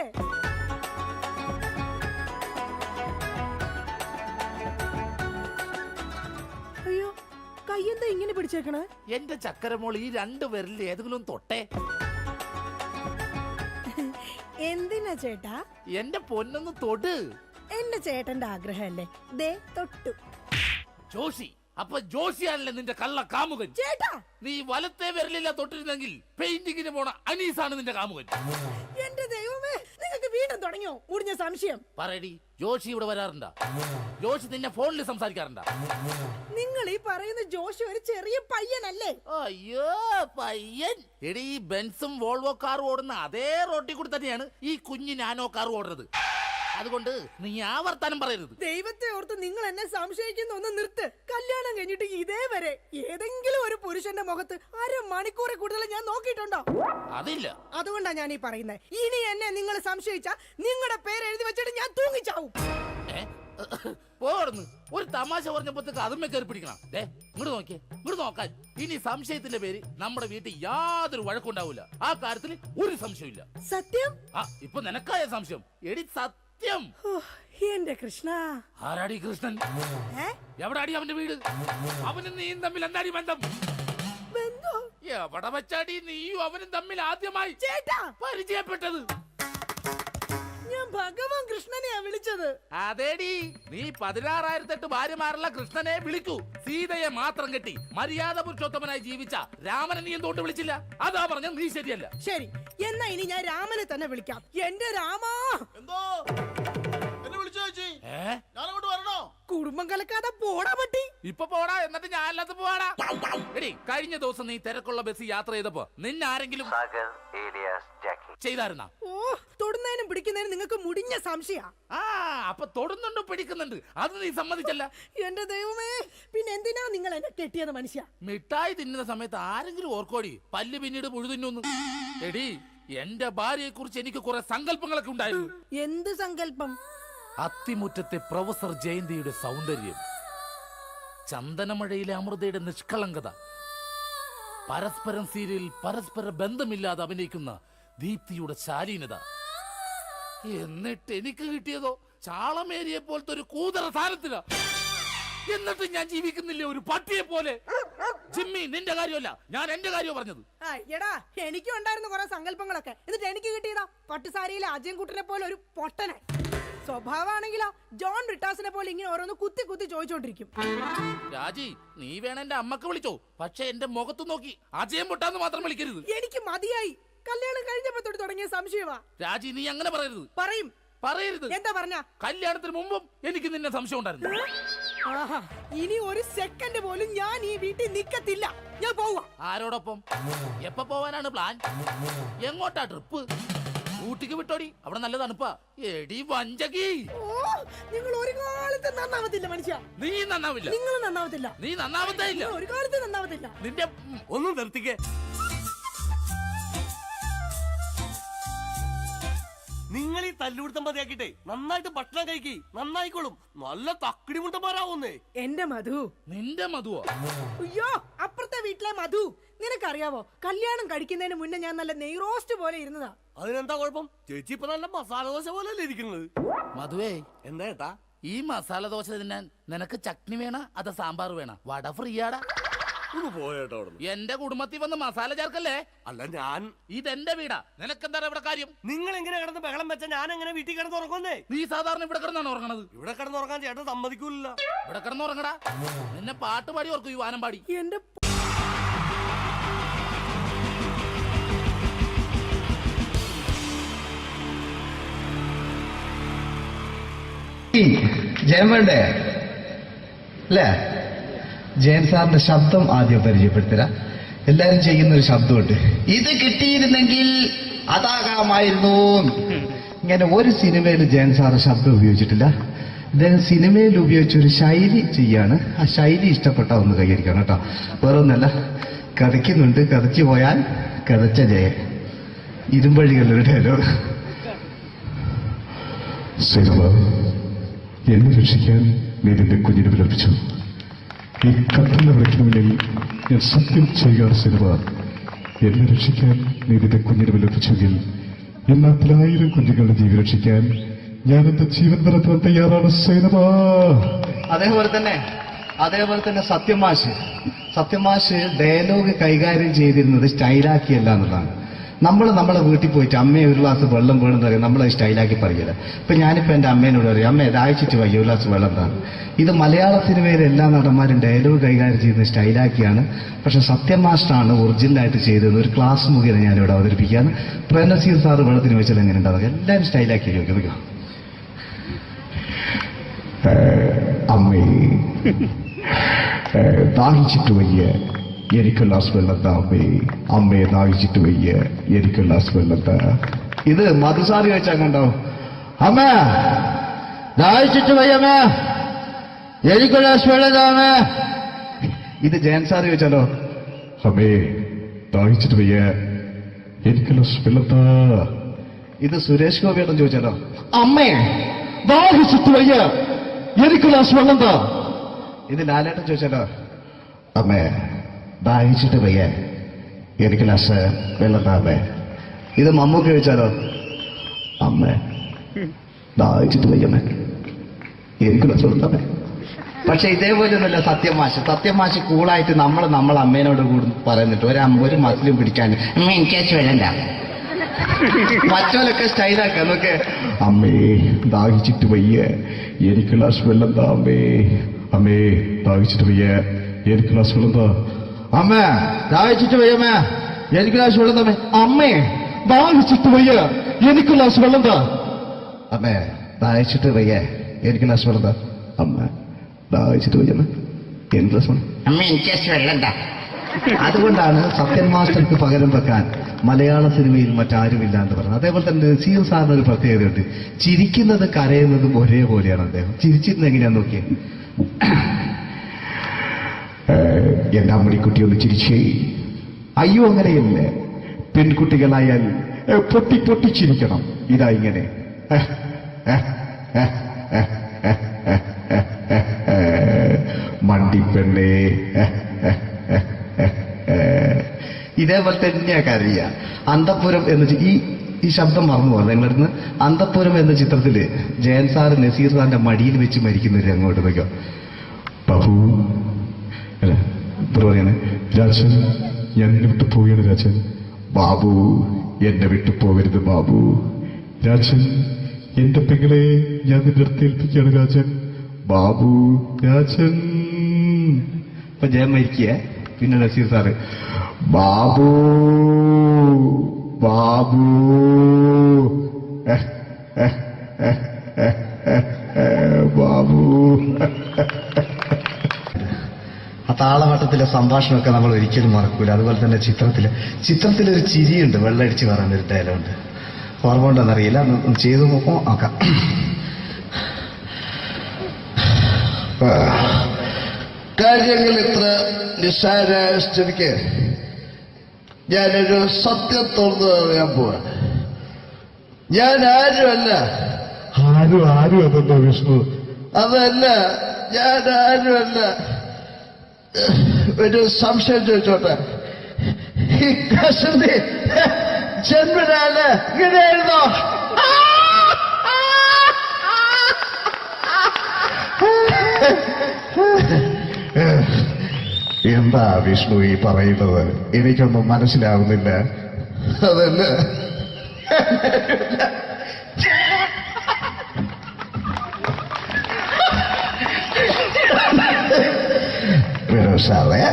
അയ്യോ, കയ്യെന്താ ഇങ്ങനെ പിടിച്ചേക്കണേ? എന്റെ ചക്കരമോൾ, ഈ 2 വിരലിൽ ഏതെങ്കിലും തൊട്ടേ. എന്തിനാ ചേട്ടാ? എന്റെ പൊന്നൊന്ന് തൊട്. എന്റെ ചേട്ടന്റെ ആഗ്രഹമല്ലേ, ദേ തൊട്ടു. ജോഷി, അപ്പൊ ജോഷിയാണല്ലേ നിന്റെ കള്ള കാമുകൻ? ചേട്ടാ, നീ വലത്തെ വിരലില്ല തൊട്ടിരുന്നെങ്കിൽ പെയിന്റിങ്ങിന് പോണ അനീസാണ് നിന്റെ കാമുകൻ. എന്റെ ദൈവമേ, നിങ്ങൾക്ക് വീണ്ടും തുടങ്ങിയോ മുടിഞ്ഞ സംശയം? പറയടി, ജോഷി ഇവിടെ വരാറുണ്ടാ? ജോഷി നിന്നെ ഫോണിൽ സംസാരിക്കാറുണ്ടാ? നിങ്ങൾ ഈ പറയുന്ന ജോഷി ഒരു ചെറിയ പയ്യനല്ലേ? അയ്യോ, പയ്യൻ. എടി, ഈ ബെൻസും വോൾവോ കാറും ഓടുന്ന അതേ റോട്ടിൽ കൂടി തന്നെയാണ് ഈ കുഞ്ഞു നാനോ കാർ ഓടുന്നത്. അതുകൊണ്ട് നീ ആ വർത്താനം പറയരുത്. ദൈവത്തെ ഓർത്ത് നിങ്ങൾ എന്നെ സംശയിക്കുന്ന ഒന്ന് നിർത്ത്. കല്യാണം കഴിഞ്ഞിട്ട് ഇതേവരെ ഏതെങ്കിലും ഒരു പുരുഷന്റെ മുഖത്ത് 1/2 മണിക്കൂറെ കൂടുതൽ ഞാൻ നോക്കിയിട്ടുണ്ടോ? അതില്ല. അതുകൊണ്ടാ ഞാൻ ഈ പറയുന്നത്. ഇനി എന്നെ നിങ്ങൾ സംശയിച്ച നിങ്ങളുടെ പേര് എഴുതി വെച്ചിട്ട് ഞാൻ തൂങ്ങിച്ചാവും. പോടുന്നു. ഒരു തമാശ പറഞ്ഞപ്പോഴത്തേക്ക് അതുമ്മേ കയറി പിടിക്കണം. ഇങ്ങോട്ട് നോക്കിയേ, ഇങ്ങോട്ട് നോക്കാൻ. ഇനി സംശയത്തിന്റെ പേര് നമ്മുടെ വീട്ടിൽ യാതൊരു വഴക്കുണ്ടാവില്ല. ആ കാര്യത്തിൽ ഒരു സംശയമില്ല. സത്യം? ഇപ്പൊ നിനക്കായ സംശയം. എടി, സത്യം. എന്റെ കൃഷ്ണ. ആരാടി കൃഷ്ണൻ? എവിടാടി അവന്റെ വീട്? അവനും നീയും തമ്മിൽ എന്താടി ബന്ധം? എവിടെ വെച്ചാടി നീയും അവനും തമ്മിൽ ആദ്യമായി പരിചയപ്പെട്ടത്? ഭഗവാൻ കൃഷ്ണനെയാ വിളിച്ചത്. അതേടി, നീ 16,008 ഭാര്യമാരുള്ള കൃഷ്ണനെ വിളിക്കൂ. സീതയെ മാത്രം കെട്ടി മര്യാദ പുരുഷോത്തമനായി ജീവിച്ച രാമനെ നീ എന്തുകൊണ്ട് വിളിച്ചില്ല? അതാ പറഞ്ഞ നീ ശരിയല്ല. ശരി, എന്നാ ഇനി ഞാൻ രാമനെ തന്നെ വിളിക്കാം. എന്റെ രാമാ. എന്തോ എന്നെ വിളിച്ചു ചേച്ചി, ഞാനങ്ങോട്ട് വരണോ? കുടുംബം കലക്കാതെ പോടാ പറ്റി. ഇപ്പൊ പോടാ, എന്നിട്ട് ഞാൻ അല്ലാത്ത പോവാടാ. എടി, കഴിഞ്ഞ ദിവസം നീ തിരക്കുള്ള ബസ് യാത്ര ചെയ്തപ്പോ നിന്നെ ആരെങ്കിലും ചെയ്തായിരുന്ന? ഓ, തൊടുന്നതിനും പിടിക്കുന്നതിനും നിങ്ങൾക്ക് മുടിഞ്ഞ സംശയ. അപ്പൊ തൊടുന്നുണ്ട് പിടിക്കുന്നുണ്ട്, അത് നീ സമ്മതിച്ചല്ല. എന്റെ ദൈവമേ, പിന്നെ എന്തിനാ നിങ്ങൾ എന്നെ കെട്ടിയത് മനുഷ്യ? മിഠായി തിന്നുന്ന സമയത്ത് ആരെങ്കിലും ഓർക്കോടി പല്ല് പിന്നീട് പുഴുതിന്നു? എടി, എന്റെ ഭാര്യയെ കുറിച്ച് എനിക്ക് കുറെ സങ്കല്പങ്ങളൊക്കെ ഉണ്ടായിരുന്നു. എന്ത് സങ്കല്പം? അത്തിമുറ്റത്തെ പ്രൊഫസർ ജയന്തിയുടെ സൗന്ദര്യം, ചന്ദനമഴയിലെ അമൃതയുടെ നിഷ്കളങ്കത, പരസ്പരം സീരിയൽ പരസ്പര ബന്ധമില്ലാതെ അഭിനയിക്കുന്ന ദീപ്തിയുടെ ശാലീനത. എന്നിട്ട് എനിക്ക് കിട്ടിയതോ ചാളമേരിയെ പോലത്തെ ഒരു കൂതറ സാധനത്തില. എന്നിട്ട് ഞാൻ ജീവിക്കുന്നില്ലേ ഒരു പട്ടിയെ പോലെ? ജിമ്മി, നിന്റെ കാര്യമല്ല, ഞാൻ എന്റെ കാര്യം പറഞ്ഞത്. എടാ, എനിക്കും ഉണ്ടായിരുന്നു കുറെ സങ്കല്പങ്ങളൊക്കെ. എന്നിട്ട് എനിക്ക് കിട്ടിയതാ പട്ടുസാരിയിലെ അജയൻകുട്ടനെ പോലെ ഒരു പൊട്ടനെ. സ്വഭാവമാണെങ്കിലോ ജോൺ ബ്രിട്ടാസിനെ പോലെ ഇങ്ങനെ ഓരോന്ന് കുത്തി കുത്തി ചോദിച്ചോണ്ടിരിക്കും. രാജി, നീ വേണം എന്റെ അമ്മക്ക് വിളിച്ചോ, പക്ഷെ എന്റെ മുഖത്ത് നോക്കി അജയം പൊട്ടാന്ന് മാത്രം വിളിക്കരുത്. എനിക്ക് മതിയായി. കല്യാണം കഴിഞ്ഞപ്പോ തൊട്ട് തുടങ്ങിയ സംശയമാ. രാജി, നീ അങ്ങനെ പറയരുത്. പറയരുത്. എന്താ പറഞ്ഞ? കല്യാണത്തിന് മുമ്പും എനിക്ക് നിന്നെ സംശയം ഉണ്ടായിരുന്നു. ഇനി ഒരു സെക്കൻഡ് പോലും ഞാൻ ഈ വീട്ടിൽ നിക്കത്തില്ല. ഞാൻ പോവാ. ആരോടൊപ്പം? എപ്പ പോവാനാണ് പ്ലാൻ? എങ്ങോട്ടാ ട്രിപ്പ്? ഊട്ടിക്ക് വിട്ടോടി, അവിടെ നല്ല തണുപ്പാ. എടി വഞ്ചകി, നിങ്ങൾ ഒരു കാലത്ത് നന്നാവത്തില്ല മനുഷ്യ. നീ നന്നാവില്ല. നിങ്ങൾ നന്നാവത്തില്ല. നീ നന്നാവത്തേ ഇല്ല. ഒരു കാലത്ത് നന്നാവത്തില്ല. നിന്റെ ഒന്നും നിർത്തിക്കേ. നിങ്ങൾ ഈ തല്ലുപിടുത്തം മതിയാക്കിട്ടെ നന്നായിട്ട് ഭക്ഷണം കഴിക്കി, നന്നായിക്കോളും. നല്ല തക്കിടി മുണ്ടന്മാരാവുന്നേ. എന്റെ മധു. നിന്റെ മധുവോ? അയ്യോ, അപ്പുറത്തെ വീട്ടിലെ മധു. നിനക്കറിയാവോ, കല്യാണം കഴിക്കുന്നതിന് മുന്നേ ഞാൻ നല്ല നെയ് റോസ്റ്റ് പോലെ ഇരുന്നതാ. അതിനെന്താ കുഴപ്പം? ചേച്ചി ഇപ്പൊ നല്ല മസാല ദോശ പോലല്ലേ ഇരിക്കുന്നത്. മധുവേ, എന്താ ഏട്ടാ? ഈ മസാല ദോശ തിന്നാൻ നിനക്ക് ചട്നി വേണ അതോ സാമ്പാർ വേണ? വട ഫ്രീയാടാ. പോയേട്ടോ. എന്റെ കുടുംബത്തിൽ വന്ന് മസാല ചേർക്കല്ലേ. അല്ല, ഞാൻ ഇതെന്റെ വീടാ, നിനക്കെന്താ ഇവിടെ കാര്യം? നിങ്ങൾ എങ്ങനെ കിടന്ന് ബഹളം വെച്ച ഞാൻ എങ്ങനെ വീട്ടിൽ കിടന്ന് ഉറങ്ങുന്നേ? നീ സാധാരണ ഇവിടെ കിടന്നാണ് ഉറങ്ങണത്. ഇവിടെ കിടന്ന് ഉറങ്ങാൻ ചേട്ടൻ സമ്മതിക്കൂല. ഇവിടെ കിടന്ന് ഉറങ്ങടാ. നിന്നെ പാട്ട് പാടി ഓർക്കും, ഈ വാനം പാടി. എന്റെ ജയൻ വേണ്ടേ അല്ലേ? ജയൻ സാറിന്റെ ശബ്ദം ആദ്യം പരിചയപ്പെടുത്തരാ. എല്ലാരും ചെയ്യുന്നൊരു ശബ്ദമുണ്ട്. ഇത് കിട്ടിയിരുന്നെങ്കിൽ അതാകാമായിരുന്നു. ഇങ്ങനെ ഒരു സിനിമയിൽ ജയൻ സാറ് ശബ്ദം ഉപയോഗിച്ചിട്ടില്ല. ഇദ്ദേഹം സിനിമയിൽ ഉപയോഗിച്ച ഒരു ശൈലി ചെയ്യാണ്. ആ ശൈലി ഇഷ്ടപ്പെട്ട ഒന്ന് കൈകരിക്കണം കേട്ടോ. വേറെ ഒന്നല്ല, കഥയ്ക്കുന്നുണ്ട്. കഥച്ചു പോയാൽ കഥച്ച ജയൻ. ഇരുമ്പഴികളുടെ ഡയലോഗ്. എന്നെ രക്ഷിക്കാൻ നീ നിന്റെ കുഞ്ഞിനെ വിലപിച്ചു. ഈ കത്തുന്ന വിളക്കിന് മുന്നിൽ ഞാൻ സത്യം ചെയ്യുകയാണ് സിനിമ. എന്നെ രക്ഷിക്കാൻ നീ നിന്റെ കുഞ്ഞിനെ വിലപിച്ചെങ്കിൽ ഈ 40,000 കുഞ്ഞുങ്ങളുടെ ജീവൻ രക്ഷിക്കാൻ ഞാൻ എന്റെ ജീവൻ നടത്താൻ തയ്യാറാണ് സിനിമ. അതേപോലെ തന്നെ സത്യമാഷ് ഡയലോഗ് കൈകാര്യം ചെയ്തിരുന്നത് സ്റ്റൈലാക്കിയല്ല എന്നുള്ളതാണ്. നമ്മൾ നമ്മളെ വീട്ടിൽ പോയിട്ട് അമ്മയെ ഒരു ഗ്ലാസ് വെള്ളം വേണമെന്ന് പറയും, നമ്മളത് സ്റ്റൈലാക്കി പറയില്ല. ഇപ്പൊ ഞാനിപ്പോ എന്റെ അമ്മേനോട് പറയും, അമ്മ ദാഹിച്ചിട്ട് വയ്യ ഒരു ഗ്ലാസ് വെള്ളം എന്താണ്. ഇത് മലയാള സിനിമയിലെ എല്ലാ നടന്മാരും ഡയലോഗ് കൈകാര്യം ചെയ്യുന്നത് സ്റ്റൈലാക്കിയാണ്. പക്ഷെ സത്യമാഷ്ടാണ് ഒറിജിനലായിട്ട് ചെയ്തത്. ഒരു ക്ലാസ് മുഖേന ഞാനിവിടെ അവതരിപ്പിക്കുകയാണ്. പ്രേംനസീർ സാറ് വെള്ളത്തിന് വെച്ചാൽ എങ്ങനെ ഉണ്ടാവുക? എല്ലാവരും സ്റ്റൈലാക്കി ചോദിക്കും. അമ്മേ ദാഹിച്ചിട്ട് വയ്യ, എനിക്ക് ഗ്ലാസ് വെള്ളം താ. അമ്മയെ ദാഹിച്ചിട്ട് വയ്യ, എനിക്ക് ഗ്ലാസ് വെള്ളം താ. ഇത് മധുസാറി വെച്ചാൽ കണ്ടോ? അമ്മ ദാഹിച്ചിട്ട് വയ്യമ്മ, എനിക്ക് ഗ്ലാസ് വെള്ളം താ. ഇത് ജയൻ സാറി വെച്ചാലോ? അമ്മേ ദാഹിച്ചിട്ട് വയ്യ, എനിക്ക് ഗ്ലാസ് വെള്ളം താ. ഇത് സുരേഷ് ഗോപിയോടും ചോദിച്ചാലോ? അമ്മേ ദാഹിച്ചിട്ട് വയ്യ, എനിക്ക് ഗ്ലാസ് വെള്ളം താ. ഇത് ലാലേട്ടൻ ചോദിച്ചാലോ? അമ്മേ ദാഹിച്ചിട്ട് വയ്യ, എനിക്ക് ഗ്ലാസ് വെള്ളം താ. അമ്മേ. ഇത് മമ്മൂക്ക് ചോദിച്ചാലോ? അമ്മേ ദാഹിച്ചിട്ട് വയ്യമ്മേ, എനിക്ക് ഗ്ലാസ് വെള്ളം താ. പക്ഷെ ഇതേപോലെ ഒന്നുമല്ല സത്യമാഷ് കൂളായിട്ട് നമ്മളെ അമ്മേനോട് കൂടി പറയുന്നിട്ട് ഒരു മസിലും പിടിക്കാൻ അമ്മ എനിക്ക് വെള്ളം താ. മറ്റോലൊക്കെ സ്റ്റൈലാക്കാം നോക്കെ. അമ്മേ ദാഹിച്ചിട്ട് വയ്യ, എനിക്ക് ഗ്ലാസ് വെള്ളം താ അമ്മേ. അമ്മേ ദാഹിച്ചിട്ട് വയ്യ, എനിക്ക് ഗ്ലാസ് വെള്ളം താ. അമ്മ ദാഹിച്ചിട്ട് വയ്യമ്മ, എനിക്ക് ഗ്ലാസ് വെള്ളം തമ്മേ. അമ്മേ ദാഹിച്ചിട്ട് വയ്യ, എനിക്ക് ഗ്ലാസ് വെള്ളം താ. അമ്മേ ദാഹിച്ചിട്ട് വയ്യ, എനിക്ക് ഗ്ലാസ് വെള്ളം താ. അമ്മ ദാഹിച്ചിട്ട് വയ്യമ്മ, എനിക്ക് ഗ്ലാസ് വെള്ളം. അമ്മ എനിക്ക് വെള്ളം താ. അതുകൊണ്ടാണ് സത്യൻ മാസ്റ്റർക്ക് പകരം വെക്കാൻ മലയാള സിനിമയിൽ മറ്റാരുമില്ല എന്ന് പറഞ്ഞത്. അതേപോലെ തന്നെ നസീർ സാറിന് ഒരു പ്രത്യേകതയുണ്ട്. ചിരിക്കുന്നത് കരയുന്നതും ഒരേപോലെയാണ് അദ്ദേഹം. ചിരിച്ചിരുന്നത് എങ്ങനെയാന്ന് നോക്കിയേ. എന്റെ അമ്മണിക്കുട്ടി ഒന്ന് ചിരിച്ചേ. അയ്യോ അങ്ങനെയല്ല, പെൺകുട്ടികളായാൽ പൊട്ടി പൊട്ടി ചിരിക്കണം. ഇതാ ഇങ്ങനെ മണ്ടിപ്പെണ്ണേ. ഇതേപോലെ തന്നെയാ കരയ. അന്തപ്പുരം എന്ന ഈ ശബ്ദം മറന്നു പോകുന്നത് നിങ്ങളിരുന്ന്. അന്തപ്പുരം എന്ന ചിത്രത്തില് ജയൻ സാറ് നസീർ സാറിന്റെ മടിയിൽ വെച്ച് മരിക്കുന്നവര് അങ്ങോട്ട് നോക്കാം. ബാബു അല്ല പറയാണ്, രാജൻ ഞാൻ എന്നെ വിട്ടു പോവുകയാണ് രാജൻ. ബാബു എന്നെ വിട്ടു പോകരുത് ബാബു. രാജൻ എന്റെ പെങ്ങളെ ഞാൻ നിന്റെ അടുത്ത് ഏൽപ്പിക്കുകയാണ് രാജൻ. ബാബു രാജൻ. ഇപ്പൊ ജയൻ മരിക്കുക. പിന്നെ നസീർ സാറ് ബാബു ബാബു ബാബു. ആ താളവട്ടത്തിലെ സംഭാഷണമൊക്കെ നമ്മൾ ഒരിക്കലും മറക്കൂല. അതുപോലെ തന്നെ ചിത്രത്തിലൊരു ചിരിയുണ്ട്, വെള്ളടിച്ച് പറയുന്നൊരു ഡയലോഗുണ്ട്. ഓർമ്മ ഉണ്ടെന്നറിയില്ല, ഒന്ന് ചെയ്തു നോക്കാം. കാര്യങ്ങൾ ഇത്ര നിസ്സാരമായ സ്ഥിതിക്ക് ഞാനൊരു സത്യം തുറന്നു പറയാൻ പോവാ. ഞാൻ ആരുമല്ല. ആരും അതല്ലോ വിഷ്ണു. അതല്ല, ഞാൻ ആരുമല്ല. ഒരു സംശയം ചോദിച്ചോട്ടെ, ഈ കസന്തി ജന്മനാണ് ഇങ്ങനെയായിരുന്നോ? എന്താ വിഷ്ണു ഈ പറയുന്നത്? എനിക്കൊന്നും മനസ്സിലാവുന്നില്ല. അതല്ല, സാറേ